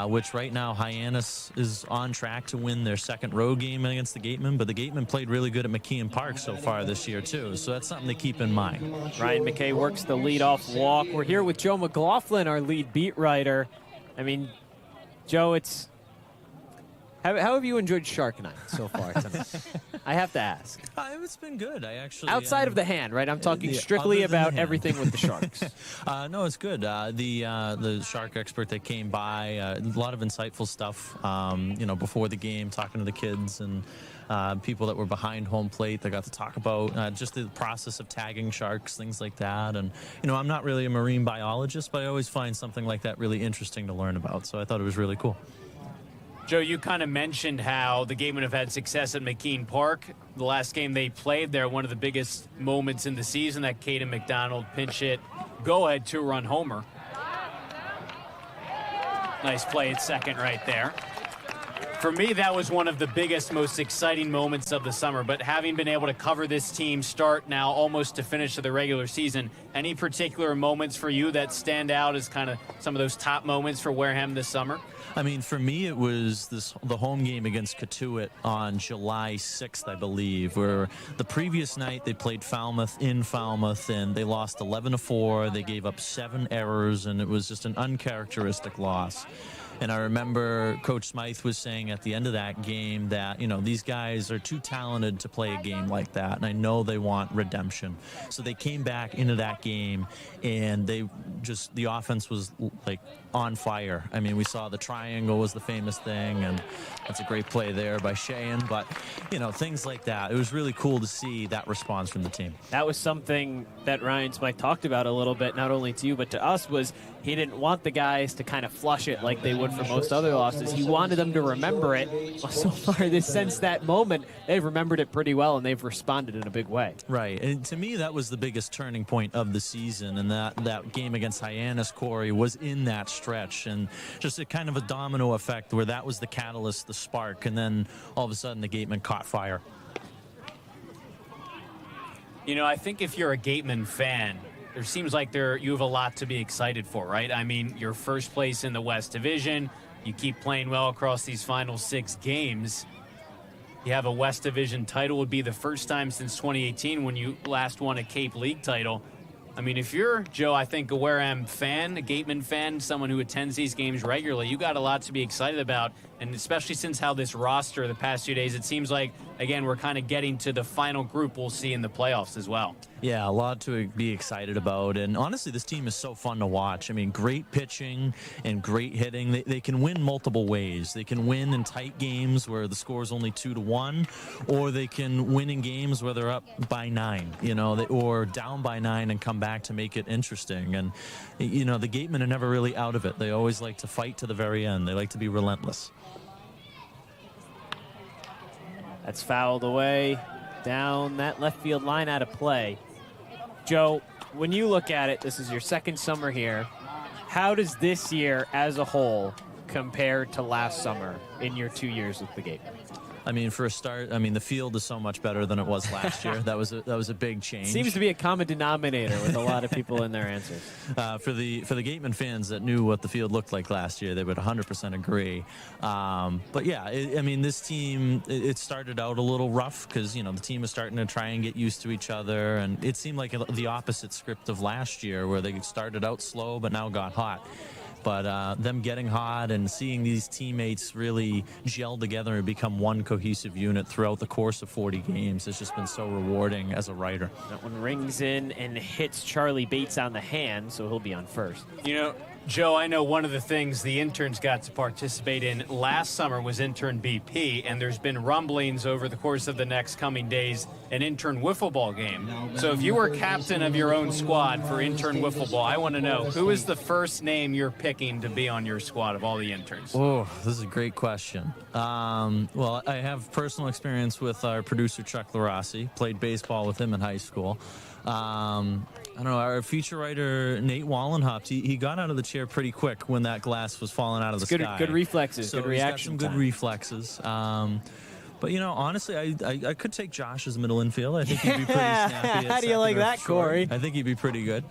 which right now Hyannis is on track to win their 2nd road game against the Gatemen, but the Gatemen played really good at McKeon Park so far this year too. So that's something to keep in mind. Ryan McKay works the leadoff walk. We're here with Joe McLaughlin, our lead beat writer. I mean, Joe, how have you enjoyed Shark Night so far tonight? I have to ask. It's been good. I actually outside of the hand, right? I'm talking strictly about everything with the Sharks. No, it's good. The Shark expert that came by, a lot of insightful stuff. Before the game, talking to the kids and people that were behind home plate that got to talk about just the process of tagging sharks, things like that. And, I'm not really a marine biologist, but I always find something like that really interesting to learn about. So I thought it was really cool. Joe, you kind of mentioned how the Gatemen have had success at McKean Park. The last game they played there, one of the biggest moments in the season, that Caden McDonald pinch hit go-ahead 2-run homer. Nice play at second right there. For me, that was one of the biggest, most exciting moments of the summer. But having been able to cover this team start now almost to finish of the regular season, any particular moments for you that stand out as kind of some of those top moments for Wareham this summer? I mean, for me, it was the home game against Cotuit on July 6th, I believe, where the previous night they played Falmouth in Falmouth, and they lost 11-4. They gave up 7 errors, and it was just an uncharacteristic loss. And I remember Coach Smythe was saying at the end of that game that, these guys are too talented to play a game like that. And I know they want redemption. So they came back into that game, and the offense was on fire. I mean, we saw the triangle was the famous thing, and that's a great play there by Sheehan. But, things like that. It was really cool to see that response from the team. That was something that Ryan Smythe talked about a little bit, not only to you, but to us, was he didn't want the guys to kind of flush it like they would for most other losses. He wanted them to remember it. Well, so far, since that moment, they've remembered it pretty well, and they've responded in a big way. Right. And to me, that was the biggest turning point of the season, and that game against Hyannis, Cory, was in that stretch, and just a kind of a domino effect where that was the catalyst, the spark, and then all of a sudden the Gatemen caught fire. I think if you're a Gatemen fan, there seems like you have a lot to be excited for, right? I mean, you're first place in the West Division. You keep playing well across these final 6 games. You have a West Division title. Would be the first time since 2018 when you last won a Cape League title. I mean, if you're, Joe, I think a Wareham fan, a Gatemen fan, someone who attends these games regularly, you got a lot to be excited about. And especially since how this roster the past few days, it seems like, again, we're kind of getting to the final group we'll see in the playoffs as well. Yeah, a lot to be excited about. And honestly, this team is so fun to watch. I mean, great pitching and great hitting. They can win multiple ways. They can win in tight games where the score is only 2-1, or they can win in games where they're up by 9, or down by 9 and come back to make it interesting. And, the Gatemen are never really out of it. They always like to fight to the very end. They like to be relentless. That's fouled away down that left field line, out of play. Joe, when you look at it, this is your second summer here. How does this year as a whole compare to last summer in your 2 years with the Gatemen? I mean, for a start, the field is so much better than it was last year. That was a big change. Seems to be a common denominator with a lot of people in their answers. For the Gatemen fans that knew what the field looked like last year, they would 100% agree. But yeah, this team, it started out a little rough because, the team was starting to try and get used to each other, and it seemed like the opposite script of last year where they started out slow but now got hot. But them getting hot and seeing these teammates really gel together and become one cohesive unit throughout the course of 40 games has just been so rewarding as a writer. That one rings in and hits Charlie Bates on the hand, so he'll be on first. Joe, I know one of the things the interns got to participate in last summer was intern BP, and there's been rumblings over the course of the next coming days, an intern wiffle ball game. So if you were captain of your own squad for intern wiffle ball, I want to know, who is the first name you're picking to be on your squad of all the interns? Oh, this is a great question. Well, I have personal experience with our producer, Chuck Luarasi. Played baseball with him in high school. I don't know, our feature writer, Nate Wallenhopt, he got out of the chair pretty quick when that glass was falling out of the sky. Good reflexes, so good reaction he's got some good reflexes. But, honestly, I could take Josh as middle infield. I think he'd be pretty snappy. How do you like that, Cory? I think he'd be pretty good.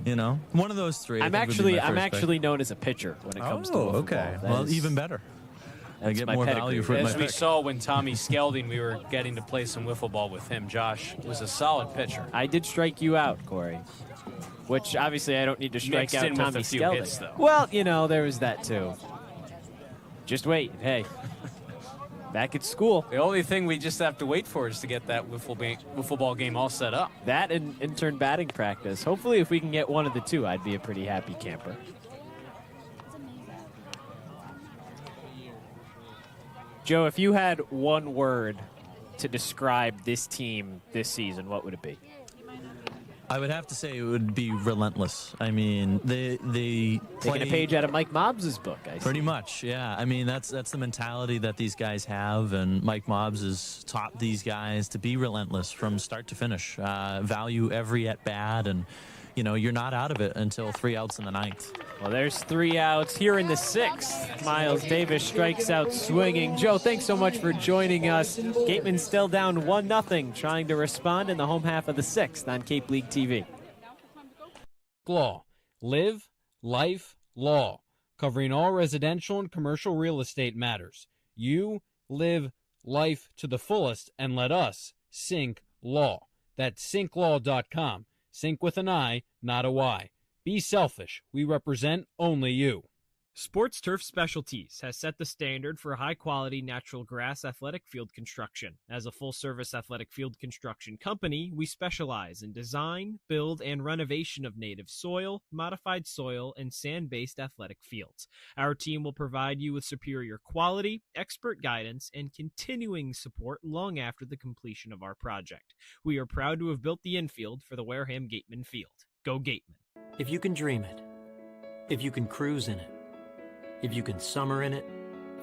One of those three. I'm actually known as a pitcher when it comes to wiffle okay. ball. Well, even better. I get more value for my As we pick. saw when Tommy Skelding, we were getting to play some wiffle ball with him. Josh was a solid pitcher. I did strike you out, Cory. Which, obviously, I don't need to strike out Tommy with a few Skelding. hits, though. Well, there was that, too. Just wait. Hey. Back at school. The only thing we just have to wait for is to get that wiffle ball game all set up. That and intern batting practice. Hopefully, if we can get one of the two, I'd be a pretty happy camper. Joe, if you had one word to describe this team this season, what would it be? I would have to say it would be relentless. They taking a page out of Mike Mobbs' book. I see. Pretty much, yeah. That's the mentality that these guys have, and Mike Mobbs has taught these guys to be relentless from start to finish. Value every at bat, and you're not out of it until 3 outs in the ninth. Well, there's 3 outs here in the 6th. Miles Davis strikes out swinging. Joe, thanks so much for joining us. Gatemen still down 1-0, trying to respond in the home half of the 6th on Cape League TV. Law. Live, life, law. Covering all residential and commercial real estate matters. You live life to the fullest, and let us sync law. That's synclaw.com. Sync with an I, not a Y. Be selfish. We represent only you. Sports Turf Specialties has set the standard for high-quality natural grass athletic field construction. As a full-service athletic field construction company, we specialize in design, build, and renovation of native soil, modified soil, and sand-based athletic fields. Our team will provide you with superior quality, expert guidance, and continuing support long after the completion of our project. We are proud to have built the infield for the Wareham Gatemen field. Go Gatemen. If you can dream it, if you can cruise in it, if you can summer in it,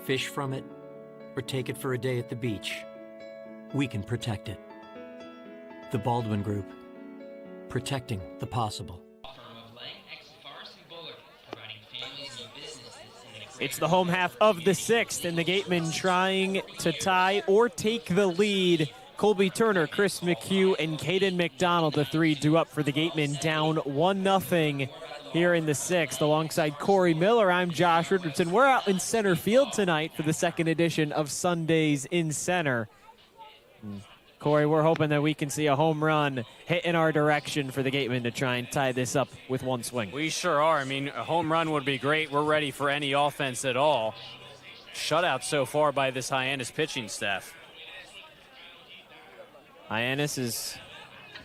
fish from it, or take it for a day at the beach, we can protect it. The Baldwin Group. Protecting the possible. It's the home half of the 6th, and the Gatemen trying to tie or take the lead. Colby Turner, Chris McHugh, and Caden McDonald, the 3 due up for the Gatemen, down 1-0 here in the 6th. Alongside Cory Miller, I'm Josh Richardson. We're out in center field tonight for the 2nd edition of Sundays in Center. Cory, we're hoping that we can see a home run hit in our direction for the Gatemen to try and tie this up with one swing. We sure are. A home run would be great. We're ready for any offense at all. Shutout so far by this Hyannis pitching staff. Hyannis has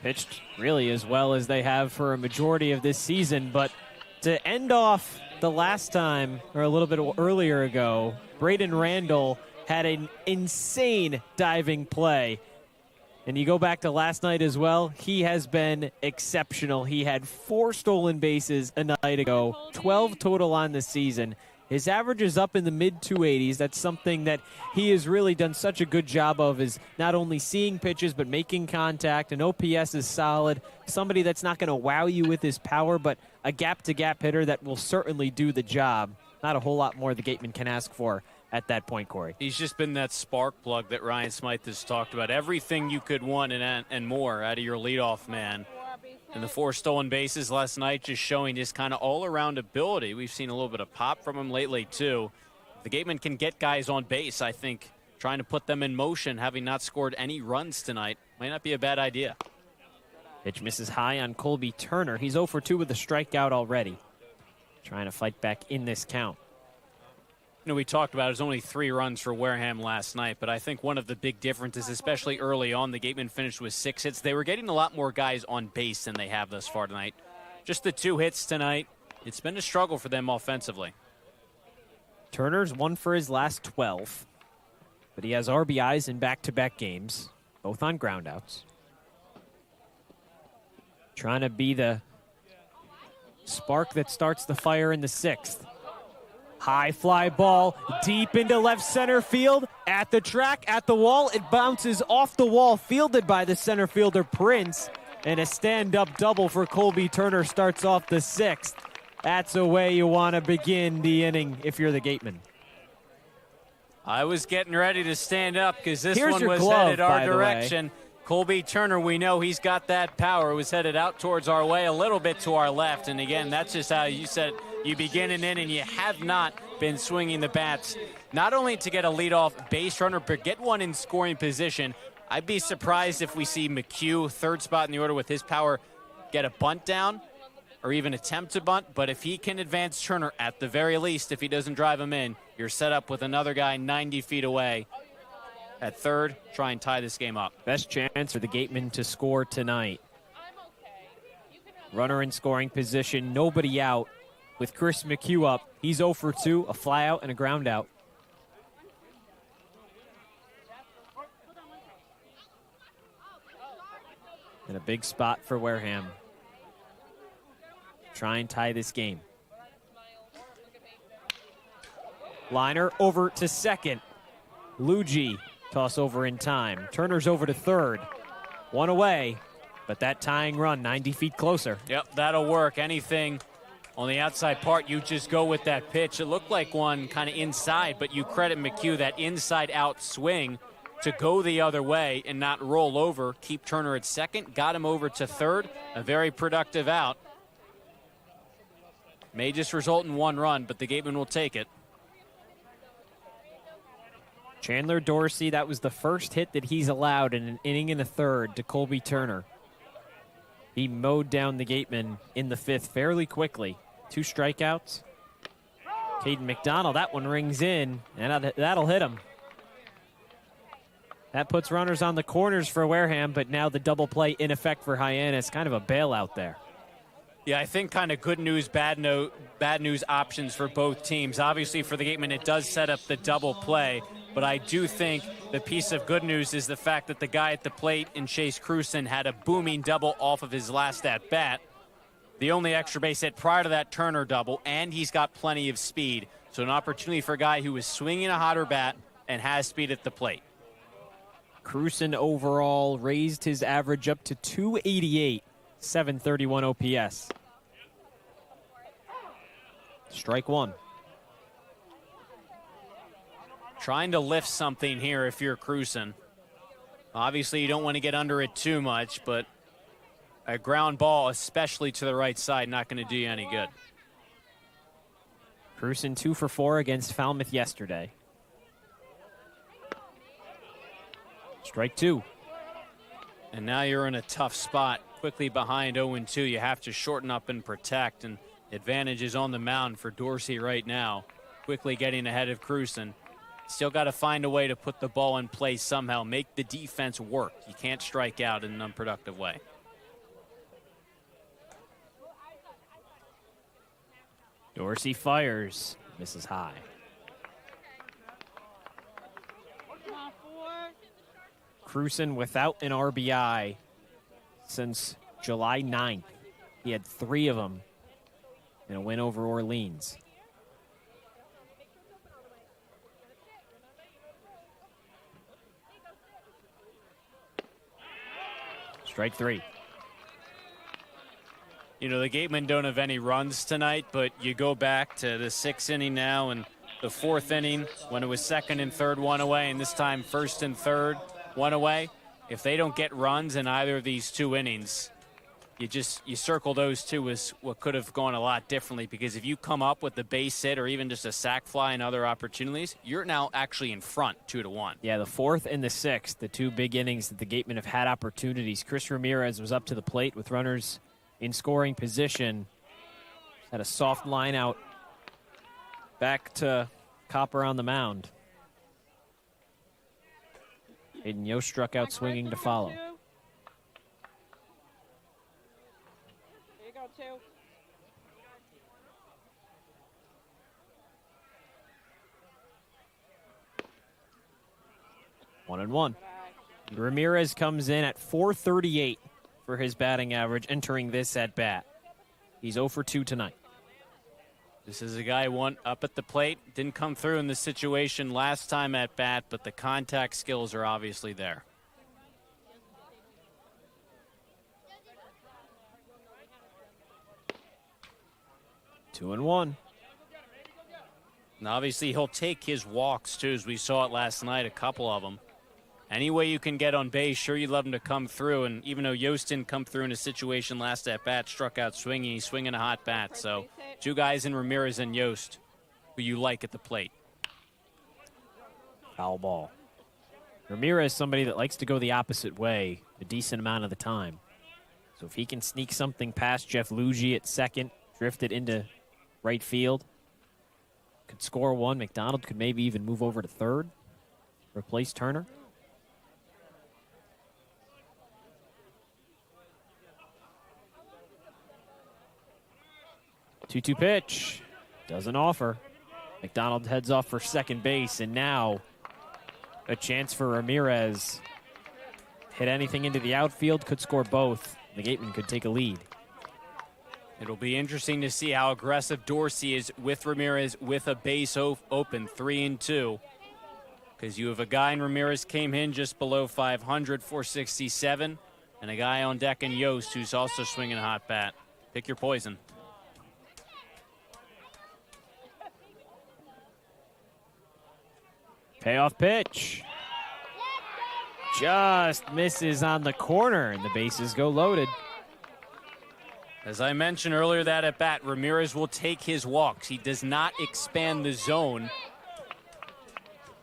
pitched really as well as they have for a majority of this season, but to end off the last time, or a little bit earlier ago, Braden Randall had an insane diving play. And you go back to last night as well, he has been exceptional. He had 4 stolen bases a night ago, 12 total on the season. His average is up in the mid-280s. That's something that he has really done such a good job of, is not only seeing pitches but making contact. And OPS is solid. Somebody that's not going to wow you with his power, but a gap-to-gap hitter that will certainly do the job. Not a whole lot more the Gatemen can ask for at that point, Cory. He's just been that spark plug that Ryan Smythe has talked about. Everything you could want and more out of your leadoff man. And the 4 stolen bases last night just showing his kind of all-around ability. We've seen a little bit of pop from him lately, too. The Gatemen can get guys on base, I think, trying to put them in motion, having not scored any runs tonight, might not be a bad idea. Pitch misses high on Colby Turner. He's 0 for 2 with a strikeout already. Trying to fight back in this count. You know, we talked about it was only 3 runs for Wareham last night, but I think one of the big differences, especially early on, the Gatemen finished with 6 hits. They were getting a lot more guys on base than they have thus far tonight. Just the 2 hits tonight. It's been a struggle for them offensively. Turner's 1 for his last 12, but he has RBIs in back-to-back games, both on groundouts. Trying to be the spark that starts the fire in the 6th. High fly ball deep into left center field, at the track, at the wall. It bounces off the wall, fielded by the center fielder Prince. And a stand-up double for Colby Turner starts off the 6th. That's the way you want to begin the inning if you're the Gatemen. I was getting ready to stand up because this Here's one your was glove, headed our by the way. direction. Colby Turner, we know he's got that power. It was headed out towards our way, a little bit to our left. And again, that's just how you said you begin an inning. You have not been swinging the bats, not only to get a leadoff base runner, but get one in scoring position. I'd be surprised if we see McHugh, 3rd spot in the order with his power, get a bunt down or even attempt to bunt. But if he can advance Turner, at the very least, if he doesn't drive him in, you're set up with another guy 90 feet away. At 3rd, try and tie this game up. Best chance for the Gatemen to score tonight. Runner in scoring position, nobody out. With Chris McHugh up, he's 0 for 2, a fly out and a ground out. And a big spot for Wareham. Try and tie this game. Liner over to 2nd. Luigi. Toss over in time. Turner's over to 3rd. 1 away, but that tying run 90 feet closer. Yep, that'll work. Anything on the outside part, you just go with that pitch. It looked like one kind of inside, but you credit McHugh, that inside-out swing to go the other way and not roll over. Keep Turner at 2nd. Got him over to 3rd. A very productive out. May just result in 1 run, but the Gatemen will take it. Chandler Dorsey, that was the first hit that he's allowed in an inning and a 3rd to Colby Turner. He mowed down the Gatemen in the 5th fairly quickly. 2 strikeouts. Caden McDonald, that one rings in, and that'll hit him. That puts runners on the corners for Wareham, but now the double play in effect for Hyannis. Kind of a bailout there. Yeah, I think kind of good news, bad news options for both teams. Obviously for the Gatemen, it does set up the double play, but I do think the piece of good news is the fact that the guy at the plate in Chase Cruson had a booming double off of his last at-bat. The only extra base hit prior to that Turner double, and he's got plenty of speed. So an opportunity for a guy who is swinging a hotter bat and has speed at the plate. Cruson overall raised his average up to 288, 731 OPS. Strike 1. Trying to lift something here if you're Cruson. Obviously, you don't want to get under it too much, but a ground ball, especially to the right side, not going to do you any good. Cruson 2 for 4 against Falmouth yesterday. Strike 2. And now you're in a tough spot. Quickly behind 0-2, you have to shorten up and protect, and advantage is on the mound for Dorsey right now. Quickly getting ahead of Cruson. Still got to find a way to put the ball in play somehow. Make the defense work. You can't strike out in an unproductive way. Dorsey fires. Misses high. Cruson without an RBI since July 9th. He had 3 of them in a win over Orleans. Strike 3. You know, the Gatemen don't have any runs tonight, but you go back to the 6th inning now and the 4th inning when it was 2nd and 3rd, 1 away, and this time 1st and 3rd, 1 away. If they don't get runs in either of these 2 innings, you circle those 2 as what could have gone a lot differently, because if you come up with the base hit or even just a sac fly and other opportunities, you're now actually in front 2-1. Yeah, the 4th and the 6th, the 2 big innings that the Gatemen have had opportunities. Chris Ramirez was up to the plate with runners in scoring position. Had a soft line out back to Copper on the mound. Hayden Yost struck out swinging to follow. There you go, 2. 1-1. Ramirez comes in at .438 for his batting average entering this at bat. He's 0 for 2 tonight. This is a guy who up at the plate. Didn't come through in this situation last time at bat, but the contact skills are obviously there. Two and 1. And obviously he'll take his walks too, as we saw it last night, a couple of them. Any way you can get on base, sure you'd love him to come through. And even though Yost didn't come through in a situation last at bat, struck out swinging, he's swinging a hot bat. So 2 guys in Ramirez and Yost who you like at the plate. Foul ball. Ramirez, somebody that likes to go the opposite way a decent amount of the time. So if he can sneak something past Jeff Lugie at second, drift it into right field, could score 1. McDonald could maybe even move over to third, replace Turner. 2-2 pitch. Doesn't offer. McDonald heads off for second base, and now a chance for Ramirez. Hit anything into the outfield, could score both. The Gatemen could take a lead. It'll be interesting to see how aggressive Dorsey is with Ramirez with a base open, 3-2. Because you have a guy in Ramirez came in just below 500, 467, and a guy on deck in Yost who's also swinging a hot bat. Pick your poison. Payoff pitch. Just misses on the corner, and the bases go loaded. As I mentioned earlier that at bat, Ramirez will take his walks. He does not expand the zone.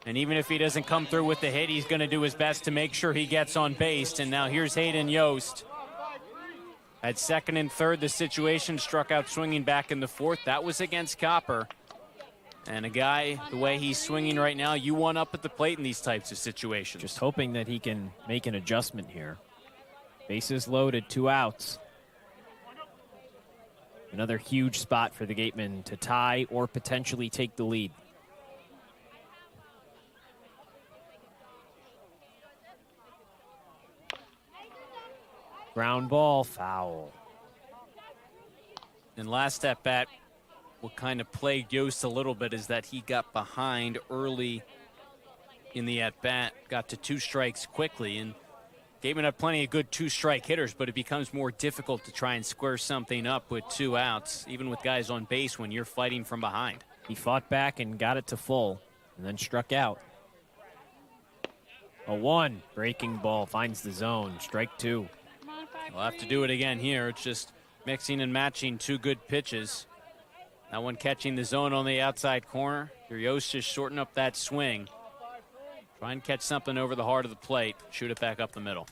And even if he doesn't come through with the hit, he's going to do his best to make sure he gets on base. And now here's Hayden Yost. At 2nd and 3rd, the situation struck out swinging back in the 4th. That was against Copper. And a guy, the way he's swinging right now, you want up at the plate in these types of situations. Just hoping that he can make an adjustment here. Bases loaded, 2 outs. Another huge spot for the Gatemen to tie or potentially take the lead. Ground ball, foul. And last at bat, what kind of plagued Yost a little bit is that he got behind early in the at-bat, got to 2 strikes quickly, and Gatemen have plenty of good 2-strike hitters, but it becomes more difficult to try and square something up with 2 outs, even with guys on base when you're fighting from behind. He fought back and got it to full, and then struck out. A 1, breaking ball, finds the zone, strike 2. We'll have to do it again here. It's just mixing and matching 2 good pitches. That one catching the zone on the outside corner. Yost just shorten up that swing. Try and catch something over the heart of the plate. Shoot it back up the middle.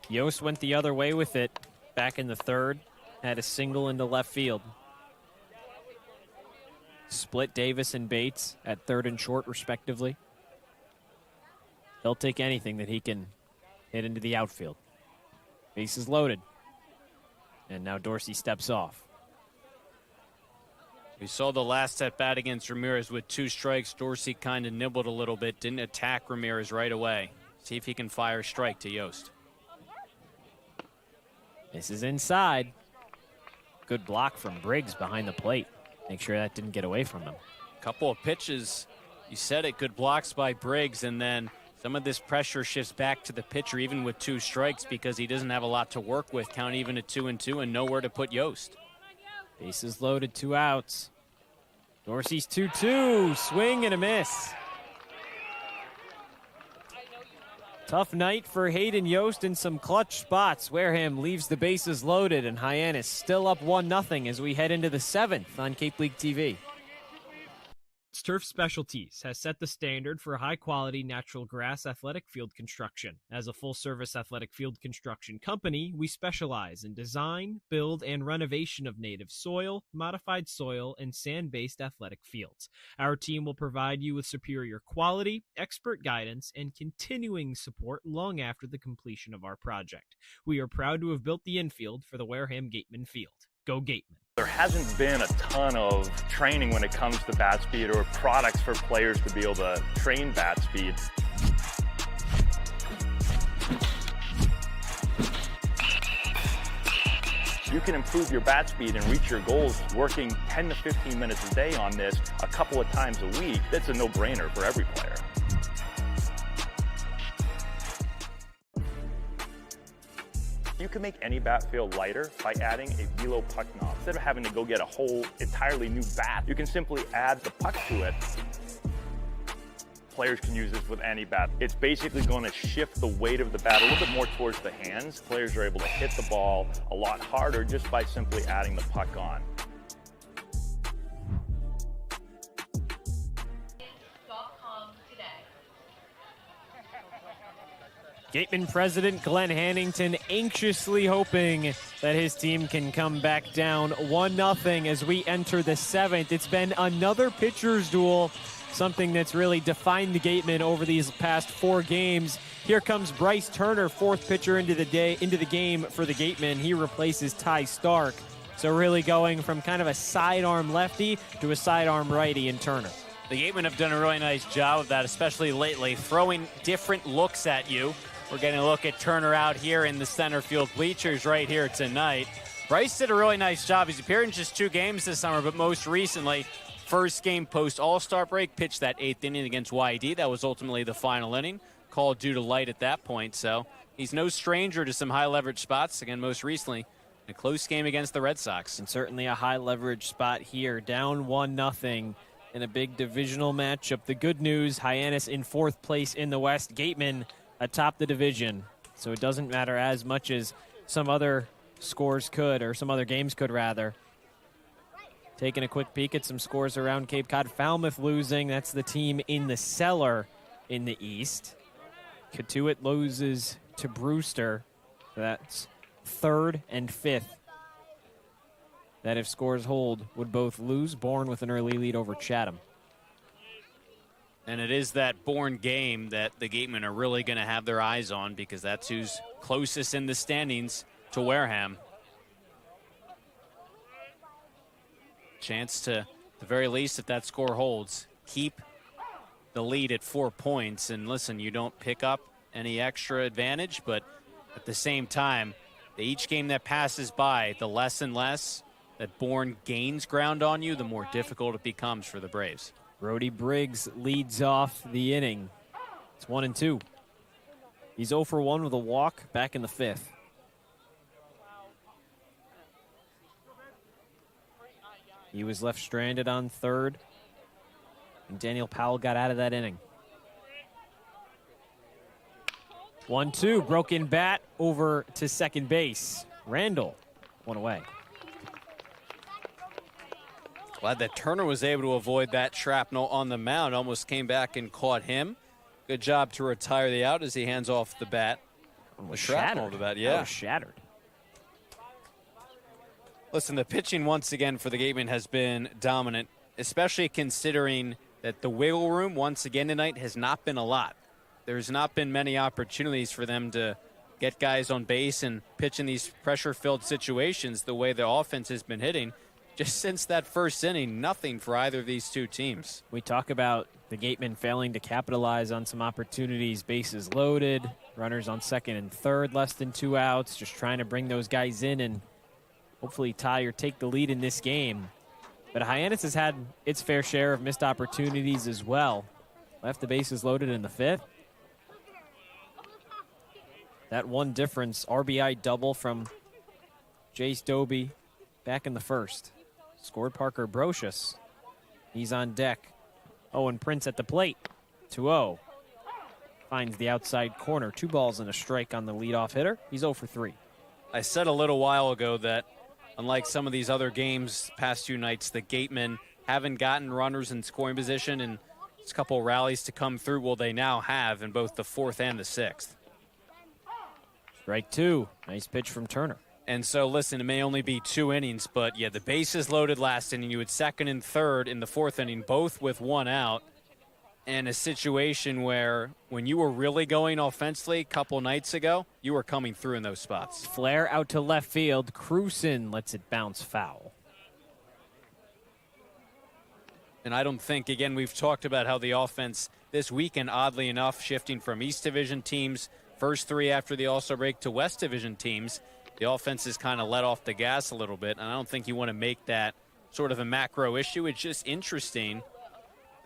Yost went the other way with it back in the 3rd. Had a single into left field. Split Davis and Bates at 3rd and short, respectively. He'll take anything that he can hit into the outfield. Bases loaded. And now Dorsey steps off. We saw the last at bat against Ramirez with 2 strikes. Dorsey kind of nibbled a little bit, didn't attack Ramirez right away. See if he can fire a strike to Yost. This is inside. Good block from Briggs behind the plate. Make sure that didn't get away from him. Couple of pitches. You said it, good blocks by Briggs, and then Some of this pressure shifts back to the pitcher even with 2 strikes because he doesn't have a lot to work with. Count even at 2-2 and nowhere to put Yost. Bases loaded, 2 outs. Dorsey's 2-2, swing and a miss. Tough night for Hayden Yost in some clutch spots. Wareham leaves the bases loaded, and Hyannis still up 1-0 as we head into the 7th on Cape League TV. Turf Specialties has set the standard for high-quality natural grass athletic field construction. As a full-service athletic field construction company, we specialize in design, build, and renovation of native soil, modified soil, and sand-based athletic fields. Our team will provide you with superior quality, expert guidance, and continuing support long after the completion of our project. We are proud to have built the infield for the Wareham Gatemen field. Go Gatemen. There hasn't been a ton of training when it comes to bat speed or products for players to be able to train bat speed. You can improve your bat speed and reach your goals working 10 to 15 minutes a day on this a couple of times a week. That's a no-brainer for every player. You can make any bat feel lighter by adding a velo puck knob. Instead of having to go get a whole entirely new bat, you can simply add the puck to it. Players can use this with any bat. It's basically going to shift the weight of the bat a little bit more towards the hands. Players are able to hit the ball a lot harder just by simply adding the puck on. Gateman president Glenn Hannington anxiously hoping that his team can come back down 1-0 as we enter the 7th. It's been another pitcher's duel, something that's really defined the Gatemen over these past 4 games. Here comes Bryce Turner, 4th pitcher into the game for the Gatemen. He replaces Ty Stark. So really going from kind of a sidearm lefty to a sidearm righty in Turner. The Gatemen have done a really nice job of that, especially lately, throwing different looks at you. We're getting a look at Turner out here in the center field bleachers right here tonight. Bryce did a really nice job. He's appeared in just 2 games this summer, but most recently, first game post All-Star break, pitched that 8th inning against YD. That was ultimately the final inning, called due to light at that point. So he's no stranger to some high leverage spots. Again, most recently, a close game against the Red Sox. And certainly a high leverage spot here, down 1-0 in a big divisional matchup. The good news, Hyannis in 4th place in the West. Gatemen atop the division, so it doesn't matter as much as some other scores could, or some other games could rather. Taking a quick peek at some scores around Cape Cod. Falmouth losing, that's the team in the cellar in the East. Katuitt loses to Brewster, that's 3rd and 5th. That if scores hold would both lose. Bourne with an early lead over Chatham. And it is that Bourne game that the Gatemen are really going to have their eyes on, because that's who's closest in the standings to Wareham. Chance to, at the very least, if that score holds, keep the lead at 4 points. And listen, you don't pick up any extra advantage, but at the same time, each game that passes by, the less and less that Bourne gains ground on you, the more difficult it becomes for the Braves. Brody Briggs leads off the inning. It's 1-2. He's 0 for 1 with a walk back in the 5th. He was left stranded on 3rd, and Daniel Powell got out of that inning. 1-2, broken bat over to second base. Randall, 1 away. Glad that Turner was able to avoid that shrapnel on the mound. Almost came back and caught him. Good job to retire the out as he hands off the bat. Was shattered. The bat, yeah. Was shattered. Listen, the pitching once again for the Gatemen has been dominant, especially considering that the wiggle room once again tonight has not been a lot. There's not been many opportunities for them to get guys on base and pitch in these pressure-filled situations the way the offense has been hitting. Just since that first inning, nothing for either of these 2 teams. We talk about the Gatemen failing to capitalize on some opportunities, bases loaded, runners on 2nd and 3rd, less than 2 outs, just trying to bring those guys in and hopefully tie or take the lead in this game. But Hyannis has had its fair share of missed opportunities as well. Left the bases loaded in the 5th. That one difference, RBI double from Jace Doby back in the first. Scored Parker Brocious. He's on deck. Owen Prince at the plate. 2-0. Finds the outside corner. 2 balls and a strike on the leadoff hitter. He's 0 for 3. I said a little while ago that unlike some of these other games past 2 nights, the Gatemen haven't gotten runners in scoring position, and it's a couple rallies to come through. Well, they now have in both the 4th and the 6th. Strike 2. Nice pitch from Turner. And so, listen, it may only be 2 innings, but yeah, the bases loaded last inning. You had 2nd and 3rd in the 4th inning, both with 1 out. And a situation where when you were really going offensively a couple nights ago, you were coming through in those spots. Flare out to left field. Cruson lets it bounce foul. And I don't think, again, we've talked about how the offense this weekend, oddly enough, shifting from East Division teams, first 3 after the All-Star break, to West Division teams. The offense is kind of let off the gas a little bit, and I don't think you want to make that sort of a macro issue. It's just interesting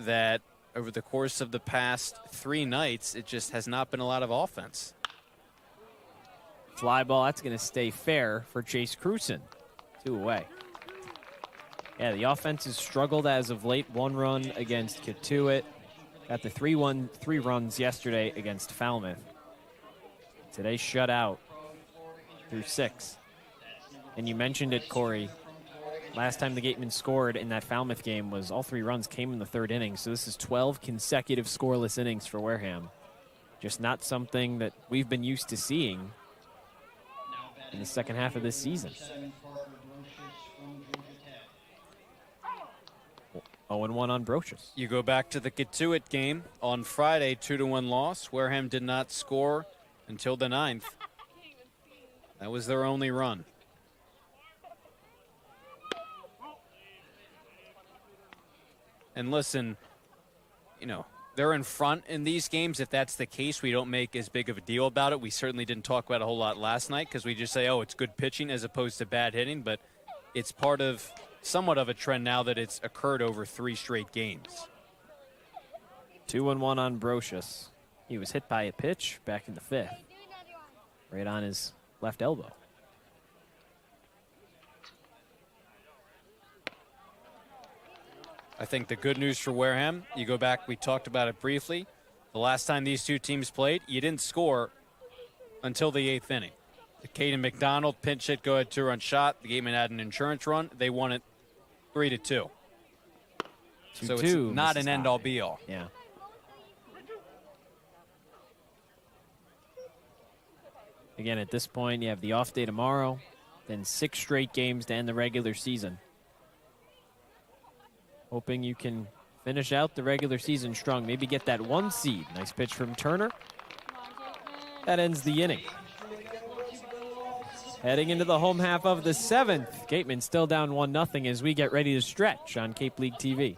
that over the course of the past 3 nights, it just has not been a lot of offense. Fly ball, that's going to stay fair for Chase Cruson. 2 away. Yeah, the offense has struggled as of late. 1 run against Katuitt. Got the 3 runs yesterday against Falmouth. Today shut out through 6. And you mentioned it, Cory. Last time the Gatemen scored in that Falmouth game was all 3 runs came in the 3rd inning. So this is 12 consecutive scoreless innings for Wareham. Just not something that we've been used to seeing in the second half of this season. 0-1 on Brocious. You go back to the Katuitt game on Friday, 2-1 loss. Wareham did not score until the 9th. That was their only run. And listen, you know, they're in front in these games. If that's the case, we don't make as big of a deal about it. We certainly didn't talk about it a whole lot last night because we just say, oh, it's good pitching as opposed to bad hitting. But it's part of somewhat of a trend now that it's occurred over 3 straight games. 2-1 on Brocious. He was hit by a pitch back in the 5th. Right on his left elbow. I think the good news for Wareham, you go back, we talked about it briefly. The last time these 2 teams played, you didn't score until the 8th inning. The Caden McDonald pinch hit, go ahead 2-run shot. The Gatemen had an insurance run. They won it 3-2. So it's not an end-all be-all. Yeah. Again, at this point, you have the off day tomorrow, then 6 straight games to end the regular season. Hoping you can finish out the regular season strong. Maybe get that 1 seed. Nice pitch from Turner. That ends the inning. Heading into the home half of the 7th. Gatemen still down 1-0 as we get ready to stretch on Cape League TV.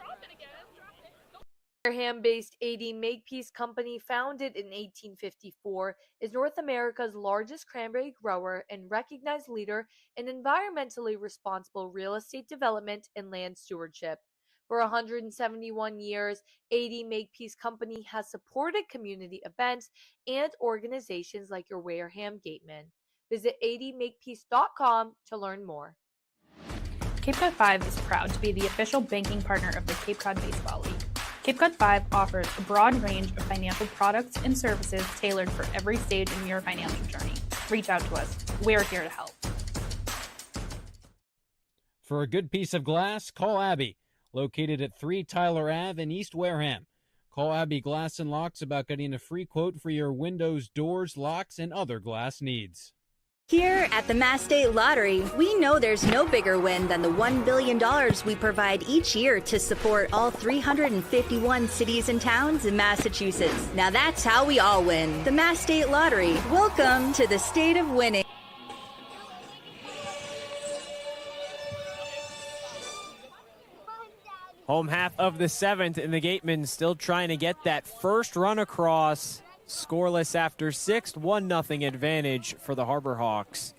Wareham-based AD Makepeace Company, founded in 1854, is North America's largest cranberry grower and recognized leader in environmentally responsible real estate development and land stewardship. For 171 years, AD Makepeace Company has supported community events and organizations like your Wareham Gatemen. Visit admakepeace.com to learn more. Cape Cod 5 is proud to be the official banking partner of the Cape Cod Baseball League. Cape Cod 5 offers a broad range of financial products and services tailored for every stage in your financial journey. Reach out to us. We're here to help. For a good piece of glass, call Abby, located at 3 Tyler Ave in East Wareham. Call Abby Glass and Locks about getting a free quote for your windows, doors, locks, and other glass needs. Here at the Mass State Lottery, we know there's no bigger win than the $1 billion we provide each year to support all 351 cities and towns in Massachusetts. Now that's how we all win. The Mass State Lottery. Welcome to the state of winning. Home half of the 7th, and the Gatemen still trying to get that first run across. Scoreless after 6, 1-0 advantage for the Harbor Hawks.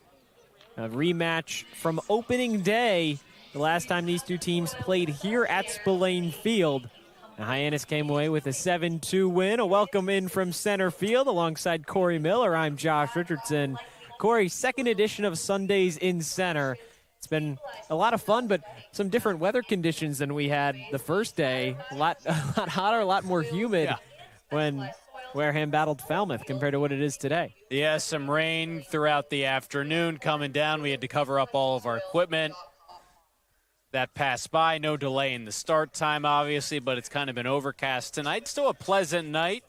A rematch from opening day, the last time these 2 teams played here at Spillane Field. Now, Hyannis came away with a 7-2 win. A welcome in from center field alongside Cory Miller. I'm Josh Richardson. Cory, second edition of Sundays in Center. It's been a lot of fun, but some different weather conditions than we had the first day. A lot hotter, a lot more humid when Wareham battled Falmouth compared to what it is today. Yeah, some rain throughout the afternoon coming down. We had to cover up all of our equipment. That passed by. No delay in the start time, obviously, but it's kind of been overcast tonight. Still a pleasant night.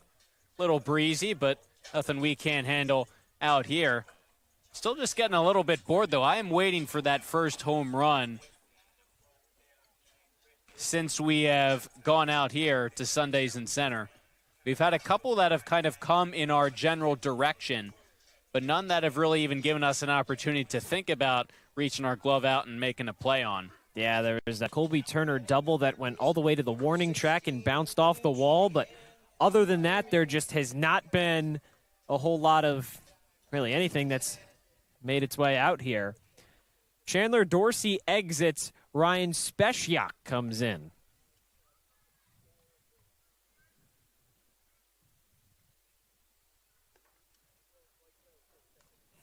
Little breezy, but nothing we can't handle out here. Still just getting a little bit bored, though. I am waiting for that first home run since we have gone out here to Sundays in Center. We've had a couple that have kind of come in our general direction, but none that have really even given us an opportunity to think about reaching our glove out and making a play on. Yeah, there was that Colby Turner double that went all the way to the warning track and bounced off the wall. But other than that, there just has not been a whole lot of really anything that's made its way out here. Chandler Dorsey exits. Ryan Spechiak comes in.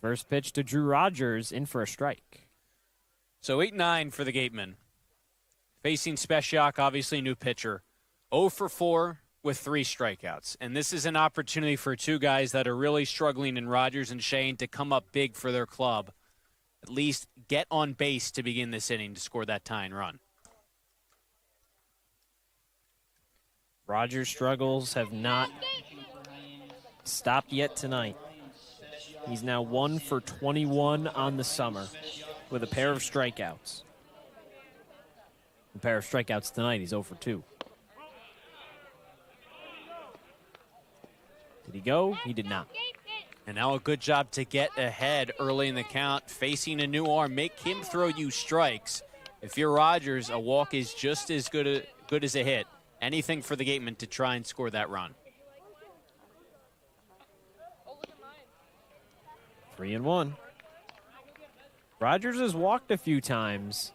First pitch to Drew Rogers, in for a strike. So 8-9 for the Gatemen. Facing Spechiak, obviously new pitcher. 0 for 4 with 3 strikeouts. And this is an opportunity for two guys that are really struggling in Rogers and Shane to come up big for their club. At least get on base to begin this inning to score that tying run. Rogers' struggles have not stopped yet tonight. He's now 1 for 21 on the summer with a pair of strikeouts. A pair of strikeouts tonight. He's 0 for 2. Did he go? He did not. And now a good job to get ahead early in the count. Facing a new arm, make him throw you strikes. If you're Rogers, a walk is just as good as a hit. Anything for the Gatemen to try and score that run. 3-1. Rogers has walked a few times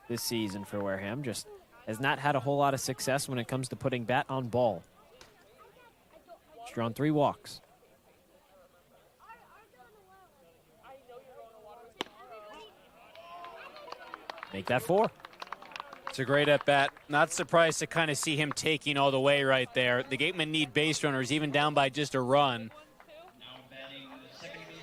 this season for Wareham, just has not had a whole lot of success when it comes to putting bat on ball. He's drawn 3 walks. Make that 4. It's a great at-bat. Not surprised to kind of see him taking all the way right there. The Gatemen need base runners, even down by just a run.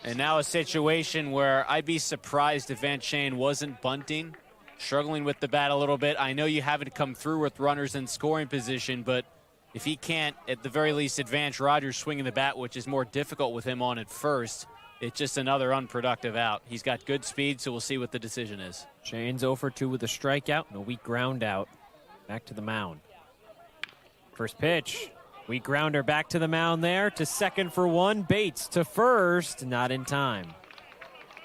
And now a situation where I'd be surprised if Van Shane wasn't bunting, struggling with the bat a little bit. I know you haven't come through with runners in scoring position, but if he can't, at the very least, advance Rogers swinging the bat, which is more difficult with him on at first, it's just another unproductive out. He's got good speed, so we'll see what the decision is. Shane's 0 for 2 with a strikeout and a weak ground out. Back to the mound. First pitch. Weak grounder back to the mound there. To second for 1. Bates to first. Not in time.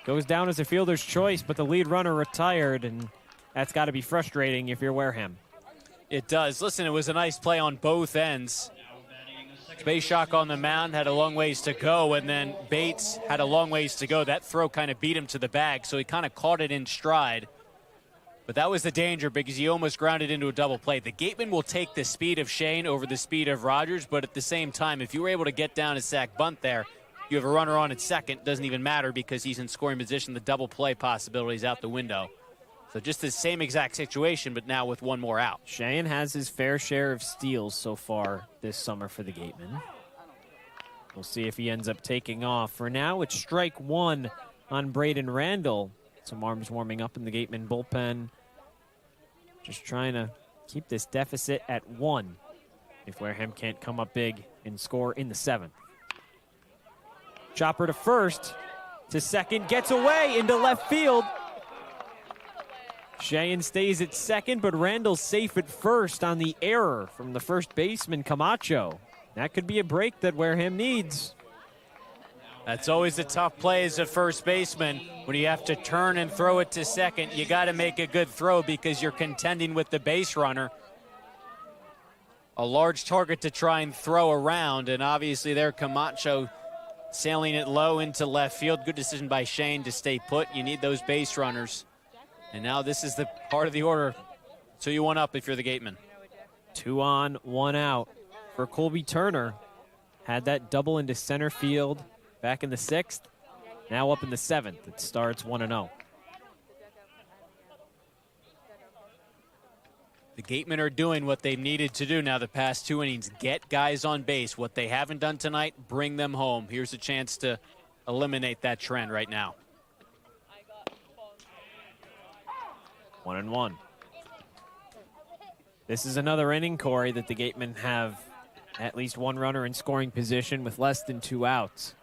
Goes down as a fielder's choice, but the lead runner retired, and that's got to be frustrating if you're Wareham. It does. Listen, it was a nice play on both ends. Spechiak on the mound had a long ways to go, and then Bates had a long ways to go. That throw kind of beat him to the bag, so he kind of caught it in stride. But that was the danger because he almost grounded into a double play. The Gatemen will take the speed of Shane over the speed of Rogers, but at the same time, if you were able to get down a sack bunt there, you have a runner on at second. Doesn't even matter because he's in scoring position. The double play possibility is out the window. So just the same exact situation, but now with one more out. Shane has his fair share of steals so far this summer for the Gatemen. We'll see if he ends up taking off. For now, it's strike 1 on Braden Randall. Some arms warming up in the Gatemen bullpen. Just trying to keep this deficit at 1 if Wareham can't come up big and score in the 7th. Chopper to first, to second, gets away into left field. Cheyenne stays at second, but Randall's safe at first on the error from the first baseman, Camacho. That could be a break that Wareham needs. That's always a tough play as a first baseman. When you have to turn and throw it to second, you got to make a good throw because you're contending with the base runner. A large target to try and throw around, and obviously there Camacho sailing it low into left field. Good decision by Shane to stay put. You need those base runners. And now this is the part of the order. So you want up if you're the Gatemen. 2 on, 1 out for Colby Turner. Had that double into center field back in the 6th. Now up in the 7th. It starts 1-0. The Gatemen are doing what they needed to do now the past 2 innings. Get guys on base. What they haven't done tonight, bring them home. Here's a chance to eliminate that trend right now. 1-1. This is another inning, Cory, that the Gatemen have at least one runner in scoring position with less than 2 outs.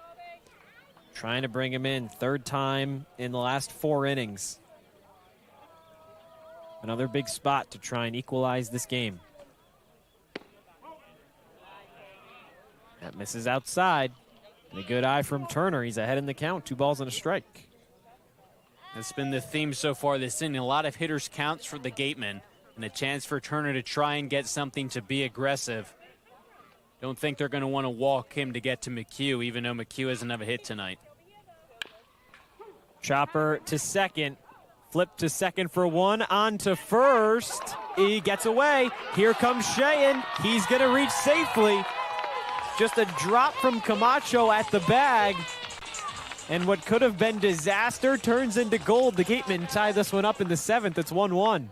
Trying to bring him in, 3rd time in the last 4 innings. Another big spot to try and equalize this game. That misses outside. And a good eye from Turner. He's ahead in the count, 2 balls and a strike. That's been the theme so far this inning. A lot of hitters counts for the Gatemen, and a chance for Turner to try and get something to be aggressive. Don't think they're going to want to walk him to get to McHugh, even though McHugh doesn't have a hit tonight. Chopper to second. Flip to second for 1. On to first. He gets away. Here comes Sheehan. He's going to reach safely. Just a drop from Camacho at the bag. And what could have been disaster turns into gold. The Gatemen tie this one up in the 7th. It's 1-1.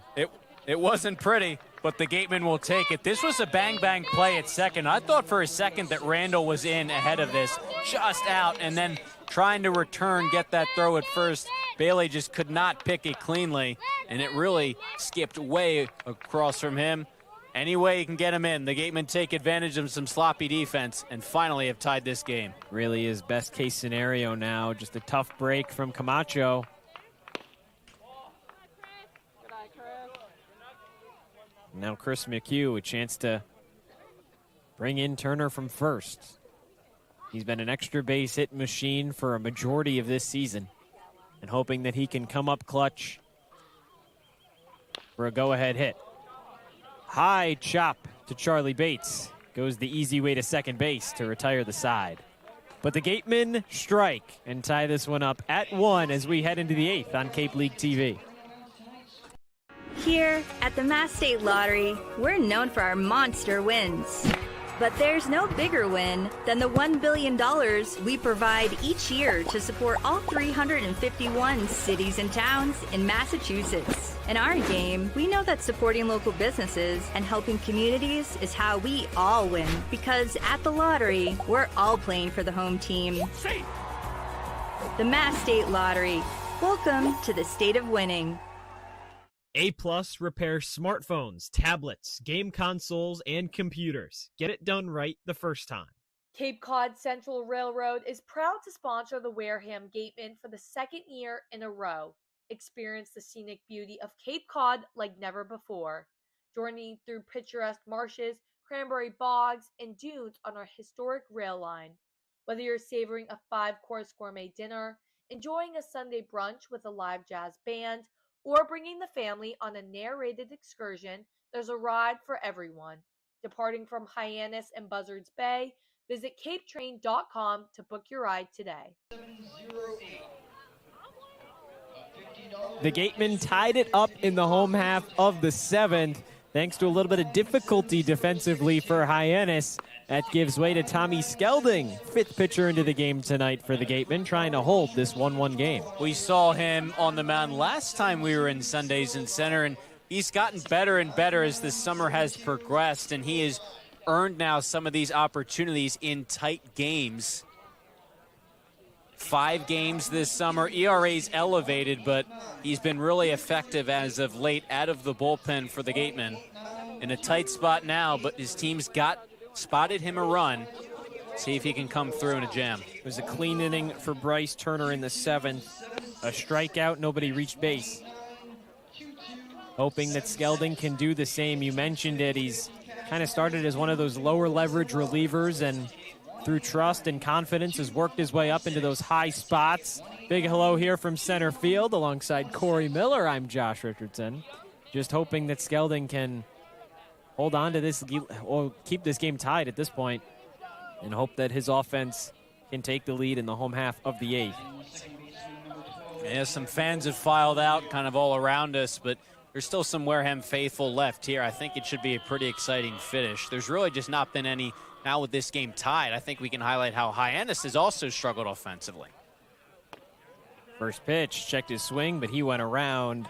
It wasn't pretty, but the Gatemen will take it. This was a bang-bang play at second. I thought for a second that Randall was in ahead of this, just out, and then trying to return, get that throw at first. Bailey just could not pick it cleanly, and it really skipped way across from him. Any way he can get him in, the Gatemen take advantage of some sloppy defense and finally have tied this game. Really is best case scenario now. Just a tough break from Camacho. Now Chris McHugh, a chance to bring in Turner from first. He's been an extra base hit machine for a majority of this season, and hoping that he can come up clutch for a go-ahead hit. High chop to Charlie Bates. Goes the easy way to second base to retire the side. But the Gatemen strike and tie this one up at 1 as we head into the 8th on Cape League TV. Here at the Mass State Lottery, we're known for our monster wins. But there's no bigger win than the $1 billion we provide each year to support all 351 cities and towns in Massachusetts. In our game, we know that supporting local businesses and helping communities is how we all win. Because at the lottery, we're all playing for the home team. The Mass State Lottery. Welcome to the state of winning. A+ repairs smartphones, tablets, game consoles, and computers. Get it done right the first time. Cape Cod Central Railroad is proud to sponsor the Wareham Gatemen for the 2nd year in a row. Experience the scenic beauty of Cape Cod like never before. Journey through picturesque marshes, cranberry bogs, and dunes on our historic rail line. Whether you're savoring a 5-course gourmet dinner, enjoying a Sunday brunch with a live jazz band, or bringing the family on a narrated excursion, there's a ride for everyone. Departing from Hyannis and Buzzards Bay, visit capetrain.com to book your ride today. The Gatemen tied it up in the home half of the 7th, thanks to a little bit of difficulty defensively for Hyannis. That gives way to Tommy Skelding, 5th pitcher into the game tonight for the Gatemen, trying to hold this 1-1 game. We saw him on the mound last time we were in Sundays in Center, and he's gotten better and better as the summer has progressed, and he has earned now some of these opportunities in tight games. 5 games this summer. ERA's elevated, but he's been really effective as of late out of the bullpen for the Gatemen. In a tight spot now, but his team's spotted him a run. See if he can come through in a jam. It was a clean inning for Bryce Turner in the 7th. A strikeout, nobody reached base. Hoping that Skelding can do the same. You mentioned it. He's kind of started as one of those lower leverage relievers, and through trust and confidence has worked his way up into those high spots. Big hello here from center field alongside Cory Miller. I'm Josh Richardson. Just hoping that Skelding can hold on to this, or keep this game tied at this point, and hope that his offense can take the lead in the home half of the 8th. Yeah, some fans have filed out kind of all around us, but There's still some Wareham faithful left here. I think it should be a pretty exciting finish. There's really just not been any. Now with this game tied, I think we can highlight how Hyannis has also struggled offensively. First pitch, checked his swing, but he went around.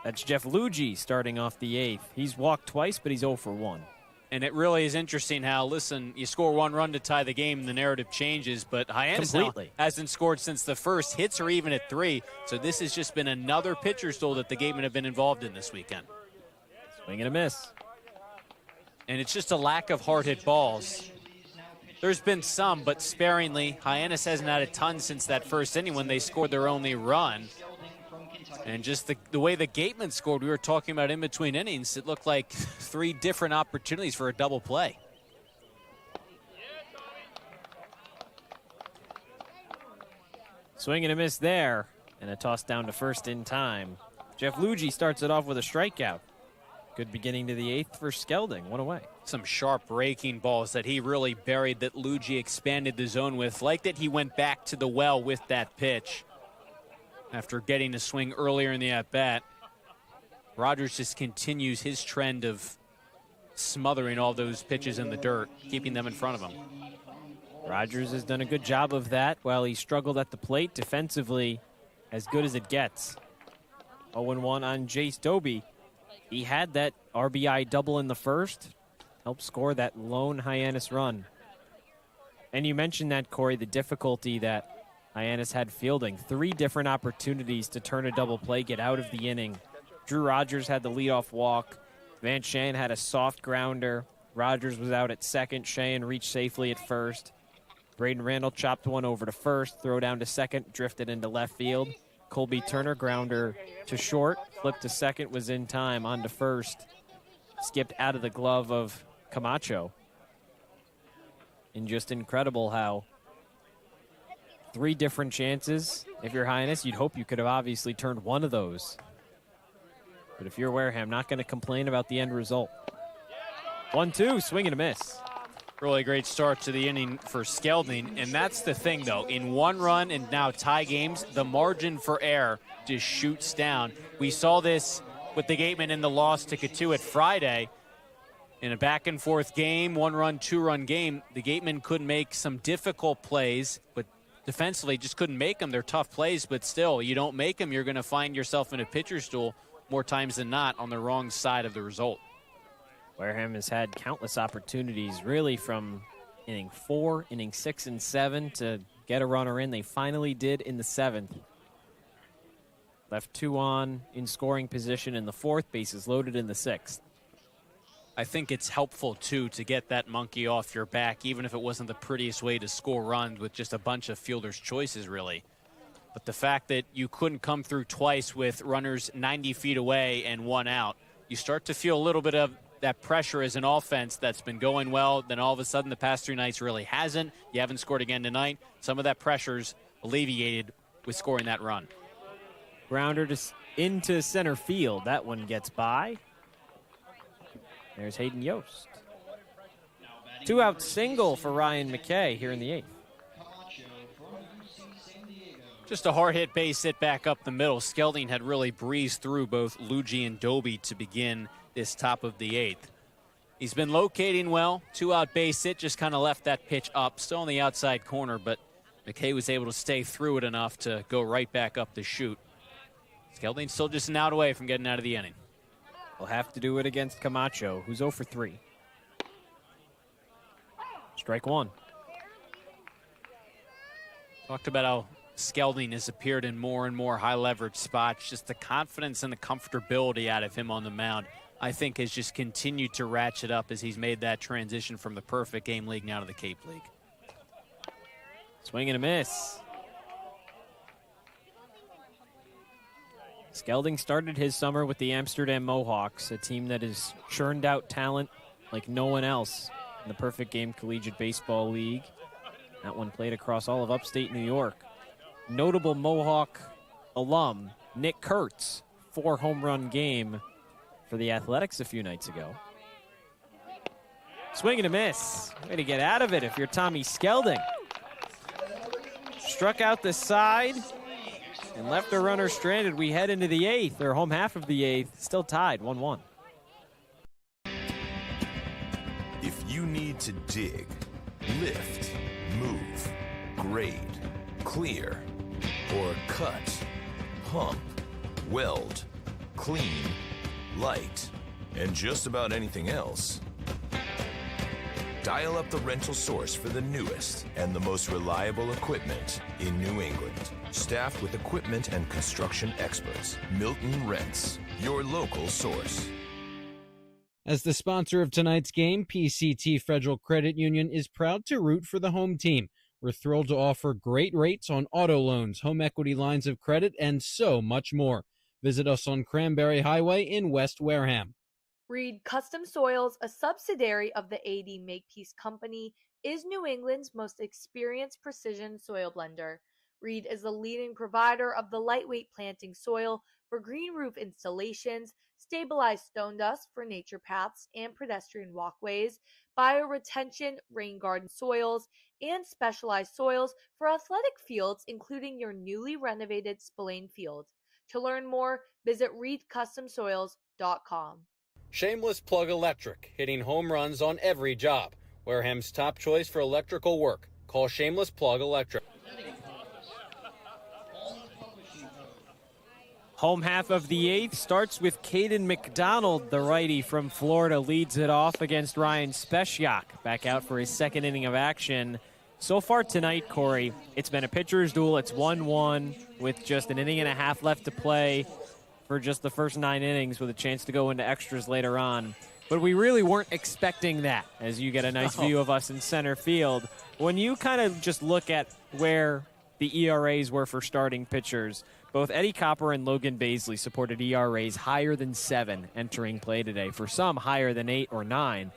That's Jeff Luigi starting off the 8th. He's walked twice, but he's 0 for 1. And it really is interesting how, listen, you score 1 run to tie the game, the narrative changes, but Hyannis now hasn't scored since the first. Hits are even at 3, so this has just been another pitcher's duel that the Gatemen have been involved in this weekend. Swing and a miss. And it's just a lack of hard-hit balls. There's been some, but sparingly. Hyannis hasn't had a ton since that first inning when they scored their only run. And just the way the Gatemen scored, we were talking about in between innings, it looked like 3 different opportunities for a double play. Swing and a miss there, and a toss down to first in time. Jeff Luigi starts it off with a strikeout. Good beginning to the 8th for Skelding. 1 away. Some sharp breaking balls that he really buried that Luigi expanded the zone with. Like that he went back to the well with that pitch after getting a swing earlier in the at-bat. Rogers just continues his trend of smothering all those pitches in the dirt, keeping them in front of him. Rogers has done a good job of that while he struggled at the plate defensively, as good as it gets. 0-1 on Jace Doby. He had that RBI double in the first, helped score that lone Hyannis run. And you mentioned that, Cory, the difficulty that Hyannis had fielding. 3 different opportunities to turn a double play, get out of the inning. Drew Rogers had the leadoff walk. Van Shane had a soft grounder. Rogers was out at second. Shane reached safely at first. Braden Randall chopped one over to first, throw down to second, drifted into left field. Colby Turner grounder to short, flipped to second, was in time, on to first. Skipped out of the glove of Camacho. And just incredible how 3 different chances. If you're Hyannis, you'd hope you could have obviously turned one of those. But if you're Wareham, not going to complain about the end result. 1-2, swing and a miss. Really great start to the inning for Skelding, and that's the thing, though. In 1 run and now tie games, the margin for error just shoots down. We saw this with the Gatemen in the loss to Katuitt Friday. In a back-and-forth game, 1-run, 2-run game, the Gatemen could make some difficult plays, but defensively just couldn't make them. They're tough plays, but still, you don't make them, you're going to find yourself in a pitcher's duel more times than not on the wrong side of the result. Wareham has had countless opportunities, really, from inning 4, inning 6 and 7 to get a runner in. They finally did in the 7th. Left 2 on in scoring position in the 4th, bases loaded in the 6th. I think it's helpful, too, to get that monkey off your back, even if it wasn't the prettiest way to score runs with just a bunch of fielders' choices, really. But the fact that you couldn't come through twice with runners 90 feet away and 1 out, you start to feel a little bit of that pressure as an offense that's been going well. Then all of a sudden the past 3 nights really hasn't. You haven't scored again tonight. Some of that pressure's alleviated with scoring that run. Grounder just into center field. That one gets by. There's Hayden Yost. 2-out single for Ryan McKay here in the 8th. Just a hard-hit base hit back up the middle. Skelding had really breezed through both Luigi and Doby to begin this top of the 8th. He's been locating well. 2-out base hit, just kind of left that pitch up. Still on the outside corner, but McKay was able to stay through it enough to go right back up the chute. Skelding still just an out away from getting out of the inning. Will have to do it against Camacho, who's 0 for 3. Strike 1. Talked about how Skelding has appeared in more and more high-leverage spots. Just the confidence and the comfortability out of him on the mound, I think, has just continued to ratchet up as he's made that transition from the Perfect Game League now to the Cape League. Swing and a miss. Skelding started his summer with the Amsterdam Mohawks, a team that has churned out talent like no one else in the Perfect Game Collegiate Baseball League. That one played across all of upstate New York. Notable Mohawk alum, Nick Kurtz, 4-home-run game for the Athletics a few nights ago. Swing and a miss. Way to get out of it if you're Tommy Skelding. Struck out the side, and left a runner stranded. We head into the 8th, or home half of the 8th, still tied 1-1. If you need to dig, lift, move, grade, clear, or cut, pump, weld, clean, light, and just about anything else, dial up the rental source for the newest and the most reliable equipment in New England. Staffed with equipment and construction experts, Milton Rents, your local source. As the sponsor of tonight's game, PCT Federal Credit Union is proud to root for the home team. We're thrilled to offer great rates on auto loans, home equity lines of credit, and so much more. Visit us on Cranberry Highway in West Wareham. Reed Custom Soils, a subsidiary of the AD Makepeace Company, is New England's most experienced precision soil blender. Reed is the leading provider of the lightweight planting soil for green roof installations, stabilized stone dust for nature paths and pedestrian walkways, bioretention rain garden soils, and specialized soils for athletic fields, including your newly renovated Spillane Field. To learn more, visit reedcustomsoils.com. Shameless Plug Electric, hitting home runs on every job. Wareham's top choice for electrical work. Call Shameless Plug Electric. Home half of the 8th starts with Caden McDonald, the righty from Florida, leads it off against Ryan Spechiak, back out for his second inning of action. So far tonight, Cory, it's been a pitcher's duel. It's 1-1 with just an inning and a half left to play for just the first 9 innings with a chance to go into extras later on. But we really weren't expecting that, as you get a nice view of us in center field. When you kind of just look at where the ERAs were for starting pitchers, both Eddie Copper and Logan Baisley supported ERAs higher than 7 entering play today, for some higher than 8 or 9.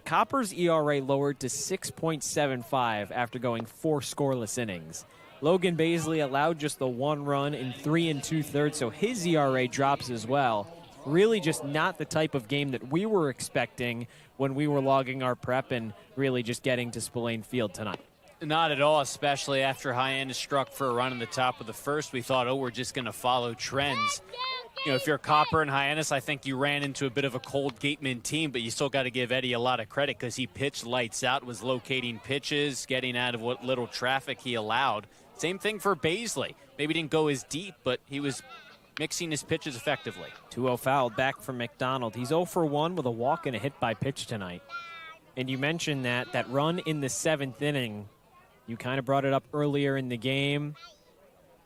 Copper's ERA lowered to 6.75 after going 4 scoreless innings. Logan Baisley allowed just the 1 run in 3 2/3, so his ERA drops as well. Really just not the type of game that we were expecting when we were logging our prep and really just getting to Spillane Field tonight. Not at all, especially after Hyannis struck for a run in the top of the first. We thought, we're just going to follow trends. You know, if you're Copper and Hyannis, I think you ran into a bit of a cold Gatemen team, but you still got to give Eddie a lot of credit because he pitched lights out, was locating pitches, getting out of what little traffic he allowed. Same thing for Baisley. Maybe didn't go as deep, but he was mixing his pitches effectively. 2-0 foul back from McDonald. He's 0 for 1 with a walk and a hit by pitch tonight. And you mentioned that run in the 7th inning. You kind of brought it up earlier in the game.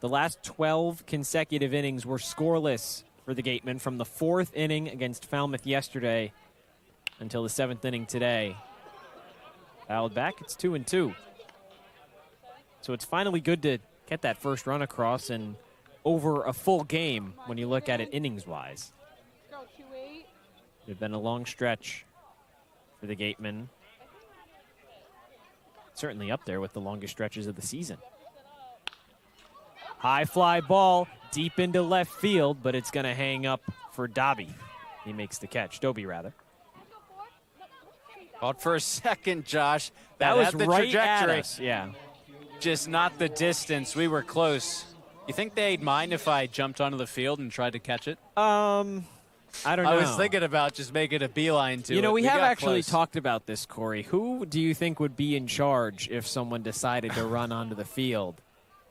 The last 12 consecutive innings were scoreless for the Gatemen from the 4th inning against Falmouth yesterday until the 7th inning today. Fouled back, it's 2-2. So it's finally good to get that first run across and over a full game when you look at it innings-wise. It's been a long stretch for the Gatemen. Certainly up there with the longest stretches of the season. High fly ball deep into left field, but it's going to hang up for Dobby. He makes the catch. Dobie, rather. Thought for a second, Josh. That was had the right trajectory. at us. Yeah. Just not the distance. We were close. You think they'd mind if I jumped onto the field and tried to catch it? I don't know. I was thinking about just making a beeline to it. You know, we have actually close. talked about this, Cory. Who do you think would be in charge if someone decided to run onto the field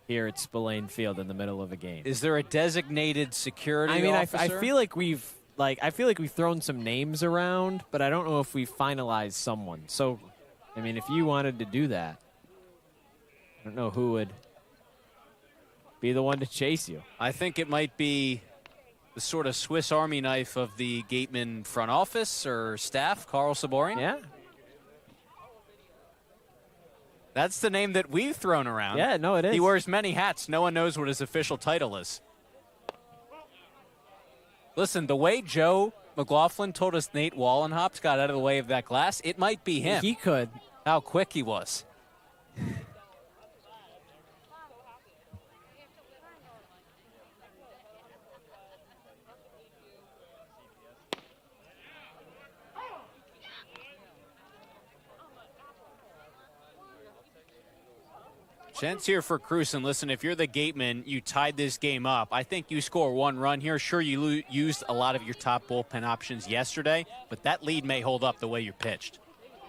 here at Spillane Field in the middle of a game? Is there a designated security officer? I feel like we've thrown some names around, but I don't know if we've finalized someone. So, I mean, if you wanted to do that, I don't know who would be the one to chase you. I think it might be the sort of Swiss Army knife of the Gatemen front office or staff, Carl Saborian. Yeah. That's the name that we've thrown around. Yeah, no, it is. He wears many hats. No one knows what his official title is. Listen, the way Joe McLaughlin told us Nate Wallenhops got out of the way of that glass, it might be him. He could. How quick he was. Chance here for Crewson. Listen, if you're the Gatemen, you tied this game up. I think you score 1 run here. Sure, you used a lot of your top bullpen options yesterday, but that lead may hold up the way you pitched.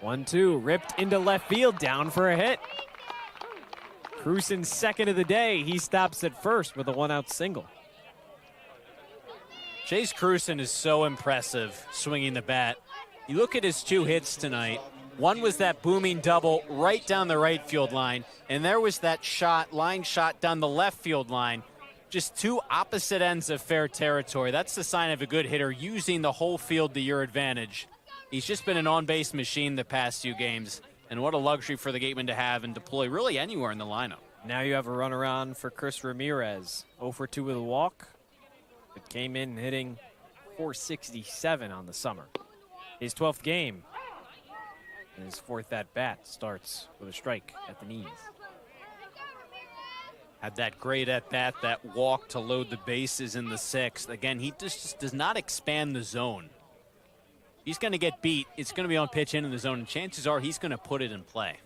1-2, ripped into left field, down for a hit. Crewson's second of the day. He stops at first with a 1-out single. Chase Crewson is so impressive swinging the bat. You look at his 2 hits tonight. One was that booming double right down the right field line, and there was that line shot down the left field line. Just 2 opposite ends of fair territory. That's the sign of a good hitter, using the whole field to your advantage. He's just been an on-base machine the past 2 games, and what a luxury for the Gatemen to have and deploy really anywhere in the lineup. Now you have a runaround for Chris Ramirez. 0 for 2 with a walk. It came in hitting .467 on the summer. His 12th game. And his 4th at-bat starts with a strike at the knees. Had that great at-bat, that walk to load the bases in the 6th. Again, he just does not expand the zone. He's going to get beat. It's going to be on pitch in the zone, and chances are he's going to put it in play.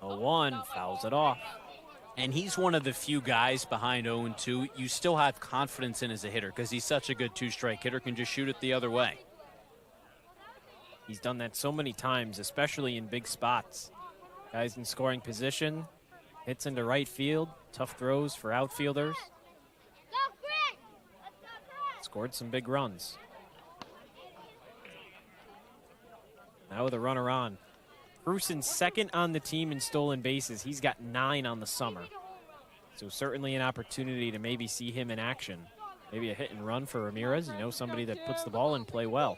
0-1, fouls it off. And he's one of the few guys behind 0-2 you still have confidence in as a hitter because he's such a good 2-strike hitter, can just shoot it the other way. He's done that so many times, especially in big spots. Guys in scoring position, hits into right field, tough throws for outfielders. Scored some big runs. Now with a runner on. Crewson's second on the team in stolen bases. He's got 9 on the summer. So certainly an opportunity to maybe see him in action. Maybe a hit and run for Ramirez. You know, somebody that puts the ball in play well.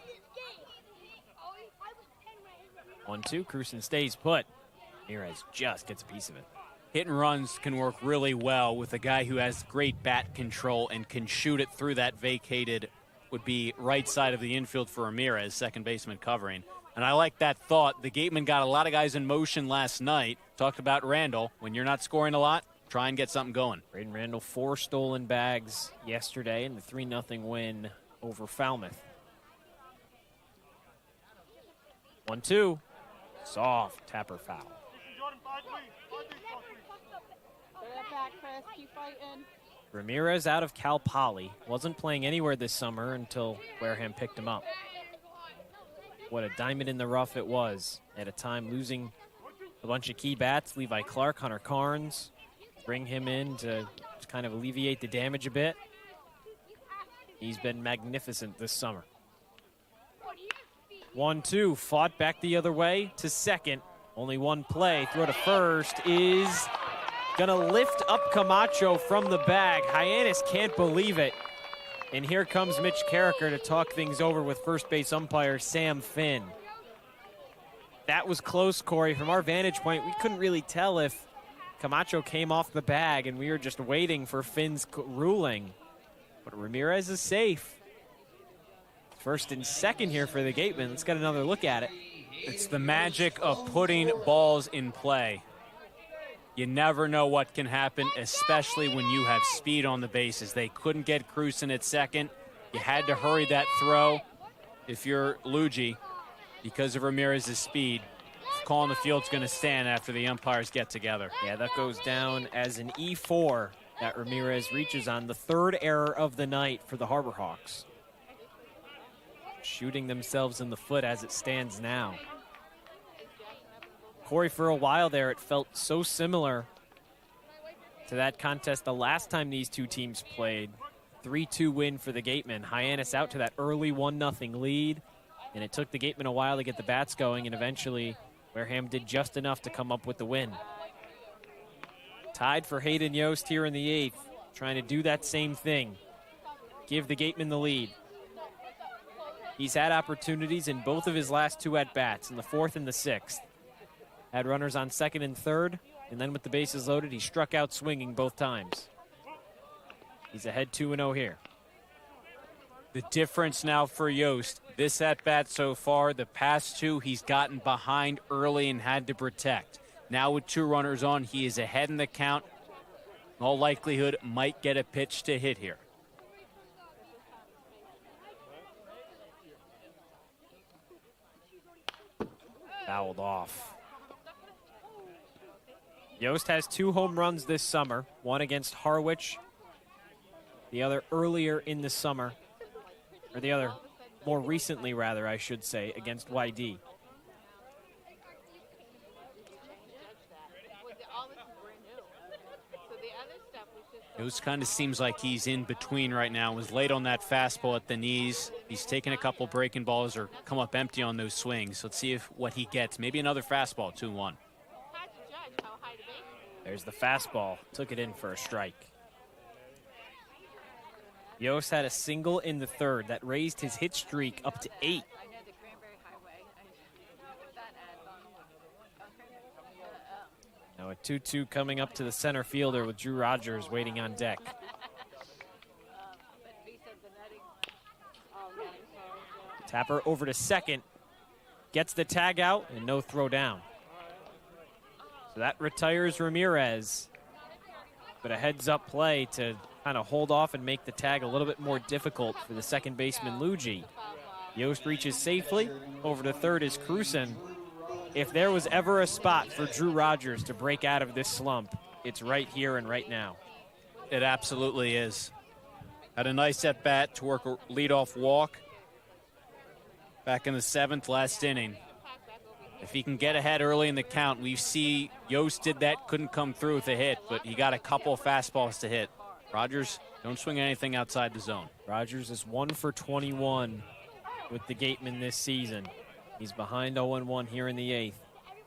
1-2, Crewson stays put. Ramirez just gets a piece of it. Hit and runs can work really well with a guy who has great bat control and can shoot it through that vacated, would be right side of the infield for Ramirez, second baseman covering. And I like that thought. The Gatemen got a lot of guys in motion last night. Talked about Randall. When you're not scoring a lot, try and get something going. Braden Randall, 4 stolen bags yesterday in the 3-0 win over Falmouth. 1-2. Soft tapper foul. Ramirez out of Cal Poly. Wasn't playing anywhere this summer until Wareham picked him up. What a diamond in the rough it was. At a time losing a bunch of key bats. Levi Clark, Hunter Carnes. Bring him in to kind of alleviate the damage a bit. He's been magnificent this summer. 1-2, fought back the other way to second. Only one play. Throw to first is gonna lift up Camacho from the bag. Hyannis can't believe it. And here comes Mitch Carricker to talk things over with first base umpire Sam Finn. That was close, Cory. From our vantage point, we couldn't really tell if Camacho came off the bag, and we were just waiting for Finn's ruling. But Ramirez is safe. First and second here for the Gatemen. Let's get another look at it. It's the magic of putting balls in play. You never know what can happen, especially when you have speed on the bases. They couldn't get Crewson at second. You had to hurry that throw if you're Luigi because of Ramirez's speed. Calling the field's going to stand after the umpires get together. Yeah, that goes down as an E4 that Ramirez reaches on. The 3rd error of the night for the Harbor Hawks. Shooting themselves in the foot as it stands now. Cory, for a while there, it felt so similar to that contest the last time these two teams played. 3-2 win for the Gatemen. Hyannis out to that early 1-0 lead, and it took the Gatemen a while to get the bats going, and eventually Wareham did just enough to come up with the win. Tied for Hayden Yost here in the 8th, trying to do that same thing. Give the Gatemen the lead. He's had opportunities in both of his last 2 at-bats, in the 4th and the 6th. Had runners on 2nd and 3rd, and then with the bases loaded, he struck out swinging both times. He's ahead 2-0 here. The difference now for Yost, this at-bat so far, the past 2, he's gotten behind early and had to protect. Now with 2 runners on, he is ahead in the count. In all likelihood, might get a pitch to hit here. Fouled off. Yost has 2 home runs this summer, one against Harwich, the other earlier in the summer, or the other more recently, rather, I should say, against YD. Yost kind of seems like he's in between right now. Was late on that fastball at the knees. He's taken a couple breaking balls or come up empty on those swings. Let's see what he gets. Maybe another fastball, 2-1. There's the fastball. Took it in for a strike. Yost had a single in the third that raised his hit streak up to 8. Now a 2-2 coming up to the center fielder with Drew Rogers waiting on deck. Tapper over to second. Gets the tag out and no throw down. So that retires Ramirez. But a heads-up play to kind of hold off and make the tag a little bit more difficult for the second baseman, Luigi. Yost reaches safely. Over to third is Cruzen. If there was ever a spot for Drew Rogers to break out of this slump, it's right here and right now. It absolutely is. Had a nice at-bat to work a leadoff walk back in the 7th, last inning. If he can get ahead early in the count, we see Yost did that, couldn't come through with a hit, but he got a couple of fastballs to hit. Rogers, don't swing anything outside the zone. Rogers is 1 for 21 with the Gatemen this season. He's behind 0-1 here in the 8th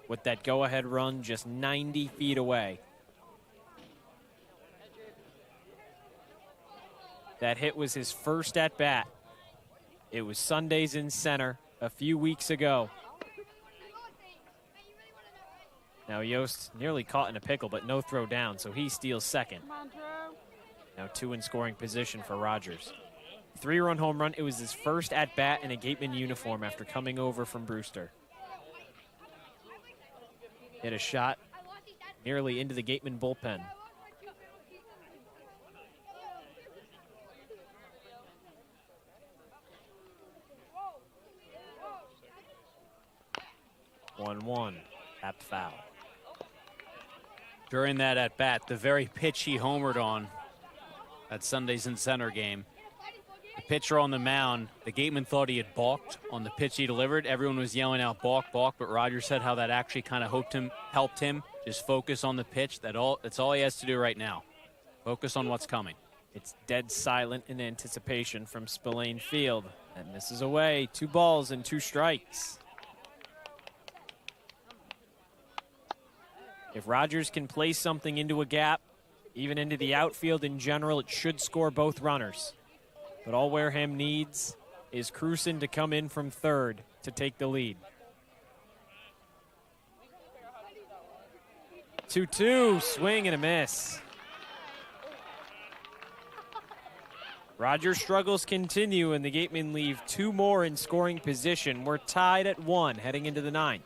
with that go-ahead run just 90 feet away. That hit was his first at-bat. It was Sundays in center a few weeks ago. Now Yost nearly caught in a pickle, but no throw down, so he steals second. Now 2 in scoring position for Rogers. 3-run home run. It was his first at-bat in a Gateman uniform after coming over from Brewster. Hit a shot nearly into the Gateman bullpen. One, tap foul. During that at-bat, the very pitch he homered on that Sundays in center game, the pitcher on the mound, the Gateman thought he had balked on the pitch he delivered. Everyone was yelling out, balk, balk, but Rogers said how that actually kind of helped him just focus on the pitch. That's all he has to do right now. Focus on what's coming. It's dead silent in anticipation from Spillane Field. And misses away. 2 balls and 2 strikes. If Rogers can place something into a gap, even into the outfield in general, it should score both runners. But all Wareham needs is Cruzen to come in from third to take the lead. 2-2, swing and a miss. Rogers' struggles continue, and the Gatemen leave 2 more in scoring position. We're tied at 1 heading into the 9th.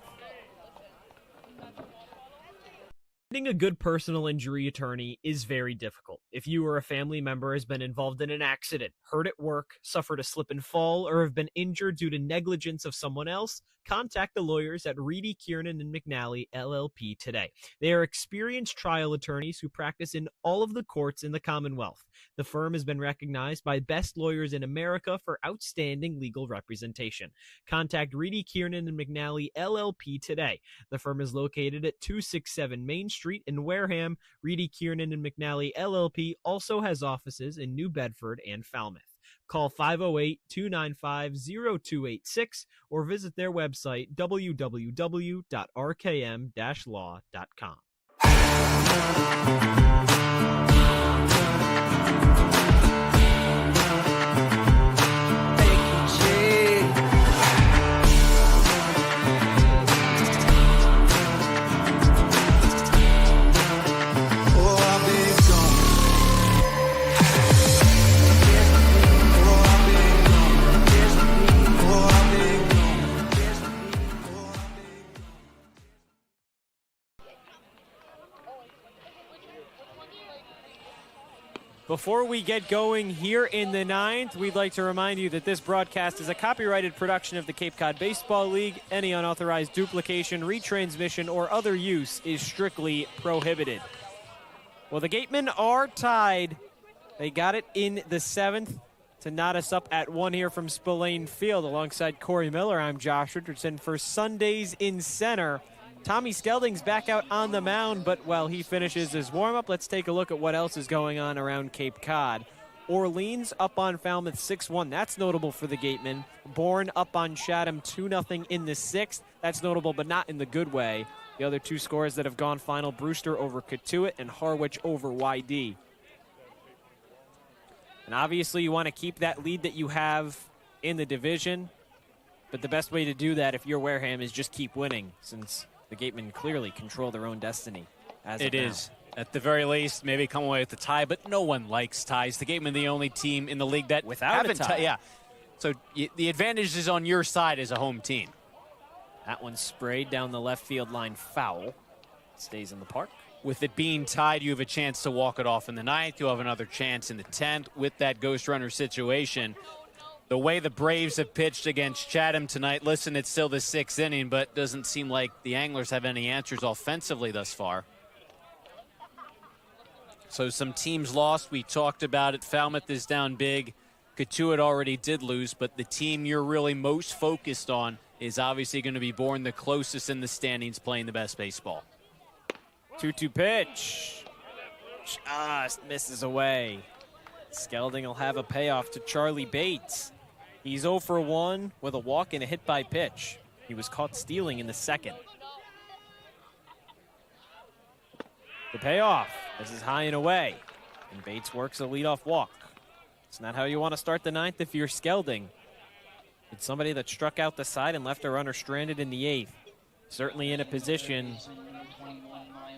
Finding a good personal injury attorney is very difficult. If you or a family member has been involved in an accident, hurt at work, suffered a slip and fall, or have been injured due to negligence of someone else, contact the lawyers at Reedy, Kiernan, and McNally, LLP today. They are experienced trial attorneys who practice in all of the courts in the Commonwealth. The firm has been recognized by Best Lawyers in America for outstanding legal representation. Contact Reedy, Kiernan, and McNally, LLP today. The firm is located at 267 Main Street in Wareham. Reedy, Kiernan, and McNally, LLP also has offices in New Bedford and Falmouth. Call 508-295-0286 or visit their website, www.rkm-law.com. Before we get going here in the ninth, we'd like to remind you that this broadcast is a copyrighted production of the Cape Cod Baseball League. Any unauthorized duplication, retransmission, or other use is strictly prohibited. Well, the Gatemen are tied. They got it in the seventh to knot us up at 1 here from Spillane Field. Alongside Cory Miller, I'm Josh Richardson for Sundays in Center. Tommy Skelding's back out on the mound, but while he finishes his warm-up, let's take a look at what else is going on around Cape Cod. Orleans up on Falmouth 6-1. That's notable for the Gatemen. Bourne up on Chatham 2-0 in the sixth. That's notable, but not in the good way. The other two scores that have gone final, Brewster over Katuitt and Harwich over YD. And obviously you want to keep that lead that you have in the division, but the best way to do that if you're Wareham is just keep winning, since the Gatemen clearly control their own destiny. It is. At the very least, maybe come away with a tie, but no one likes ties. The Gatemen the only team in the league that without a tie. Yeah. So the advantage is on your side as a home team. That one sprayed down the left field line foul. Stays in the park. With it being tied, you have a chance to walk it off in the ninth. You'll have another chance in the 10th with that ghost runner situation. The way the Braves have pitched against Chatham tonight, listen, it's still the 6th inning, but doesn't seem like the Anglers have any answers offensively thus far. So some teams lost. We talked about it. Falmouth is down big. Katuitt already did lose, but the team you're really most focused on is obviously going to be Bourne, the closest in the standings, playing the best baseball. 2-2 pitch. Just misses away. Skelding will have a payoff to Charlie Bates. He's 0 for 1 with a walk and a hit by pitch. He was caught stealing in the second. The payoff. This is high and away. And Bates works a leadoff walk. It's not how you want to start the ninth if you're Skelding. It's somebody that struck out the side and left a runner stranded in the eighth. Certainly in a position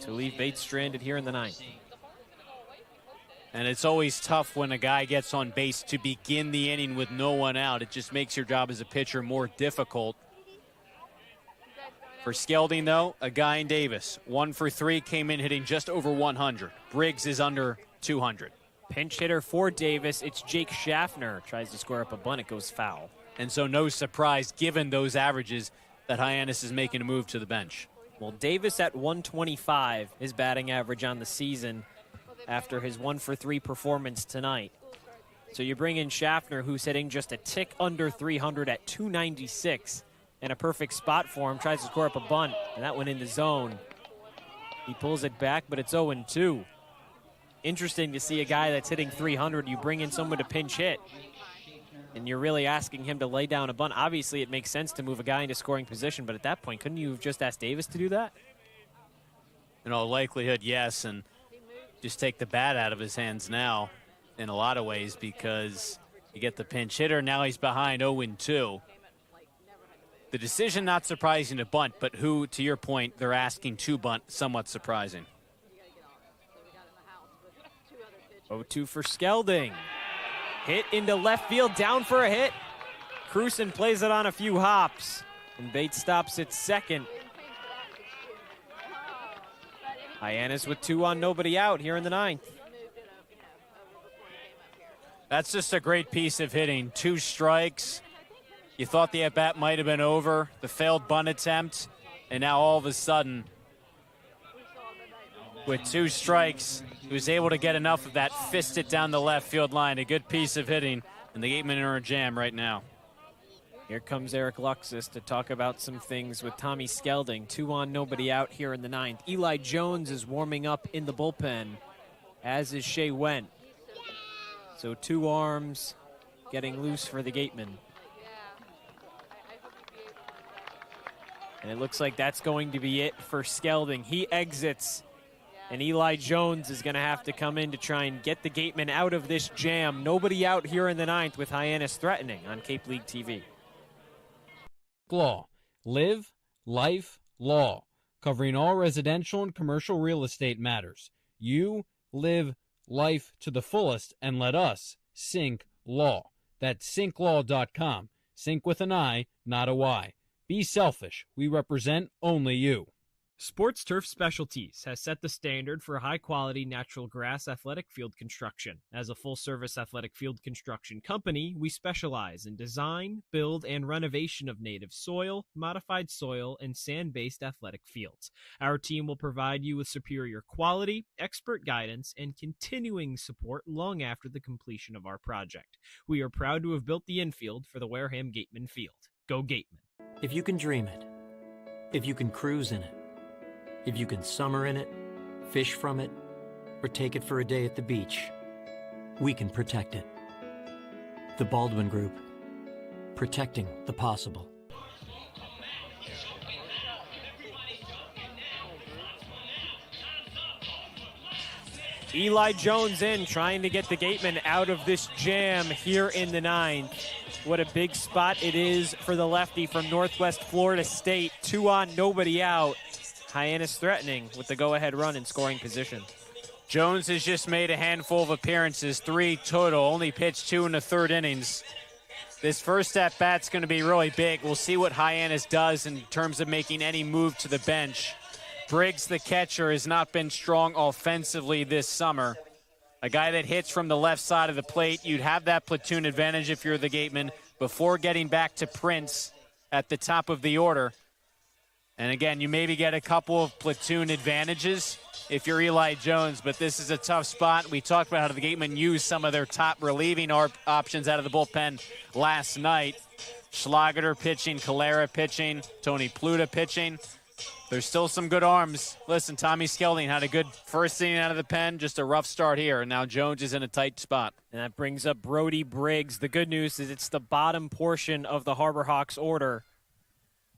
to leave Bates stranded here in the ninth. And it's always tough when a guy gets on base to begin the inning with no one out. It just makes your job as a pitcher more difficult. For Skelding, though, a guy in Davis. 1 for 3, came in hitting just over 100. Briggs is under 200. Pinch hitter for Davis, it's Jake Schaffner. Tries to square up a bunt, it goes foul. And so no surprise, given those averages, that Hyannis is making a move to the bench. Well, Davis at 125, his batting average on the season, after his 1 for 3 performance tonight. So you bring in Schaffner, who's hitting just a tick under 300 at 296, and a perfect spot for him. Tries to score up a bunt, and that went in the zone. He pulls it back, but it's 0-2. Interesting to see a guy that's hitting 300. You bring in someone to pinch hit, and you're really asking him to lay down a bunt. Obviously, it makes sense to move a guy into scoring position, but at that point, couldn't you have just asked Davis to do that? In all likelihood, yes, and just take the bat out of his hands now in a lot of ways, because you get the pinch hitter. Now he's behind 0-2. The decision not surprising to bunt, but who, to your point, they're asking to bunt, somewhat surprising. 0-2 for Skelding. Hit into left field, down for a hit. Cruson plays it on a few hops, and Bates stops at second. Hyannis with 2 on, nobody out here in the ninth. That's just a great piece of hitting. 2 strikes. You thought the at-bat might have been over. The failed bunt attempt. And now all of a sudden, with 2 strikes, he was able to get enough of that, fist it down the left field line. A good piece of hitting. And the Gatemen are in a jam right now. Here comes Eric Luxus to talk about some things with Tommy Skelding. 2 on, nobody out here in the ninth. Eli Jones is warming up in the bullpen, as is Shea Went. So 2 arms getting loose for the Gatemen. And it looks like that's going to be it for Skelding. He exits, and Eli Jones is going to have to come in to try and get the Gatemen out of this jam. Nobody out here in the ninth with Hyannis threatening on Cape League TV. Law. Live, life, law. Covering all residential and commercial real estate matters. You live life to the fullest, and let us Sync Law. That's synklaw.com. Sync with an I, not a Y. Be selfish. We represent only you. Sports Turf Specialties has set the standard for high-quality natural grass athletic field construction. As a full-service athletic field construction company, we specialize in design, build, and renovation of native soil, modified soil, and sand-based athletic fields. Our team will provide you with superior quality, expert guidance, and continuing support long after the completion of our project. We are proud to have built the infield for the Wareham Gatemen field. Go Gatemen. If you can dream it, if you can cruise in it, if you can summer in it, fish from it, or take it for a day at the beach, we can protect it. The Baldwin Group, protecting the possible. Eli Jones in, trying to get the Gatemen out of this jam here in the ninth. What a big spot it is for the lefty from Northwest Florida State. 2 on, nobody out. Hyannis threatening with the go-ahead run in scoring position. Jones has just made a handful of appearances, 3 total, only pitched 2 in the third innings. This first at-bat's going to be really big. We'll see what Hyannis does in terms of making any move to the bench. Briggs, the catcher, has not been strong offensively this summer. A guy that hits from the left side of the plate, you'd have that platoon advantage if you're the Gatemen before getting back to Prince at the top of the order. And again, you maybe get a couple of platoon advantages if you're Eli Jones, but this is a tough spot. We talked about how the Gatemen used some of their top relieving options out of the bullpen last night. Schlageter pitching, Calera pitching, Tony Pluta pitching. There's still some good arms. Listen, Tommy Skelding had a good first inning out of the pen, just a rough start here, and now Jones is in a tight spot. And that brings up Brody Briggs. The good news is it's the bottom portion of the Harbor Hawks order.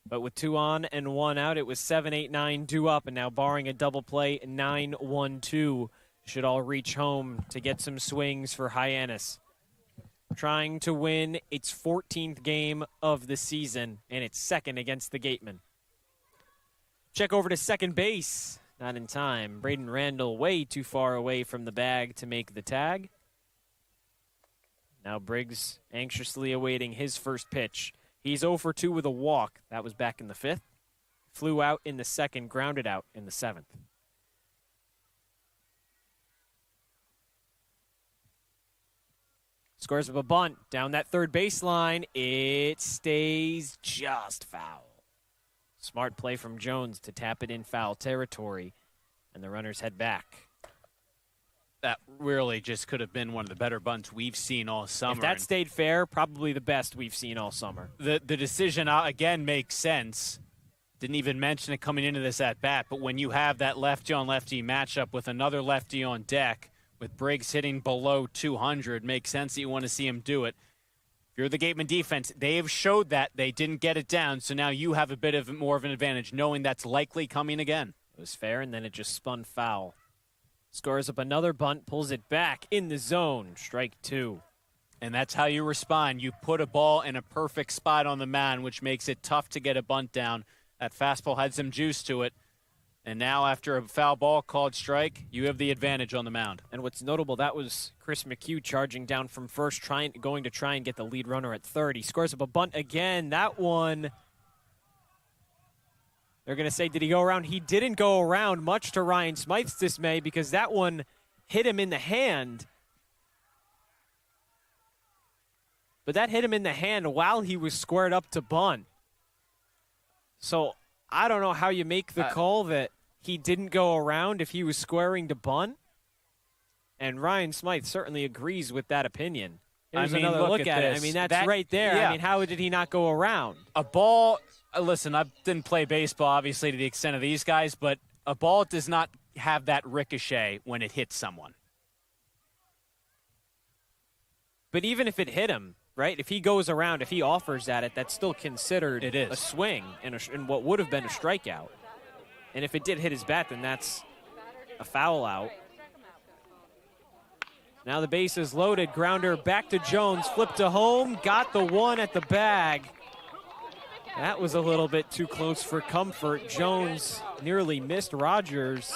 But with 2 on and 1 out, it was 7-8-9 due up, and now barring a double play, 9-1-2 should all reach home to get some swings for Hyannis. Trying to win its 14th game of the season, and its second against the Gatemen. Check over to second base. Not in time. Braden Randall way too far away from the bag to make the tag. Now Briggs anxiously awaiting his first pitch. He's 0 for 2 with a walk. That was back in the 5th. Flew out in the 2nd, grounded out in the 7th. Scores up a bunt down that third baseline. It stays just foul. Smart play from Jones to tap it in foul territory, and the runners head back. That really just could have been one of the better bunts we've seen all summer. If that stayed fair, probably the best we've seen all summer. The decision, again, makes sense. Didn't even mention it coming into this at-bat, but when you have that lefty-on-lefty matchup with another lefty on deck, with Briggs hitting below 200, makes sense that you want to see him do it. If you're the Gatemen defense, they have showed that they didn't get it down, so now you have a bit of more of an advantage, knowing that's likely coming again. It was fair, and then it just spun foul. Scores up another bunt, pulls it back in the zone. Strike 2. And that's how you respond. You put a ball in a perfect spot on the mound, which makes it tough to get a bunt down. That fastball had some juice to it. And now after a foul ball called strike, you have the advantage on the mound. And what's notable, that was Chris McHugh charging down from first, going to try and get the lead runner at third. He scores up a bunt again. That one, they're going to say, did he go around? He didn't go around, much to Ryan Smythe's dismay, because that one hit him in the hand. But that hit him in the hand while he was squared up to bunt. So I don't know how you make the call that he didn't go around if he was squaring to bunt. And Ryan Smythe certainly agrees with that opinion. Here's another look at it. I mean, that's right there. Yeah. I mean, how did he not go around? A ball, listen, I didn't play baseball, obviously, to the extent of these guys, but a ball does not have that ricochet when it hits someone. But even if it hit him, right, if he goes around, if he offers at it, that's still considered a swing and what would have been a strikeout. And if it did hit his bat, then that's a foul out. Now the base is loaded. Grounder back to Jones. Flip to home. Got the one at the bag. That was a little bit too close for comfort. Jones nearly missed Rogers.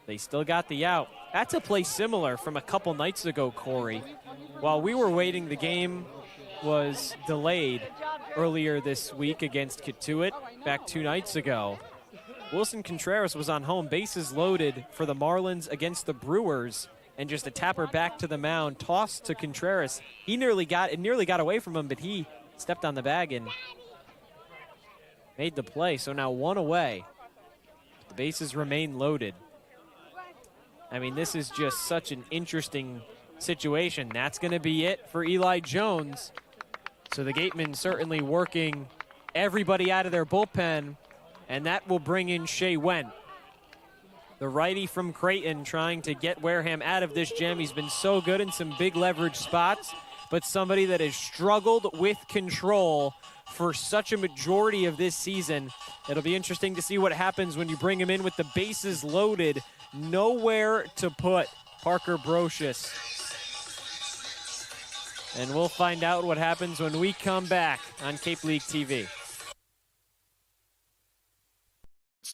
They still got the out. That's a play similar from a couple nights ago, Cory. While we were waiting, the game was delayed earlier this week against Katuitt back 2 nights ago. Wilson Contreras was on home, bases loaded for the Marlins against the Brewers, and just a tapper back to the mound, tossed to Contreras. It nearly got away from him, but he stepped on the bag and made the play. So now 1 away. The bases remain loaded. I mean, this is just such an interesting situation. That's going to be it for Eli Jones. So the Gatemen certainly working everybody out of their bullpen, and that will bring in Shea Went, the righty from Creighton, trying to get Wareham out of this jam. He's been so good in some big leverage spots, but somebody that has struggled with control for such a majority of this season. It'll be interesting to see what happens when you bring him in with the bases loaded, nowhere to put Parker Brocious. And we'll find out what happens when we come back on Cape League TV.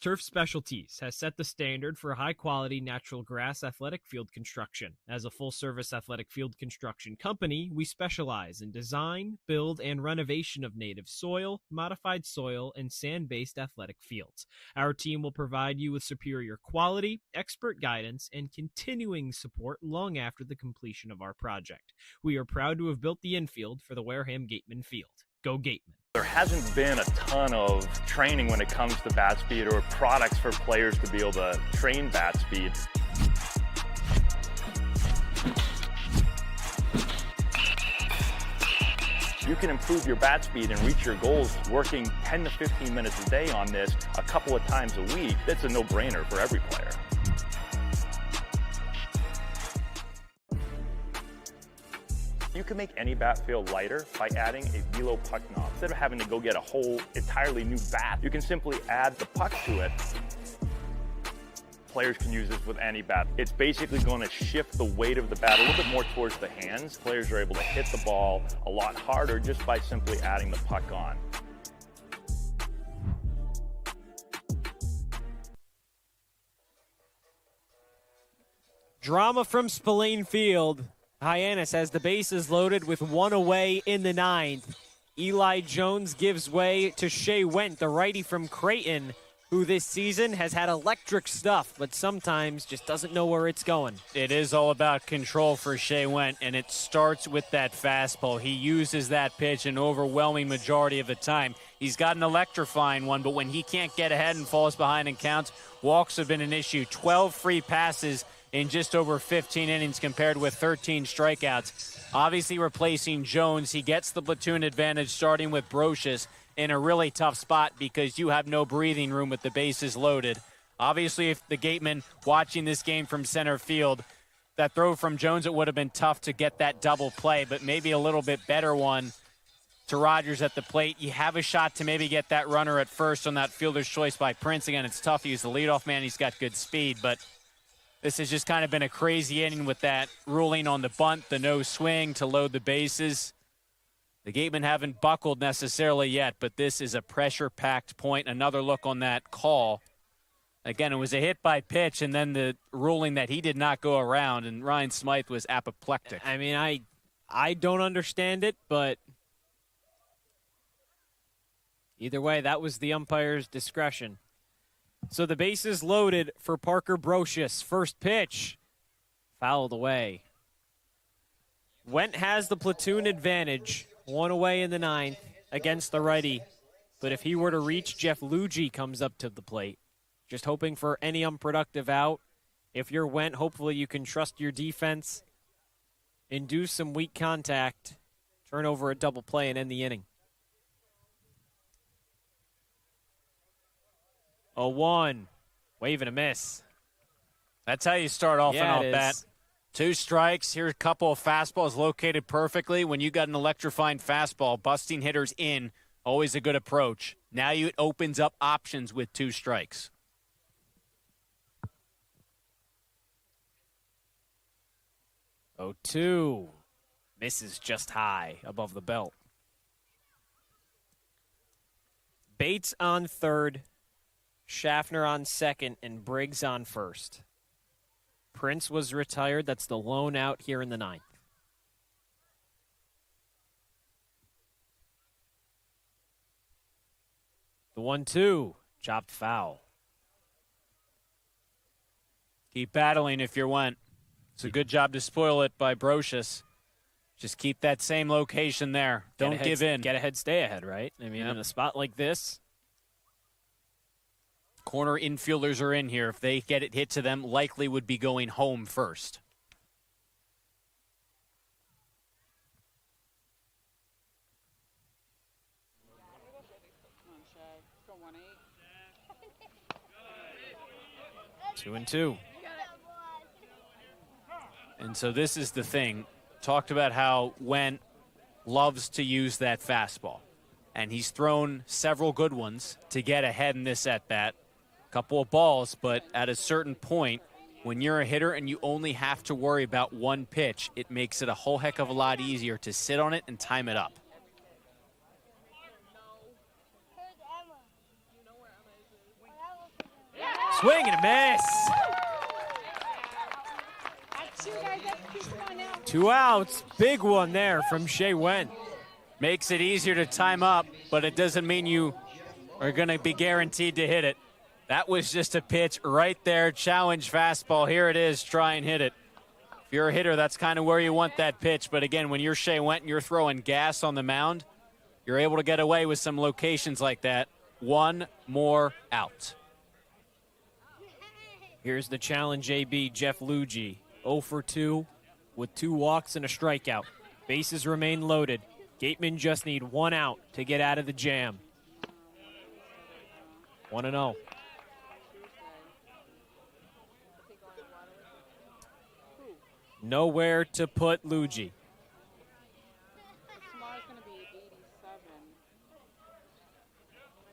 Turf Specialties has set the standard for high-quality natural grass athletic field construction. As a full-service athletic field construction company, we specialize in design, build, and renovation of native soil, modified soil, and sand-based athletic fields. Our team will provide you with superior quality, expert guidance, and continuing support long after the completion of our project. We are proud to have built the infield for the Wareham Gatemen field. Go Gatemen. There hasn't been a ton of training when it comes to bat speed or products for players to be able to train bat speed. You can improve your bat speed and reach your goals working 10 to 15 minutes a day on this a couple of times a week. That's a no-brainer for every player. You can make any bat feel lighter by adding a velo puck knob. Instead of having to go get a whole entirely new bat, you can simply add the puck to it. Players can use this with any bat. It's basically going to shift the weight of the bat a little bit more towards the hands. Players are able to hit the ball a lot harder just by simply adding the puck on. Drama from Spillane Field. Hyannis has the bases loaded with 1 away in the 9th. Eli Jones gives way to Shea Went, the righty from Creighton, who this season has had electric stuff, but sometimes just doesn't know where it's going. It is all about control for Shea Went, and it starts with that fastball. He uses that pitch an overwhelming majority of the time. He's got an electrifying one, but when he can't get ahead and falls behind in counts, walks have been an issue. 12 free passes in just over 15 innings compared with 13 strikeouts. Obviously replacing Jones, he gets the platoon advantage starting with Brocious in a really tough spot because you have no breathing room with the bases loaded. Obviously, if the Gatemen watching this game from center field, that throw from Jones, it would have been tough to get that double play, but maybe a little bit better one to Rogers at the plate. You have a shot to maybe get that runner at first on that fielder's choice by Prince. Again, it's tough. He's the leadoff man. He's got good speed, but this has just kind of been a crazy inning with that ruling on the bunt, the no swing to load the bases. The Gatemen haven't buckled necessarily yet, but this is a pressure-packed point. Another look on that call. Again, it was a hit by pitch, and then the ruling that he did not go around, and Ryan Smythe was apoplectic. I mean, I don't understand it, but either way, that was the umpire's discretion. So the bases loaded for Parker Brocious. First pitch, fouled away. Went has the platoon advantage, 1 away in the 9th against the righty. But if he were to reach, Jeff Luigi comes up to the plate. Just hoping for any unproductive out. If you're Went, hopefully you can trust your defense, induce some weak contact, turn over a double play, and end the inning. 0-1, wave and a miss. That's how you start off an at-bat. 2 strikes. Here's a couple of fastballs located perfectly. When you got an electrifying fastball, busting hitters in, always a good approach. Now it opens up options with 2 strikes. Oh, 2. Misses just high above the belt. Bates on third, Schaffner on second, and Briggs on first. Prince was retired. That's the lone out here in the 9th. The 1-2, chopped foul. Keep battling if you're Went. It's a good job to spoil it by Brocious. Just keep that same location there. Don't give in. Get ahead, stay ahead, right? I mean, in a spot like this. Corner infielders are in here. If they get it hit to them, likely would be going home first. Two and two. And so this is the thing. Talked about how Went loves to use that fastball. And he's thrown several good ones to get ahead in this at-bat. Couple of balls, but at a certain point, when you're a hitter and you only have to worry about one pitch, it makes it a whole heck of a lot easier to sit on it and time it up. Swing and a miss. 2 outs. Big one there from Shea Wen. Makes it easier to time up, but it doesn't mean you are going to be guaranteed to hit it. That was just a pitch right there. Challenge fastball. Here it is. Try and hit it. If you're a hitter, that's kind of where you want that pitch. But again, when you're Shea Went and you're throwing gas on the mound, you're able to get away with some locations like that. One more out. Here's the challenge, AB, Jeff Luigi. 0 for 2 with 2 walks and a strikeout. Bases remain loaded. Gatemen just need 1 out to get out of the jam. 1-0. Nowhere to put Luigi. Tomorrow's going to be 87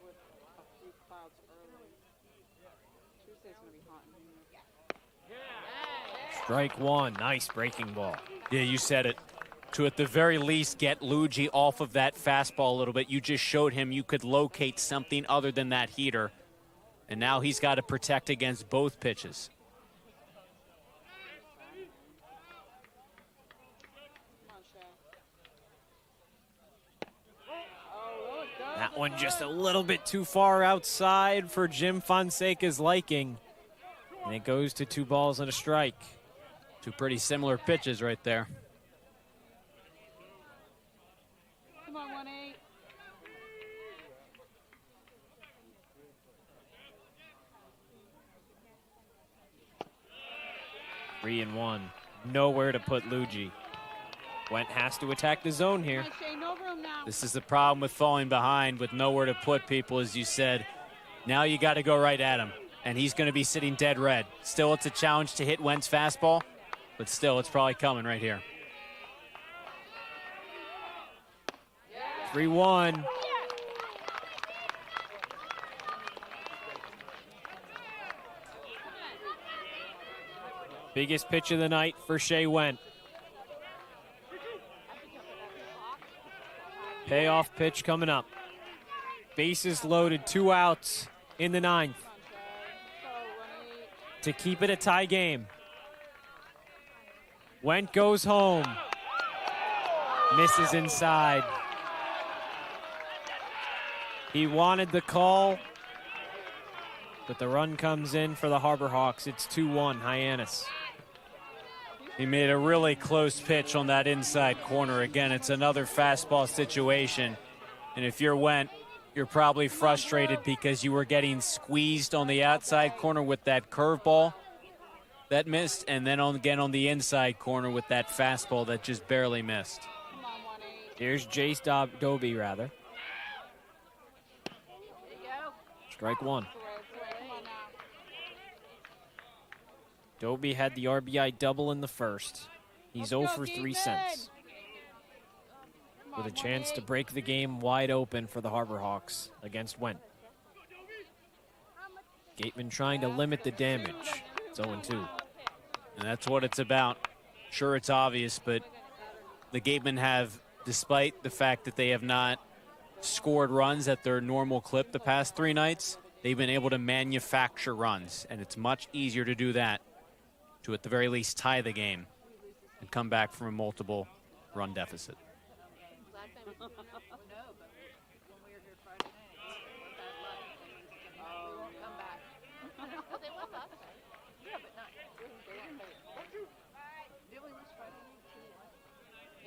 with a few clouds early. Tuesday's going to be hot in here. Strike one. Nice breaking ball. Yeah, you said it. To at the very least get Luigi off of that fastball a little bit. You just showed him you could locate something other than that heater. And now he's got to protect against both pitches. That one just a little bit too far outside for Jim Fonseca's liking. And it goes to 2 balls and a strike. 2 pretty similar pitches right there. Come on, 1-8. Three and 1. Nowhere to put Luigi. Went has to attack the zone here. This is the problem with falling behind with nowhere to put people, as you said. Now you got to go right at him, and he's going to be sitting dead red. Still, it's a challenge to hit Went's fastball, but still, it's probably coming right here. 3-1. Biggest pitch of the night for Shea Went. Payoff pitch coming up. Bases loaded, 2 outs in the 9th. To keep it a tie game. Went goes home. Misses inside. He wanted the call, but the run comes in for the Harbor Hawks. It's 2-1, Hyannis. He made a really close pitch on that inside corner. Again, it's another fastball situation. And if you're Went, you're probably frustrated because you were getting squeezed on the outside corner with that curveball that missed, and then again on the inside corner with that fastball that just barely missed. Here's Jace Dobie, rather. Strike one. Dobie had the RBI double in the first. He's 0 for 3 since. With a chance to break the game wide open for the Harbor Hawks against Went. Gatemen trying to limit the damage. It's 0-2. And that's what it's about. Sure, it's obvious, but the Gatemen have, despite the fact that they have not scored runs at their normal clip the past 3 nights, they've been able to manufacture runs, and it's much easier to do that to, at the very least, tie the game and come back from a multiple run deficit.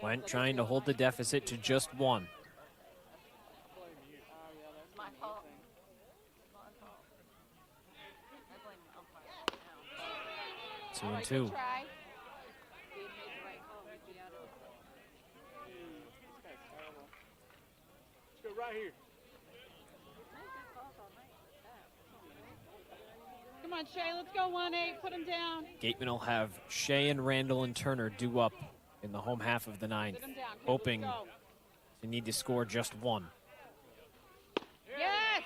Went trying to hold the deficit to just 1. Two and 2. Let's go right here. Come on, Shay, let's go 1-8, put him down. Gatemen will have Shea and Randall and Turner due up in the home half of the 9th, hoping to need to score just 1. Yes!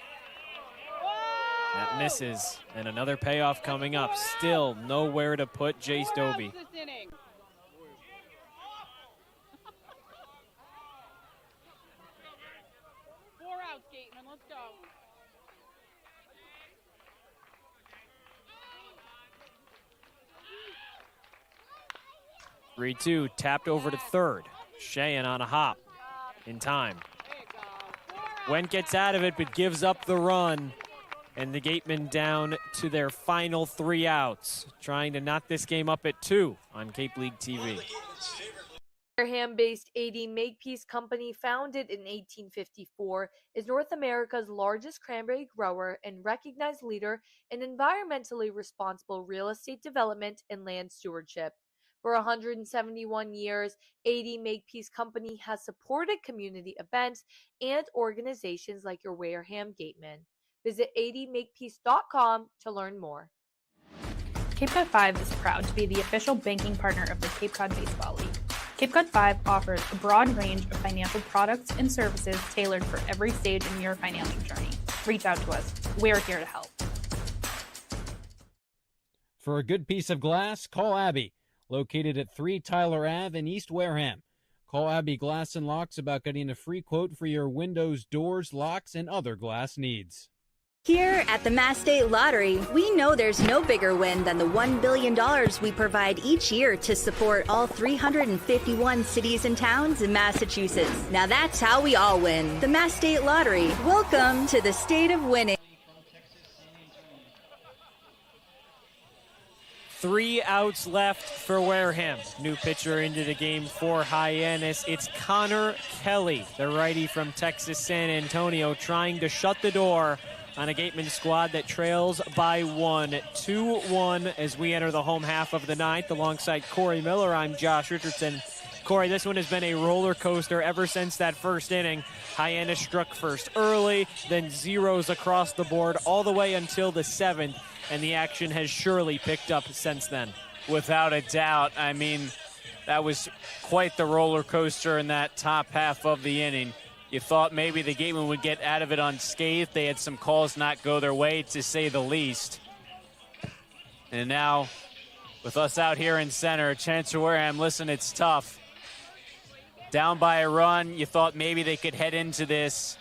That misses, and another payoff coming up. Still nowhere to put Jace Doby. 4 outs, Gatemen, let's go. 3-2, tapped over to third. Sheehan on a hop in time. Went gets out of it, but gives up the run. And the Gatemen down to their final 3 outs, trying to knock this game up at 2 on Cape League TV. Wareham-based 80 Makepeace Company, founded in 1854, is North America's largest cranberry grower and recognized leader in environmentally responsible real estate development and land stewardship. For 171 years, 80 Makepeace Company has supported community events and organizations like your Wareham Gatemen. Visit 80makepeace.com to learn more. Cape Cod 5 is proud to be the official banking partner of the Cape Cod Baseball League. Cape Cod 5 offers a broad range of financial products and services tailored for every stage in your financial journey. Reach out to us. We're here to help. For a good piece of glass, call Abby, located at 3 Tyler Ave in East Wareham. Call Abby Glass and Locks about getting a free quote for your windows, doors, locks, and other glass needs. Here at the Mass State Lottery, we know there's no bigger win than the $1 billion we provide each year to support all 351 cities and towns in Massachusetts. Now that's how we all win. The Mass State Lottery. Welcome to the state of winning. 3 outs left for Wareham. New pitcher into the game for Hyannis. It's Connor Kelly, the righty from Texas San Antonio, trying to shut the door on a Gateman squad that trails by 1. 2-1 as we enter the home half of the 9th. Alongside Cory Miller, I'm Josh Richardson. Cory, this one has been a roller coaster ever since that first inning. Hyannis struck first early, then zeros across the board all the way until the 7th, and the action has surely picked up since then. Without a doubt. I mean, that was quite the roller coaster in that top half of the inning. You thought maybe the Gatemen would get out of it unscathed. They had some calls not go their way, to say the least. And now, with us out here in center, Chancellor Wareham, listen, it's tough. Down by a run, you thought maybe they could head into this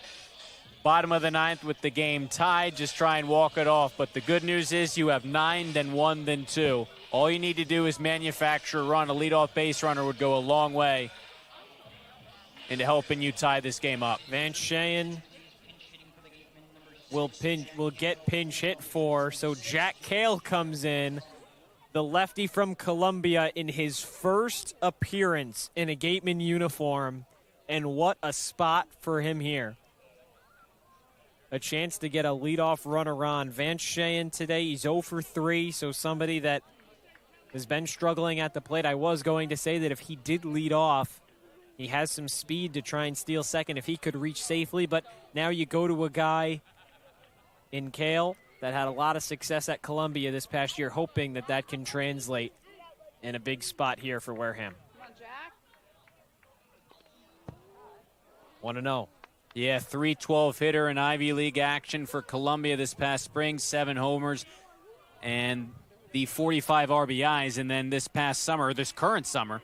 bottom of the 9th with the game tied, just try and walk it off. But the good news is you have 9, then 1, then 2. All you need to do is manufacture a run. A leadoff base runner would go a long way into helping you tie this game up. Van Sheehan will get pinch hit for, so Jack Cale comes in, the lefty from Columbia, in his first appearance in a Gateman uniform, and what a spot for him here. A chance to get a leadoff runner on. Van Sheehan today, he's 0 for 3, so somebody that has been struggling at the plate. I was going to say that if he did lead off, he has some speed to try and steal second if he could reach safely, but now you go to a guy in Cale that had a lot of success at Columbia this past year, hoping that that can translate in a big spot here for Wareham. 1-0. Yeah, 312 hitter in Ivy League action for Columbia this past spring, 7 homers and the 45 RBIs. And then this past summer, this current summer,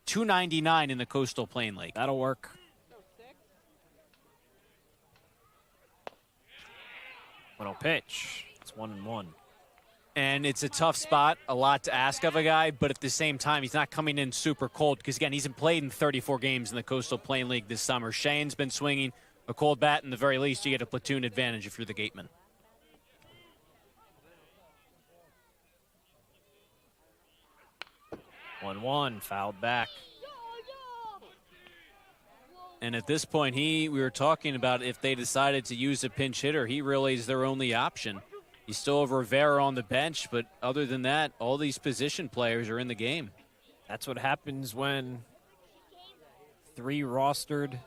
299 in the Coastal Plain League. That'll work. One pitch. It's 1-1. And it's a tough spot, a lot to ask of a guy, but at the same time, he's not coming in super cold because, again, he's played in 34 games in the Coastal Plain League this summer. Shane's been swinging a cold bat. In the very least, you get a platoon advantage if you're the Gateman. One, fouled back. And at this point, we were talking about if they decided to use a pinch hitter, he really is their only option. You still have Rivera on the bench, but other than that, all these position players are in the game. That's what happens when 3 rostered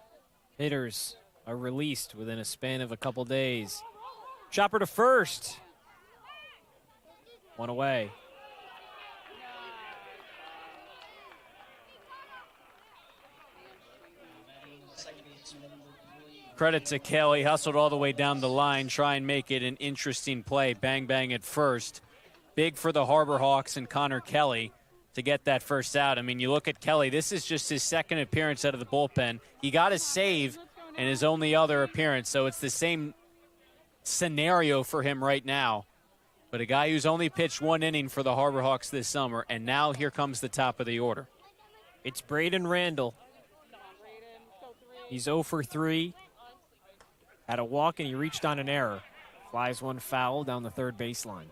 hitters are released within a span of a couple days. Chopper to first. 1 away. Credit to Kelly, hustled all the way down the line, try and make it an interesting play. Bang, bang at first. Big for the Harbor Hawks and Connor Kelly to get that first out. I mean, you look at Kelly, this is just his second appearance out of the bullpen. He got a save in his only other appearance, so it's the same scenario for him right now. But a guy who's only pitched 1 inning for the Harbor Hawks this summer, and now here comes the top of the order. It's Braden Randall. He's 0 for 3. Had a walk and he reached on an error. Flies 1 foul down the third baseline.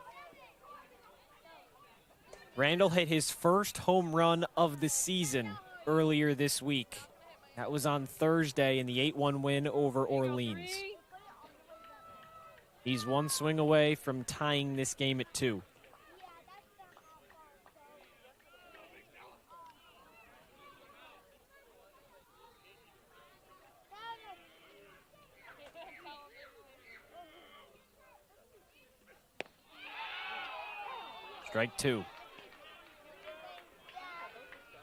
Randall hit his first home run of the season earlier this week. That was on Thursday in the 8-1 win over Orleans. He's 1 swing away from tying this game at 2. Strike 2.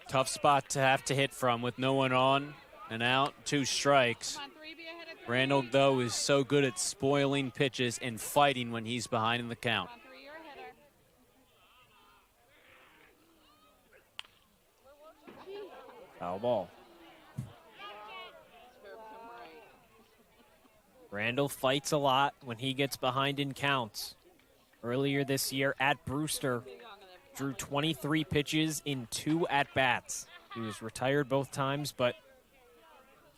Tough spot to have to hit from with no one on and out, 2 strikes. Randall, though, is so good at spoiling pitches and fighting when he's behind in the count. Foul ball. Randall fights a lot when he gets behind in counts. Earlier this year at Brewster, drew 23 pitches in 2 at-bats. He was retired both times, but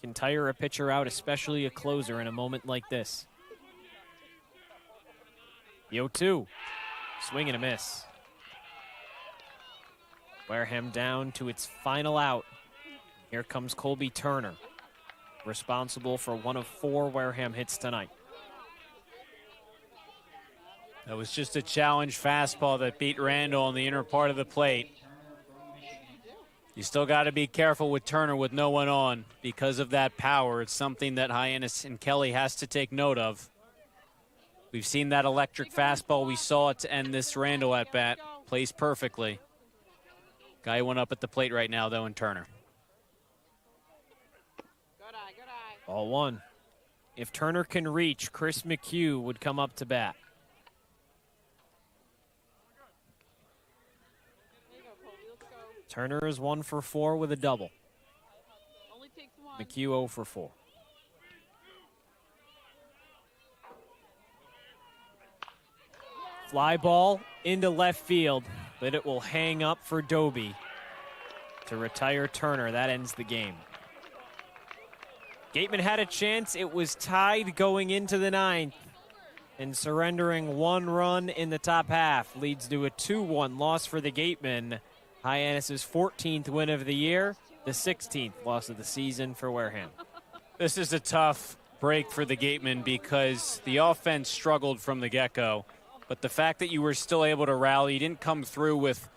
can tire a pitcher out, especially a closer, in a moment like this. The 0-2. Swing and a miss. Wareham down to its final out. Here comes Colby Turner, responsible for 1 of 4 Wareham hits tonight. That was just a challenge fastball that beat Randall on the inner part of the plate. You still got to be careful with Turner with no one on because of that power. It's something that Hyannis and Kelly has to take note of. We've seen that electric fastball. We saw it to end this Randall at bat. Plays perfectly. Guy went up at the plate right now, though, in Turner. Ball 1. If Turner can reach, Chris McHugh would come up to bat. Turner is 1 for 4 with a double. McHugh 0 for 4. Fly ball into left field, but it will hang up for Doby to retire Turner. That ends the game. Gatemen had a chance. It was tied going into the 9th. And surrendering 1 run in the top half leads to a 2-1 loss for the Gatemen. Hyannis' 14th win of the year, the 16th loss of the season for Wareham. This is a tough break for the Gatemen because the offense struggled from the get-go. But the fact that you were still able to rally, you didn't come through with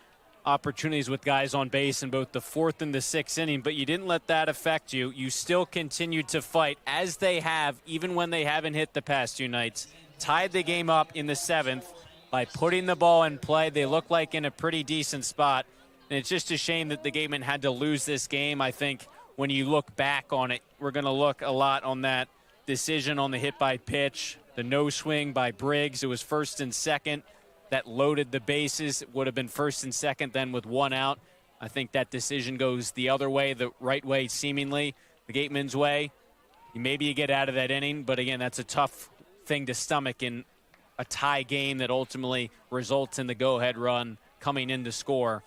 opportunities with guys on base in both the 4th and the 6th inning, but you didn't let that affect you. You still continued to fight, as they have, even when they haven't hit the past 2 nights. Tied the game up in the 7th by putting the ball in play. They look like in a pretty decent spot. And it's just a shame that the Gatemen had to lose this game. I think when you look back on it, we're going to look a lot on that decision on the hit by pitch, the no swing by Briggs. It was 1st and 2nd. That loaded the bases. It would have been 1st and 2nd then with 1 out. I think that decision goes the other way, the right way seemingly, the Gatemen's way. Maybe you get out of that inning, but again, that's a tough thing to stomach in a tie game that ultimately results in the go-ahead run coming in to score.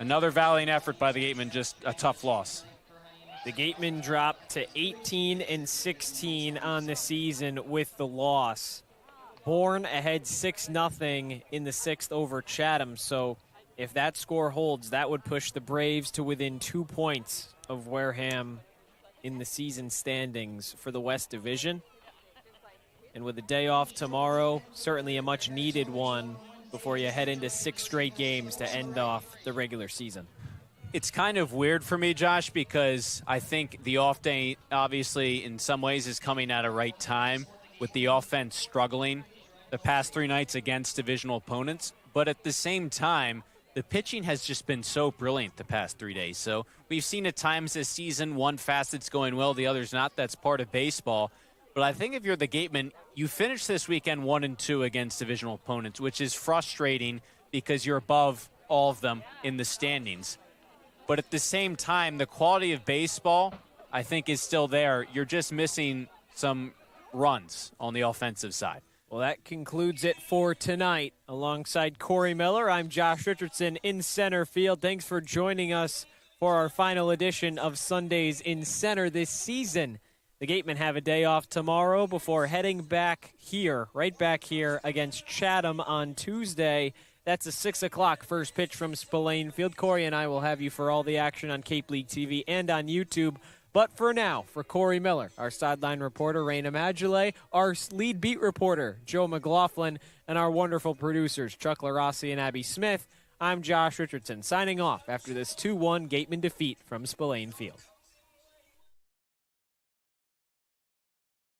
Another valiant effort by the Gatemen, just a tough loss. The Gatemen dropped to 18 and 16 on the season with the loss. Bourne ahead 6-0 in the 6th over Chatham, so If that score holds, that would push the Braves to within 2 points of Wareham in the season standings for the West Division. And with a day off tomorrow, certainly a much-needed one before you head into 6 straight games to end off the regular season. It's kind of weird for me, Josh, because I think the off day, obviously, in some ways is coming at a right time with the offense struggling the past 3 nights against divisional opponents. But at the same time, the pitching has just been so brilliant the past 3 days. So we've seen at times this season, one facet's going well, the other's not. That's part of baseball. But I think if you're the Gatemen, you finish this weekend 1-2 against divisional opponents, which is frustrating because you're above all of them in the standings. But at the same time, the quality of baseball, I think, is still there. You're just missing some runs on the offensive side. Well, that concludes it for tonight. Alongside Cory Miller, I'm Josh Richardson in center field. Thanks for joining us for our final edition of Sundays in Center this season. The Gatemen have a day off tomorrow before heading back here, right back here against Chatham on Tuesday. That's a 6 o'clock first pitch from Spillane Field. Cory and I will have you for all the action on Cape League TV and on YouTube. But for now, for Cory Miller, our sideline reporter, Rayna Maggelet, our lead beat reporter, Joe McLaughlin, and our wonderful producers, Chuck Luarasi and Abby Smith, I'm Josh Richardson, signing off after this 2-1 Gatemen defeat from Spillane Field.